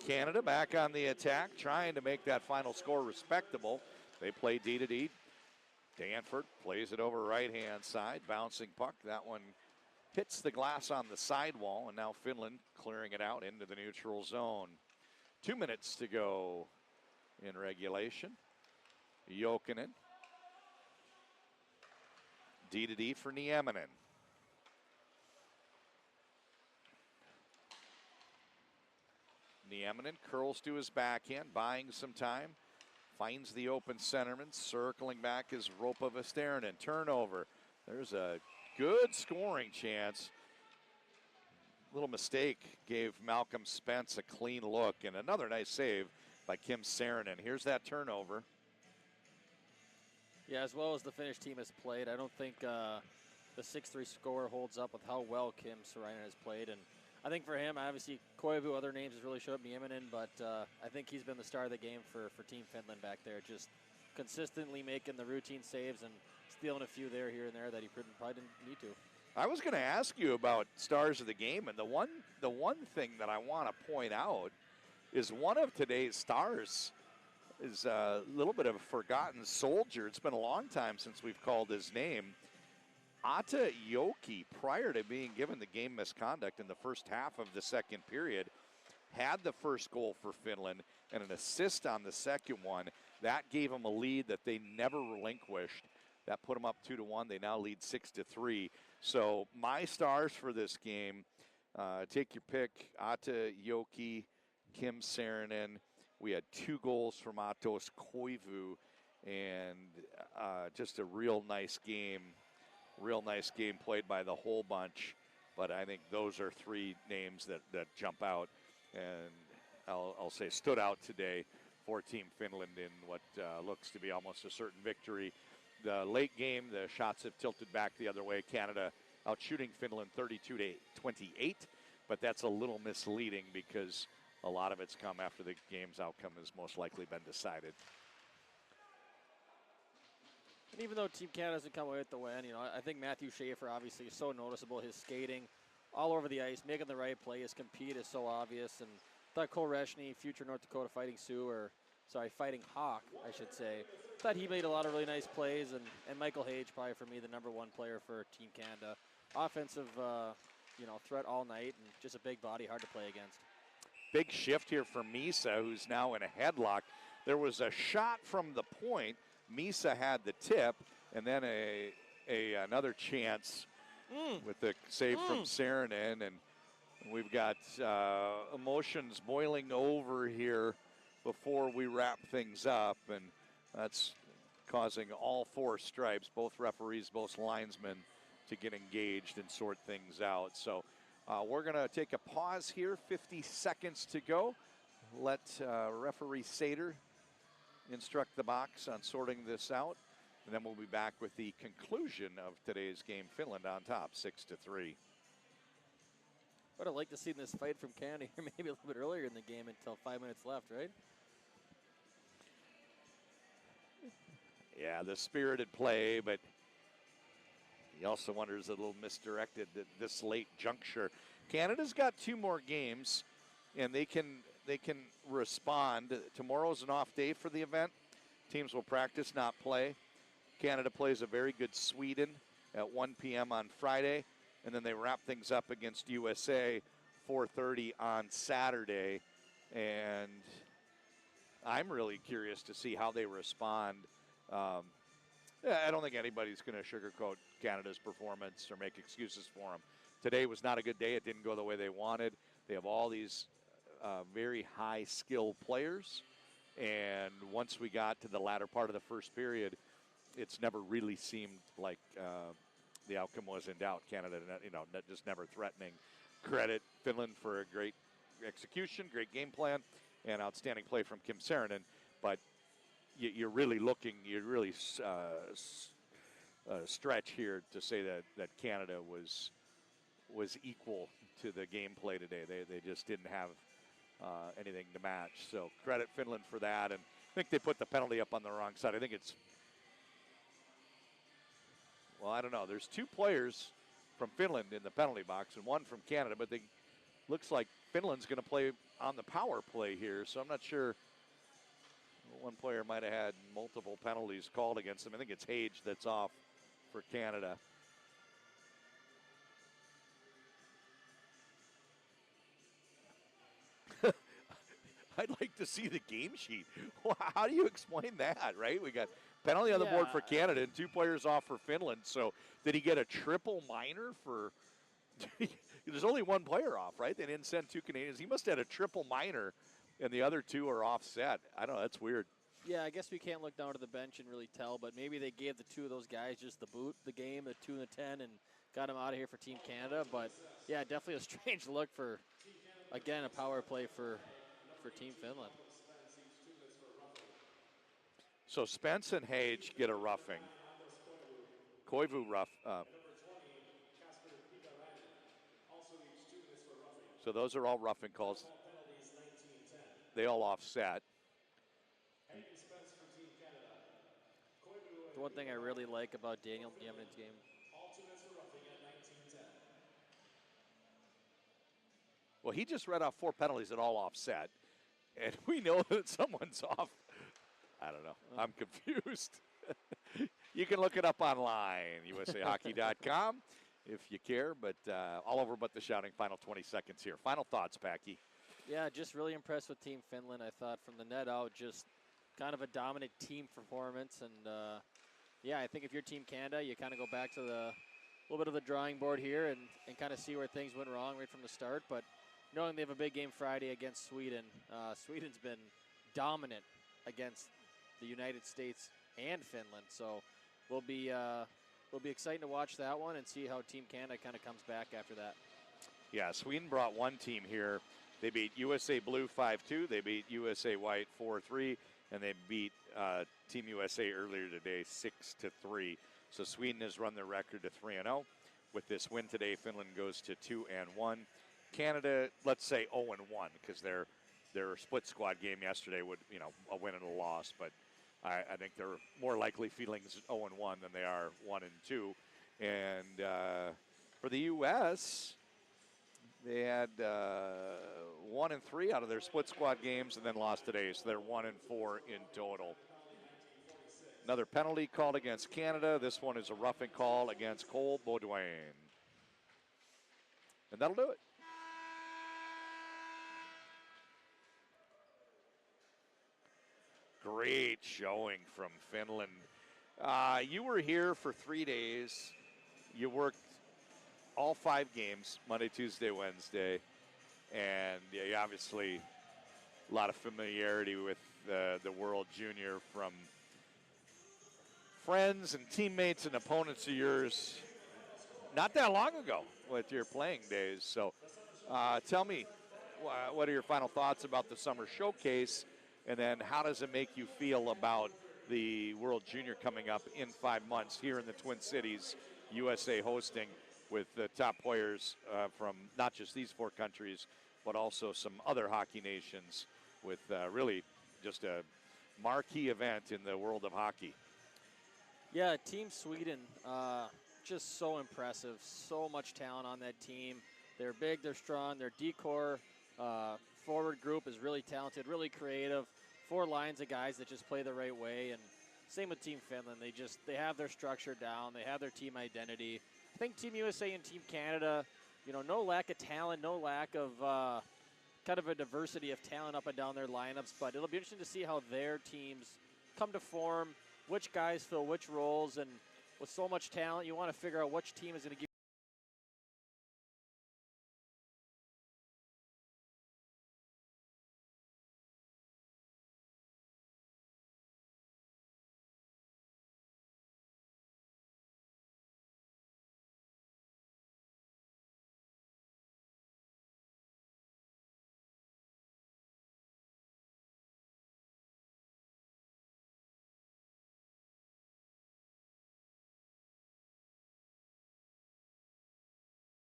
Canada back on the attack, trying to make that final score respectable. They play D to D. Danford plays it over right-hand side, bouncing puck. That one hits the glass on the sidewall, and now Finland clearing it out into the neutral zone. 2 minutes to go in regulation. Jokinen. D to D for Nieminen. Nieminen curls to his backhand, buying some time. Finds the open centerman, circling back is Ropa Vesterinen. Turnover. There's a good scoring chance. Little mistake gave Malcolm Spence a clean look, and another nice save by Kim Saarinen. Here's that turnover. Yeah, as well as the Finnish team has played, I don't think the 6-3 score holds up with how well Kim Saarinen has played. And I think for him, obviously, Koivu, other names has really showed up, Nieminen, but I think he's been the star of the game for Team Finland back there, just consistently making the routine saves and stealing a few here and there that he probably didn't need to. I was going to ask you about stars of the game, and the one thing that I want to point out is one of today's stars is a little bit of a forgotten soldier. It's been a long time since we've called his name. Atte Joki, prior to being given the game misconduct in the first half of the second period, had the first goal for Finland and an assist on the second one. That gave them a lead that they never relinquished. That put them up 2-1. They now lead 6-3. So my stars for this game, take your pick, Atte Joki, Kim Saarinen. We had 2 goals from Atos Koivu, and just a real nice game played by the whole bunch. But I think those are 3 names that jump out, and I'll say stood out today for Team Finland in what looks to be almost a certain victory. The late game, the shots have tilted back the other way. Canada out shooting Finland 32-28, but that's a little misleading because a lot of it's come after the game's outcome has most likely been decided. And even though Team Canada doesn't come away with the win, I think Matthew Schaefer obviously is so noticeable. His skating all over the ice, making the right play. His compete is so obvious. And I thought Cole Reshny, future North Dakota Fighting Fighting Hawk, I should say. Thought he made a lot of really nice plays. And Michael Hage, probably for me, the #1 player for Team Canada. Offensive, threat all night, and just a big body, hard to play against. Big shift here for Misa, who's now in a headlock. There was a shot from the point. Misa had the tip, and then another chance with the save from Saarinen. And we've got emotions boiling over here before we wrap things up, and that's causing all 4 stripes, both referees, both linesmen, to get engaged and sort things out. So we're going to take a pause here, 50 seconds to go. Let referee Sater instruct the box on sorting this out, and then we'll be back with the conclusion of today's game. Finland on top, 6-3. Would have liked to see this fight from Canada here maybe a little bit earlier in the game until 5 minutes left, right? Yeah, the spirited play, but he also wonders a little misdirected at this late juncture. Canada's got 2 more games, and they can respond. Tomorrow's an off day for the event. Teams will practice, not play. Canada plays a very good Sweden at 1 p.m. on Friday, and then they wrap things up against USA 4:30 on Saturday. And I'm really curious to see how they respond. I don't think anybody's going to sugarcoat Canada's performance or make excuses for them. Today was not a good day. It didn't go the way they wanted. They have all these very high-skilled players, and once we got to the latter part of the first period, it's never really seemed like the outcome was in doubt. Canada, just never threatening. Credit Finland for a great execution, great game plan, and outstanding play from Kim Saarinen, but you're really stretch here to say that Canada was equal to the gameplay today. They just didn't have anything to match. So credit Finland for that. And I think they put the penalty up on the wrong side. I think it's, well, I don't know. There's 2 players from Finland in the penalty box and 1 from Canada, but they looks like Finland's going to play on the power play here. So I'm not sure. One player might have had multiple penalties called against him. I think it's Hage that's off for Canada. I'd like to see the game sheet. How do you explain that, right? We got penalty on the board for Canada and 2 players off for Finland. So did he get a triple minor for – there's only 1 player off, right? They didn't send 2 Canadians. He must have had a triple minor, and the other 2 are offset. I don't know. That's weird. Yeah, I guess we can't look down to the bench and really tell, but maybe they gave the 2 of those guys just the boot, the game, the 2 and the 10, and got them out of here for Team Canada. But, yeah, definitely a strange look for, again, a power play for Team Finland. So Spence and Hage get a roughing. Koivu rough. So those are all roughing calls. They all offset. The one thing I really like about Daniel Yemen's game. Well, he just read off 4 penalties that all offset. And we know that someone's off. I don't know. I'm confused. You can look it up online, usahockey.com, if you care. But all over but the shouting. Final 20 seconds here. Final thoughts, Packy. Yeah, just really impressed with Team Finland. I thought from the net out, just kind of a dominant team performance. And, yeah, I think if you're Team Canada, you kind of go back to the little bit of the drawing board here and kind of see where things went wrong right from the start. But knowing they have a big game Friday against Sweden, Sweden's been dominant against the United States and Finland. So we'll be exciting to watch that one and see how Team Canada kind of comes back after that. Yeah, Sweden brought 1 team here. They beat USA Blue 5-2. They beat USA White 4-3. And they beat Team USA earlier today 6-3. So Sweden has run their record to 3-0. With this win today, Finland goes to 2-1. Canada, let's say 0-1, because their split squad game yesterday would, a win and a loss. But I think they're more likely feelings 0-1 than they are 1-2. And for the U.S., they had 1-3 out of their split squad games and then lost today. So they're 1-4 in total. Another penalty called against Canada. This one is a roughing call against Cole Baudouin. And that'll do it. Great showing from Finland. You were here for 3 days. You worked all 5 games, Monday, Tuesday, Wednesday. And yeah, obviously a lot of familiarity with the World Junior from friends and teammates and opponents of yours not that long ago with your playing days. So tell me, what are your final thoughts about the Summer Showcase? And then how does it make you feel about the World Junior coming up in 5 months here in the Twin Cities, USA hosting with the top players from not just these 4 countries, but also some other hockey nations with really just a marquee event in the world of hockey? Yeah, Team Sweden, just so impressive. So much talent on that team. They're big, they're strong, their decor forward group is really talented, really creative. 4 lines of guys that just play the right way. And same with Team Finland. They have their structure down. They have their team identity. I think Team USA and Team Canada, no lack of talent, no lack of kind of a diversity of talent up and down their lineups. But it'll be interesting to see how their teams come to form, which guys fill which roles. And with so much talent, you want to figure out which team is going to give